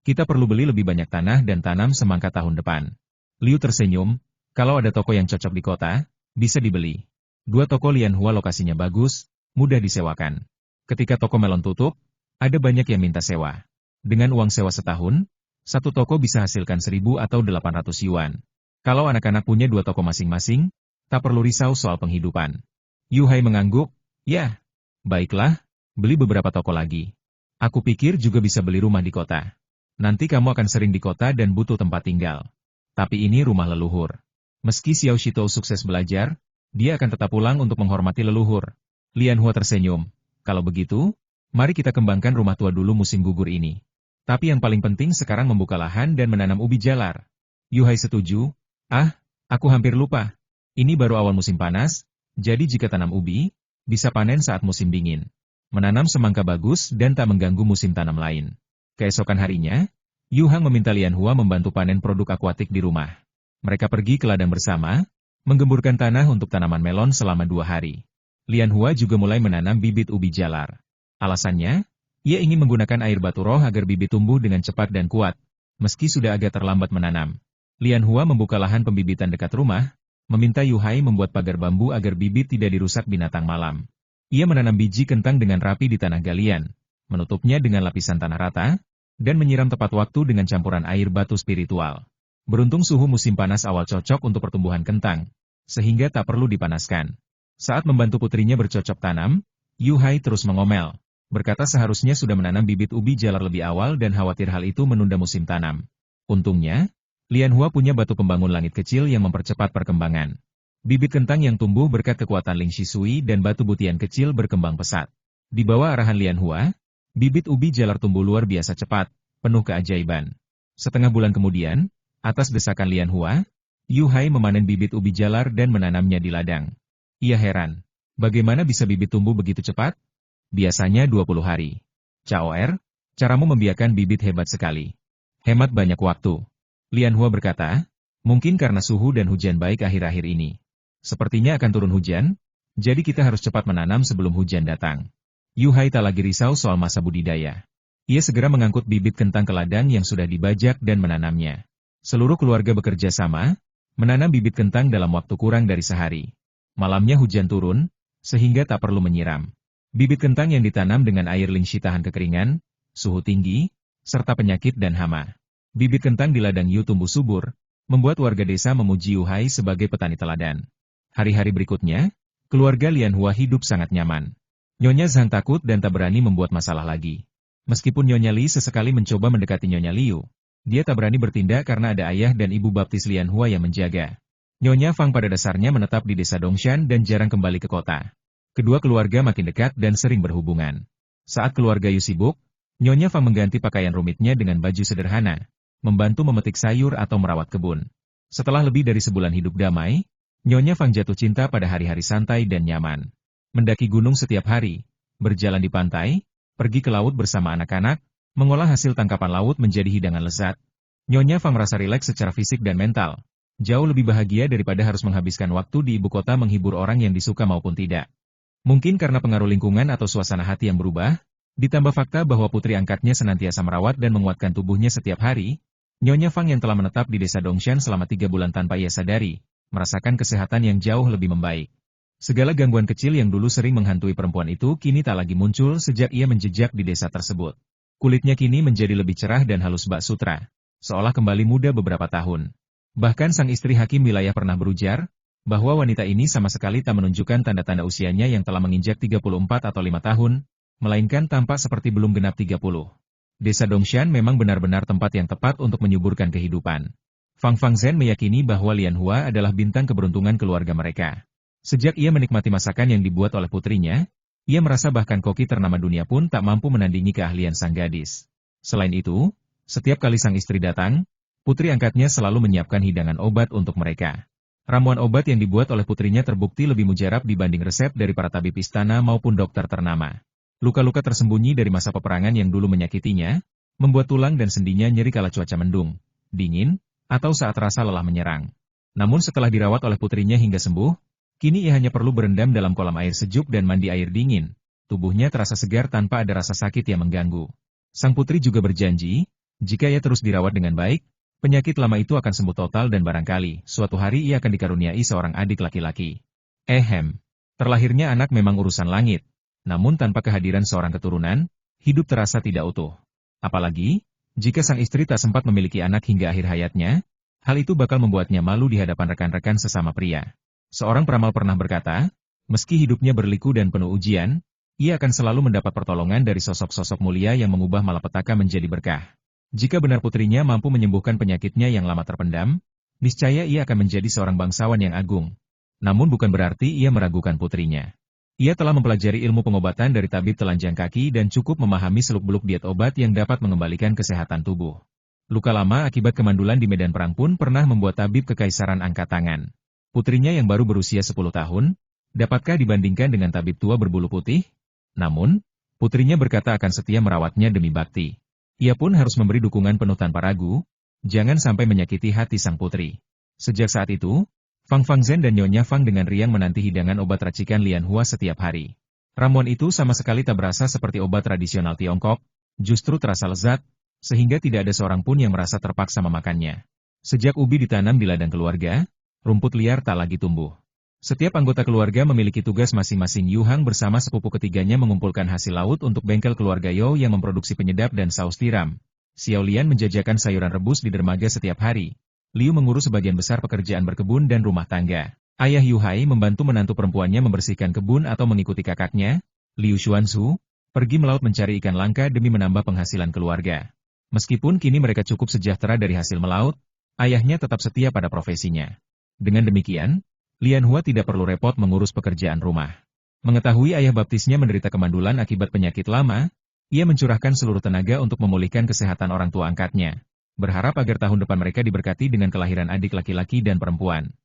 Kita perlu beli lebih banyak tanah dan tanam semangka tahun depan. Liu tersenyum, kalau ada toko yang cocok di kota, bisa dibeli. 2 toko Lianhua lokasinya bagus, mudah disewakan. Ketika toko melon tutup, ada banyak yang minta sewa. Dengan uang sewa setahun, satu toko bisa hasilkan 1.000 atau 800 yuan. Kalau anak-anak punya 2 toko masing-masing, tak perlu risau soal penghidupan. Yu Hai mengangguk, "Ya, baiklah, beli beberapa toko lagi. Aku pikir juga bisa beli rumah di kota. Nanti kamu akan sering di kota dan butuh tempat tinggal. Tapi ini rumah leluhur." Meski Xiao Shitou sukses belajar, dia akan tetap pulang untuk menghormati leluhur. Lianhua tersenyum. Kalau begitu, mari kita kembangkan rumah tua dulu musim gugur ini. Tapi yang paling penting sekarang membuka lahan dan menanam ubi jalar. Yu Hai setuju. "Ah, aku hampir lupa. Ini baru awal musim panas, jadi jika tanam ubi, bisa panen saat musim dingin. Menanam semangka bagus dan tak mengganggu musim tanam lain." Keesokan harinya, Yu Hang meminta Lianhua membantu panen produk akuatik di rumah. Mereka pergi ke ladang bersama, menggemburkan tanah untuk tanaman melon selama 2 hari. Lianhua juga mulai menanam bibit ubi jalar. Alasannya, ia ingin menggunakan air batu roh agar bibit tumbuh dengan cepat dan kuat, meski sudah agak terlambat menanam. Lianhua membuka lahan pembibitan dekat rumah, meminta Yu Hai membuat pagar bambu agar bibit tidak dirusak binatang malam. Ia menanam biji kentang dengan rapi di tanah galian, menutupnya dengan lapisan tanah rata, dan menyiram tepat waktu dengan campuran air batu spiritual. Beruntung suhu musim panas awal cocok untuk pertumbuhan kentang, sehingga tak perlu dipanaskan. Saat membantu putrinya bercocok tanam, Yu Hai terus mengomel, berkata seharusnya sudah menanam bibit ubi jalar lebih awal dan khawatir hal itu menunda musim tanam. Untungnya, Lianhua punya batu pembangun langit kecil yang mempercepat perkembangan. Bibit kentang yang tumbuh berkat kekuatan Ling Shisui dan batu butian kecil berkembang pesat. Di bawah arahan Lianhua, bibit ubi jalar tumbuh luar biasa cepat, penuh keajaiban. Setengah bulan kemudian, atas desakan Lianhua, Yu Hai memanen bibit ubi jalar dan menanamnya di ladang. Ia heran, bagaimana bisa bibit tumbuh begitu cepat? Biasanya 20 hari. "Caoer, caramu membiarkan bibit hebat sekali. Hemat banyak waktu." Lianhua berkata, "Mungkin karena suhu dan hujan baik akhir-akhir ini. Sepertinya akan turun hujan, jadi kita harus cepat menanam sebelum hujan datang." Yu Hai tak lagi risau soal masa budidaya. Ia segera mengangkut bibit kentang ke ladang yang sudah dibajak dan menanamnya. Seluruh keluarga bekerja sama, menanam bibit kentang dalam waktu kurang dari sehari. Malamnya hujan turun, sehingga tak perlu menyiram. Bibit kentang yang ditanam dengan air Lingxi tahan kekeringan, suhu tinggi, serta penyakit dan hama. Bibit kentang di ladang Yu tumbuh subur, membuat warga desa memuji Yu Hai sebagai petani teladan. Hari-hari berikutnya, keluarga Lianhua hidup sangat nyaman. Nyonya Zhang takut dan tak berani membuat masalah lagi. Meskipun Nyonya Li sesekali mencoba mendekati Nyonya Liu, dia tak berani bertindak karena ada ayah dan ibu baptis Lianhua yang menjaga. Nyonya Fang pada dasarnya menetap di desa Dongshan dan jarang kembali ke kota. Kedua keluarga makin dekat dan sering berhubungan. Saat keluarga Yu sibuk, Nyonya Fang mengganti pakaian rumitnya dengan baju sederhana, membantu memetik sayur atau merawat kebun. Setelah lebih dari sebulan hidup damai, Nyonya Fang jatuh cinta pada hari-hari santai dan nyaman. Mendaki gunung setiap hari, berjalan di pantai, pergi ke laut bersama anak-anak, mengolah hasil tangkapan laut menjadi hidangan lezat. Nyonya Fang merasa rileks secara fisik dan mental. Jauh lebih bahagia daripada harus menghabiskan waktu di ibu kota menghibur orang yang disuka maupun tidak. Mungkin karena pengaruh lingkungan atau suasana hati yang berubah, ditambah fakta bahwa putri angkatnya senantiasa merawat dan menguatkan tubuhnya setiap hari, Nyonya Fang yang telah menetap di desa Dongshan selama 3 bulan tanpa ia sadari, merasakan kesehatan yang jauh lebih membaik. Segala gangguan kecil yang dulu sering menghantui perempuan itu kini tak lagi muncul sejak ia menjejak di desa tersebut. Kulitnya kini menjadi lebih cerah dan halus bak sutra, seolah kembali muda beberapa tahun. Bahkan sang istri hakim wilayah pernah berujar, bahwa wanita ini sama sekali tak menunjukkan tanda-tanda usianya yang telah menginjak 34 atau 5 tahun, melainkan tampak seperti belum genap 30. Desa Dongshan memang benar-benar tempat yang tepat untuk menyuburkan kehidupan. Fang Fangzhen meyakini bahwa Lian Hua adalah bintang keberuntungan keluarga mereka. Sejak ia menikmati masakan yang dibuat oleh putrinya, ia merasa bahkan koki ternama dunia pun tak mampu menandingi keahlian sang gadis. Selain itu, setiap kali sang istri datang, putri angkatnya selalu menyiapkan hidangan obat untuk mereka. Ramuan obat yang dibuat oleh putrinya terbukti lebih mujarab dibanding resep dari para tabib istana maupun dokter ternama. Luka-luka tersembunyi dari masa peperangan yang dulu menyakitinya, membuat tulang dan sendinya nyeri kala cuaca mendung, dingin, atau saat rasa lelah menyerang. Namun setelah dirawat oleh putrinya hingga sembuh, kini ia hanya perlu berendam dalam kolam air sejuk dan mandi air dingin. Tubuhnya terasa segar tanpa ada rasa sakit yang mengganggu. Sang putri juga berjanji, jika ia terus dirawat dengan baik, penyakit lama itu akan sembuh total dan barangkali, suatu hari ia akan dikaruniai seorang adik laki-laki. Terlahirnya anak memang urusan langit. Namun tanpa kehadiran seorang keturunan, hidup terasa tidak utuh. Apalagi, jika sang istri tak sempat memiliki anak hingga akhir hayatnya, hal itu bakal membuatnya malu di hadapan rekan-rekan sesama pria. Seorang peramal pernah berkata, meski hidupnya berliku dan penuh ujian, ia akan selalu mendapat pertolongan dari sosok-sosok mulia yang mengubah malapetaka menjadi berkah. Jika benar putrinya mampu menyembuhkan penyakitnya yang lama terpendam, niscaya ia akan menjadi seorang bangsawan yang agung. Namun bukan berarti ia meragukan putrinya. Ia telah mempelajari ilmu pengobatan dari tabib telanjang kaki dan cukup memahami seluk-beluk diet obat yang dapat mengembalikan kesehatan tubuh. Luka lama akibat kemandulan di medan perang pun pernah membuat tabib kekaisaran angkat tangan. Putrinya yang baru berusia 10 tahun, dapatkah dibandingkan dengan tabib tua berbulu putih? Namun, putrinya berkata akan setia merawatnya demi bakti. Ia pun harus memberi dukungan penuh tanpa ragu, jangan sampai menyakiti hati sang putri. Sejak saat itu, Fang Fangzhen dan Nyonya Fang dengan riang menanti hidangan obat racikan Lian Hua setiap hari. Ramuan itu sama sekali tak berasa seperti obat tradisional Tiongkok, justru terasa lezat, sehingga tidak ada seorang pun yang merasa terpaksa memakannya. Sejak ubi ditanam di ladang keluarga, rumput liar tak lagi tumbuh. Setiap anggota keluarga memiliki tugas masing-masing. Yu Hang bersama sepupu ketiganya mengumpulkan hasil laut untuk bengkel keluarga You yang memproduksi penyedap dan saus tiram. Xiao Lian menjajakan sayuran rebus di dermaga setiap hari. Liu mengurus sebagian besar pekerjaan berkebun dan rumah tangga. Ayah Yu Hai membantu menantu perempuannya membersihkan kebun atau mengikuti kakaknya, Liu Xuanzu, pergi melaut mencari ikan langka demi menambah penghasilan keluarga. Meskipun kini mereka cukup sejahtera dari hasil melaut, ayahnya tetap setia pada profesinya. Dengan demikian, Lian Hua tidak perlu repot mengurus pekerjaan rumah. Mengetahui ayah baptisnya menderita kemandulan akibat penyakit lama, ia mencurahkan seluruh tenaga untuk memulihkan kesehatan orang tua angkatnya. Berharap agar tahun depan mereka diberkati dengan kelahiran adik laki-laki dan perempuan.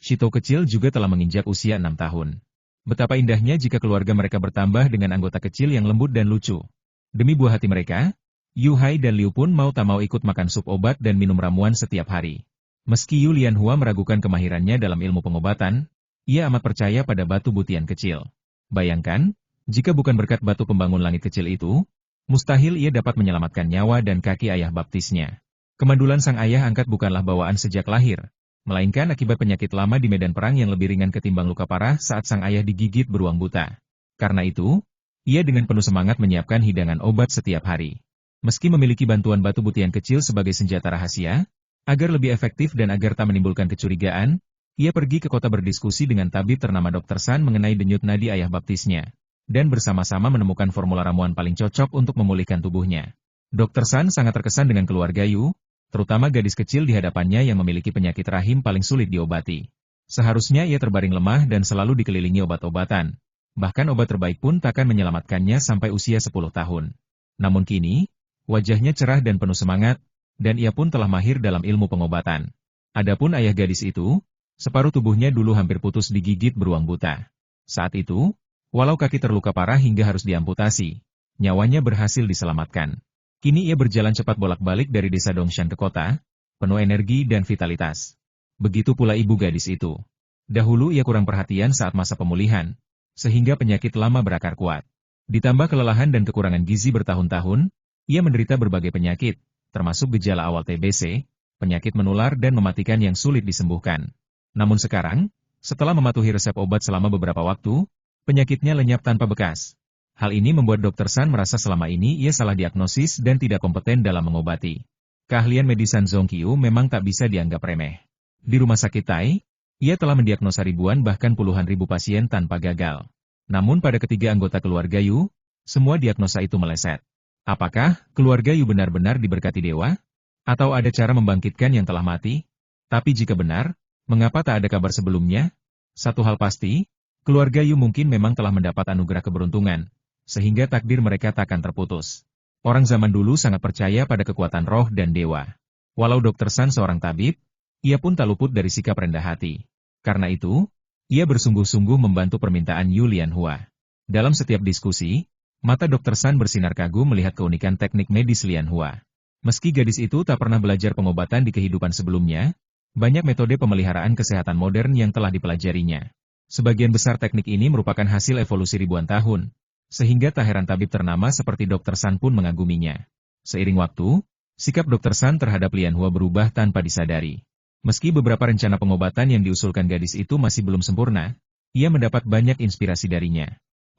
Shito kecil juga telah menginjak usia 6 tahun. Betapa indahnya jika keluarga mereka bertambah dengan anggota kecil yang lembut dan lucu. Demi buah hati mereka, Yu Hai dan Liu pun mau tak mau ikut makan sup obat dan minum ramuan setiap hari. Meski Yu Lian Hua meragukan kemahirannya dalam ilmu pengobatan, ia amat percaya pada batu butian kecil. Bayangkan, jika bukan berkat batu pembangun langit kecil itu, mustahil ia dapat menyelamatkan nyawa dan kaki ayah baptisnya. Kemandulan sang ayah angkat bukanlah bawaan sejak lahir, melainkan akibat penyakit lama di medan perang yang lebih ringan ketimbang luka parah saat sang ayah digigit beruang buta. Karena itu, ia dengan penuh semangat menyiapkan hidangan obat setiap hari. Meski memiliki bantuan batu butian kecil sebagai senjata rahasia, agar lebih efektif dan agar tak menimbulkan kecurigaan, ia pergi ke kota berdiskusi dengan tabib ternama Dr. San mengenai denyut nadi ayah baptisnya, dan bersama-sama menemukan formula ramuan paling cocok untuk memulihkan tubuhnya. Dr. San sangat terkesan dengan keluarga Yu, terutama gadis kecil di hadapannya yang memiliki penyakit rahim paling sulit diobati. Seharusnya ia terbaring lemah dan selalu dikelilingi obat-obatan. Bahkan obat terbaik pun takkan menyelamatkannya sampai usia 10 tahun. Namun kini, wajahnya cerah dan penuh semangat, dan ia pun telah mahir dalam ilmu pengobatan. Adapun ayah gadis itu, Separuh tubuhnya dulu hampir putus digigit beruang buta. Saat itu, walau kaki terluka parah hingga harus diamputasi, nyawanya berhasil diselamatkan. Kini ia berjalan cepat bolak-balik dari desa Dongshan ke kota, penuh energi dan vitalitas. Begitu pula ibu gadis itu. Dahulu ia kurang perhatian saat masa pemulihan, sehingga penyakit lama berakar kuat. Ditambah kelelahan dan kekurangan gizi bertahun-tahun, ia menderita berbagai penyakit, termasuk gejala awal TBC, penyakit menular dan mematikan yang sulit disembuhkan. Namun sekarang, setelah mematuhi resep obat selama beberapa waktu, penyakitnya lenyap tanpa bekas. Hal ini membuat Dr. San merasa selama ini ia salah diagnosis dan tidak kompeten dalam mengobati. Keahlian medis San Zongqiu memang tak bisa dianggap remeh. Di rumah sakit Tai, ia telah mendiagnosa ribuan bahkan puluhan ribu pasien tanpa gagal. Namun pada ketiga anggota keluarga Yu, semua diagnosa itu meleset. Apakah keluarga Yu benar-benar diberkati dewa? Atau ada cara membangkitkan yang telah mati? Tapi jika benar, mengapa tak ada kabar sebelumnya? Satu hal pasti, keluarga Yu mungkin memang telah mendapat anugerah keberuntungan, sehingga takdir mereka takkan terputus. Orang zaman dulu sangat percaya pada kekuatan roh dan dewa. Walau Dr. San seorang tabib, ia pun tak luput dari sikap rendah hati. Karena itu, ia bersungguh-sungguh membantu permintaan Yu Lianhua. Dalam setiap diskusi, mata Dr. San bersinar kagum melihat keunikan teknik medis Lianhua. Meski gadis itu tak pernah belajar pengobatan di kehidupan sebelumnya, banyak metode pemeliharaan kesehatan modern yang telah dipelajarinya. Sebagian besar teknik ini merupakan hasil evolusi ribuan tahun, sehingga tak heran tabib ternama seperti Dr. San pun mengaguminya. Seiring waktu, sikap Dr. San terhadap Lianhua berubah tanpa disadari. Meski beberapa rencana pengobatan yang diusulkan gadis itu masih belum sempurna, ia mendapat banyak inspirasi darinya.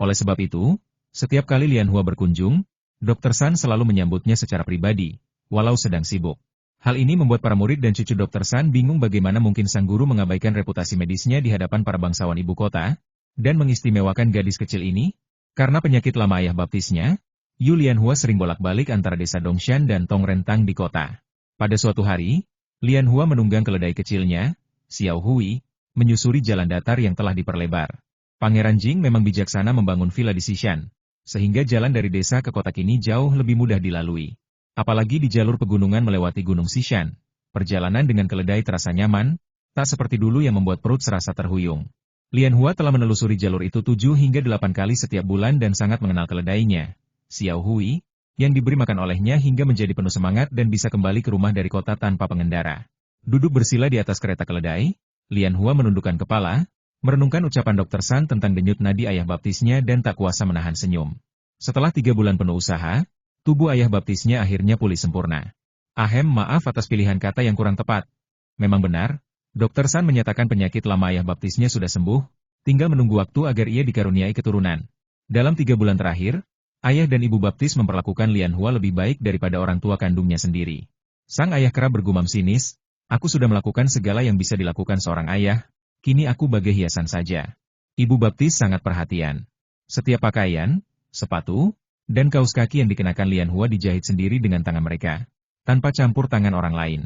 Oleh sebab itu, setiap kali Lianhua berkunjung, Dr. San selalu menyambutnya secara pribadi, walau sedang sibuk. Hal ini membuat para murid dan cucu Dr. San bingung bagaimana mungkin sang guru mengabaikan reputasi medisnya di hadapan para bangsawan ibu kota, dan mengistimewakan gadis kecil ini. Karena penyakit lama ayah baptisnya, Yu Lianhua sering bolak-balik antara desa Dongshan dan Tongrentang di kota. Pada suatu hari, Lianhua menunggang keledai kecilnya, Xiao Hui, menyusuri jalan datar yang telah diperlebar. Pangeran Jing memang bijaksana membangun villa di Xishan, sehingga jalan dari desa ke kota kini jauh lebih mudah dilalui. Apalagi di jalur pegunungan melewati Gunung Xishan, perjalanan dengan keledai terasa nyaman, tak seperti dulu yang membuat perut serasa terhuyung. Lianhua telah menelusuri jalur itu 7 hingga 8 kali setiap bulan dan sangat mengenal keledainya, Xiao Hui, yang diberi makan olehnya hingga menjadi penuh semangat dan bisa kembali ke rumah dari kota tanpa pengendara. Duduk bersila di atas kereta keledai, Lianhua menundukkan kepala, merenungkan ucapan Dr. San tentang denyut nadi ayah baptisnya dan tak kuasa menahan senyum. Setelah 3 bulan penuh usaha, tubuh ayah baptisnya akhirnya pulih sempurna. Maaf atas pilihan kata yang kurang tepat. Memang benar, Dr. San menyatakan penyakit lama ayah baptisnya sudah sembuh, tinggal menunggu waktu agar ia dikaruniai keturunan. Dalam 3 bulan terakhir, ayah dan ibu baptis memperlakukan Lianhua lebih baik daripada orang tua kandungnya sendiri. Sang ayah kerap bergumam sinis, aku sudah melakukan segala yang bisa dilakukan seorang ayah, kini aku bagai hiasan saja. Ibu baptis sangat perhatian. Setiap pakaian, sepatu, dan kaos kaki yang dikenakan Lianhua dijahit sendiri dengan tangan mereka, tanpa campur tangan orang lain.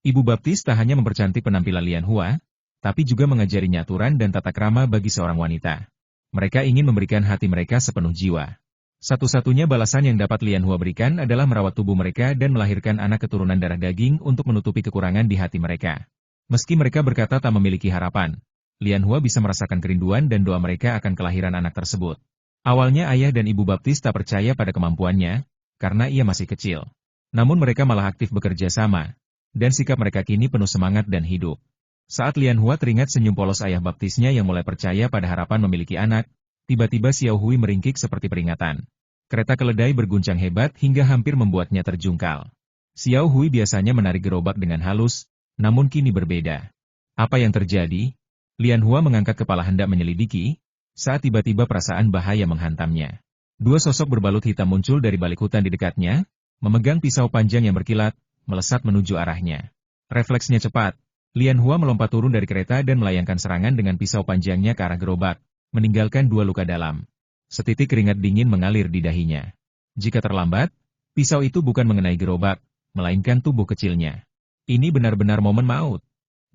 Ibu baptis tak hanya mempercantik penampilan Lianhua, tapi juga mengajarinya aturan dan tata krama bagi seorang wanita. Mereka ingin memberikan hati mereka sepenuh jiwa. Satu-satunya balasan yang dapat Lianhua berikan adalah merawat tubuh mereka dan melahirkan anak keturunan darah daging untuk menutupi kekurangan di hati mereka. Meski mereka berkata tak memiliki harapan, Lianhua bisa merasakan kerinduan dan doa mereka akan kelahiran anak tersebut. Awalnya ayah dan ibu baptis tak percaya pada kemampuannya, karena ia masih kecil. Namun mereka malah aktif bekerja sama, dan sikap mereka kini penuh semangat dan hidup. Saat Lianhua teringat senyum polos ayah baptisnya yang mulai percaya pada harapan memiliki anak, tiba-tiba Xiao Hui meringkik seperti peringatan. Kereta keledai berguncang hebat hingga hampir membuatnya terjungkal. Xiao Hui biasanya menarik gerobak dengan halus, namun kini berbeda. Apa yang terjadi? Lianhua mengangkat kepala hendak menyelidiki, saat tiba-tiba perasaan bahaya menghantamnya. 2 sosok berbalut hitam muncul dari balik hutan di dekatnya, memegang pisau panjang yang berkilat, melesat menuju arahnya. Refleksnya cepat, Lianhua melompat turun dari kereta dan melayangkan serangan dengan pisau panjangnya ke arah gerobak, meninggalkan 2 luka dalam. Setitik keringat dingin mengalir di dahinya. Jika terlambat, pisau itu bukan mengenai gerobak, melainkan tubuh kecilnya. Ini benar-benar momen maut.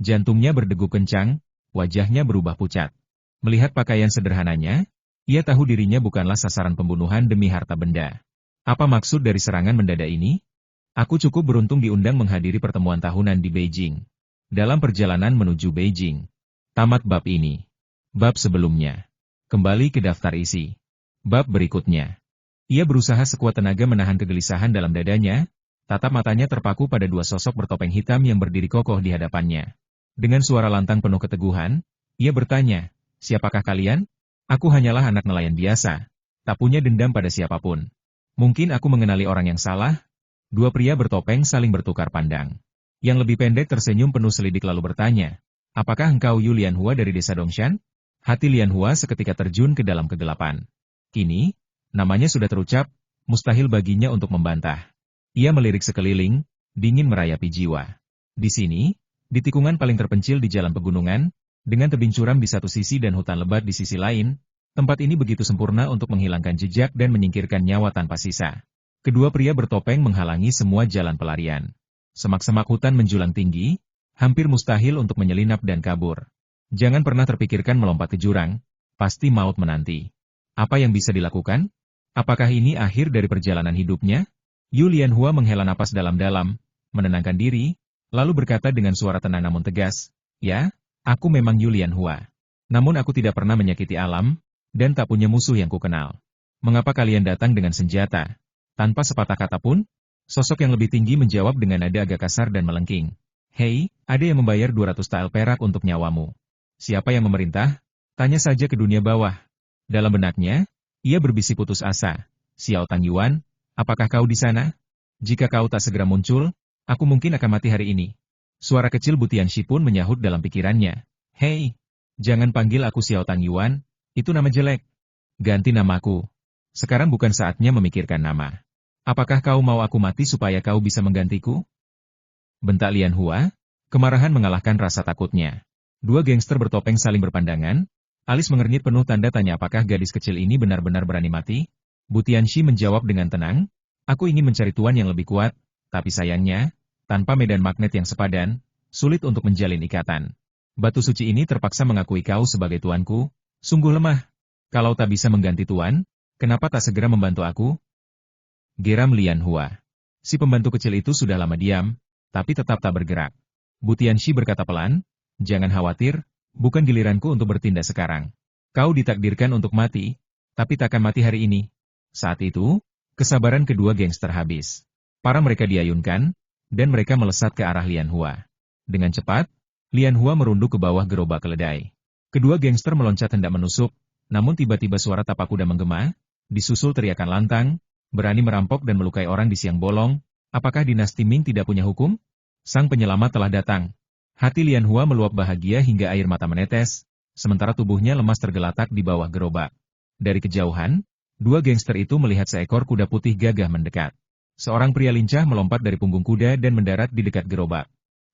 Jantungnya berdegup kencang, wajahnya berubah pucat. Melihat pakaian sederhananya, ia tahu dirinya bukanlah sasaran pembunuhan demi harta benda. Apa maksud dari serangan mendadak ini? Aku cukup beruntung diundang menghadiri pertemuan tahunan di Beijing. Dalam perjalanan menuju Beijing, Tamat bab ini. Bab sebelumnya. Kembali ke daftar isi. Bab berikutnya. Ia berusaha sekuat tenaga menahan kegelisahan dalam dadanya, tatap matanya terpaku pada dua sosok bertopeng hitam yang berdiri kokoh di hadapannya. Dengan suara lantang penuh keteguhan, ia bertanya, "Siapakah kalian?" "Aku hanyalah anak nelayan biasa, tak punya dendam pada siapapun." "Mungkin aku mengenali orang yang salah?" Dua pria bertopeng saling bertukar pandang. Yang lebih pendek tersenyum penuh selidik lalu bertanya, "Apakah engkau Yu Lianhua dari desa Dongshan?" Hati Lianhua seketika terjun ke dalam kegelapan. Kini, namanya sudah terucap, mustahil baginya untuk membantah. Ia melirik sekeliling, dingin merayapi jiwa. Di sini, di tikungan paling terpencil di jalan pegunungan, dengan tebing curam di satu sisi dan hutan lebat di sisi lain, tempat ini begitu sempurna untuk menghilangkan jejak dan menyingkirkan nyawa tanpa sisa. Kedua pria bertopeng menghalangi semua jalan pelarian. Semak-semak hutan menjulang tinggi, hampir mustahil untuk menyelinap dan kabur. Jangan pernah terpikirkan melompat ke jurang, pasti maut menanti. Apa yang bisa dilakukan? Apakah ini akhir dari perjalanan hidupnya? Yu Lianhua menghela napas dalam-dalam, menenangkan diri, lalu berkata dengan suara tenang namun tegas, "Ya, aku memang Yu Lianhua. Namun aku tidak pernah menyakiti alam, dan tak punya musuh yang kukenal. Mengapa kalian datang dengan senjata?" Tanpa sepatah kata pun, sosok yang lebih tinggi menjawab dengan nada agak kasar dan melengking. "Hei, ada yang membayar 200 tael perak untuk nyawamu. Siapa yang memerintah? Tanya saja ke dunia bawah." Dalam benaknya, ia berbisik putus asa. "Xiao Tang Yuan, apakah kau di sana? Jika kau tak segera muncul, aku mungkin akan mati hari ini." Suara kecil Butian Shi pun menyahut dalam pikirannya. "Hei, jangan panggil aku Xiao Tang Yuan, itu nama jelek. Ganti namaku. Sekarang bukan saatnya memikirkan nama. Apakah kau mau aku mati supaya kau bisa menggantiku?" Bentak Lianhua, kemarahan mengalahkan rasa takutnya. Dua gangster bertopeng saling berpandangan, alis mengernyit penuh tanda tanya apakah gadis kecil ini benar-benar berani mati? Butian Shi menjawab dengan tenang, "Aku ingin mencari tuan yang lebih kuat, tapi sayangnya, tanpa medan magnet yang sepadan, sulit untuk menjalin ikatan. Batu suci ini terpaksa mengakui kau sebagai tuanku, sungguh lemah. Kalau tak bisa mengganti tuan, kenapa tak segera membantu aku?" Geram Lianhua. Si pembantu kecil itu sudah lama diam, tapi tetap tak bergerak. Butian Shi berkata pelan, "Jangan khawatir, bukan giliranku untuk bertindak sekarang. Kau ditakdirkan untuk mati, tapi takkan mati hari ini." Saat itu, kesabaran kedua gangster habis. Para mereka diayunkan, dan mereka melesat ke arah Lianhua. Dengan cepat, Lianhua merunduk ke bawah gerobak keledai. Kedua gangster meloncat hendak menusuk, namun tiba-tiba suara tapak kuda menggema, disusul teriakan lantang, "Berani merampok dan melukai orang di siang bolong, apakah dinasti Ming tidak punya hukum? Sang penyelamat telah datang." Hati Lianhua meluap bahagia hingga air mata menetes, sementara tubuhnya lemas tergeletak di bawah gerobak. Dari kejauhan, dua gangster itu melihat seekor kuda putih gagah mendekat. Seorang pria lincah melompat dari punggung kuda dan mendarat di dekat gerobak.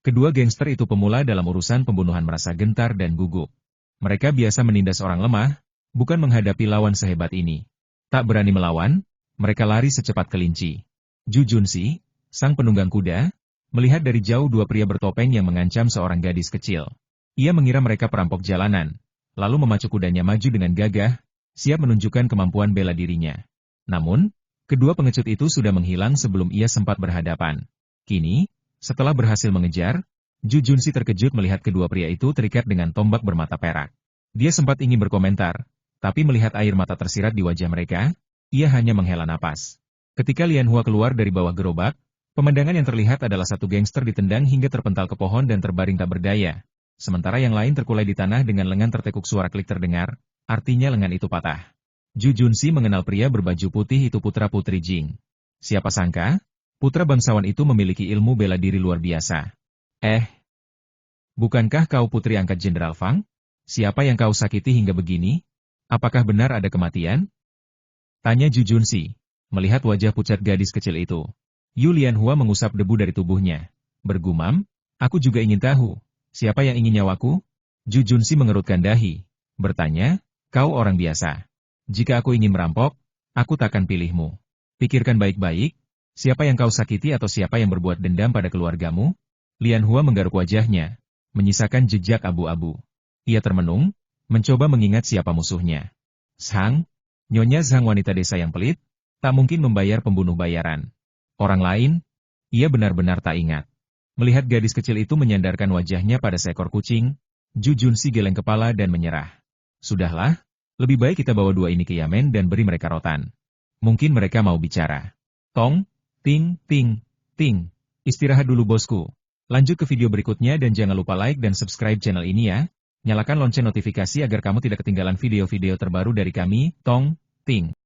Kedua gangster itu pemula dalam urusan pembunuhan merasa gentar dan gugup. Mereka biasa menindas orang lemah, bukan menghadapi lawan sehebat ini. Tak berani melawan, mereka lari secepat kelinci. Zhu Junxi, sang penunggang kuda, melihat dari jauh dua pria bertopeng yang mengancam seorang gadis kecil. Ia mengira mereka perampok jalanan, lalu memacu kudanya maju dengan gagah, siap menunjukkan kemampuan bela dirinya. Namun, kedua pengecut itu sudah menghilang sebelum ia sempat berhadapan. Kini, setelah berhasil mengejar, Zhu Junxi terkejut melihat kedua pria itu terikat dengan tombak bermata perak. Dia sempat ingin berkomentar, tapi melihat air mata tersirat di wajah mereka, ia hanya menghela napas. Ketika Lianhua keluar dari bawah gerobak, pemandangan yang terlihat adalah satu gangster ditendang hingga terpental ke pohon dan terbaring tak berdaya. Sementara yang lain terkulai di tanah dengan lengan tertekuk suara klik terdengar, artinya lengan itu patah. Zhu Junxi mengenal pria berbaju putih itu putra-putri Jing. Siapa sangka, putra bangsawan itu memiliki ilmu bela diri luar biasa. Bukankah kau putri angkat Jenderal Fang? Siapa yang kau sakiti hingga begini? Apakah benar ada kematian? Tanya Zhu Junxi, melihat wajah pucat gadis kecil itu. Yu Lianhua mengusap debu dari tubuhnya. Bergumam, "Aku juga ingin tahu, siapa yang ingin nyawaku?" Zhu Junxi mengerutkan dahi, bertanya, "Kau orang biasa. Jika aku ingin merampok, aku takkan pilihmu. Pikirkan baik-baik, siapa yang kau sakiti atau siapa yang berbuat dendam pada keluargamu?" Lianhua menggaruk wajahnya, menyisakan jejak abu-abu. Ia termenung, mencoba mengingat siapa musuhnya. Zhang, Nyonya Zhang wanita desa yang pelit, tak mungkin membayar pembunuh bayaran. Orang lain, ia benar-benar tak ingat. Melihat gadis kecil itu menyandarkan wajahnya pada seekor kucing, Ju Junsi geleng kepala dan menyerah. Sudahlah, lebih baik kita bawa dua ini ke Yamen dan beri mereka rotan. Mungkin mereka mau bicara. Tong, ting, ting, ting. Istirahat dulu bosku. Lanjut ke video berikutnya dan jangan lupa like dan subscribe channel ini ya. Nyalakan lonceng notifikasi agar kamu tidak ketinggalan video-video terbaru dari kami, Tong, Ting.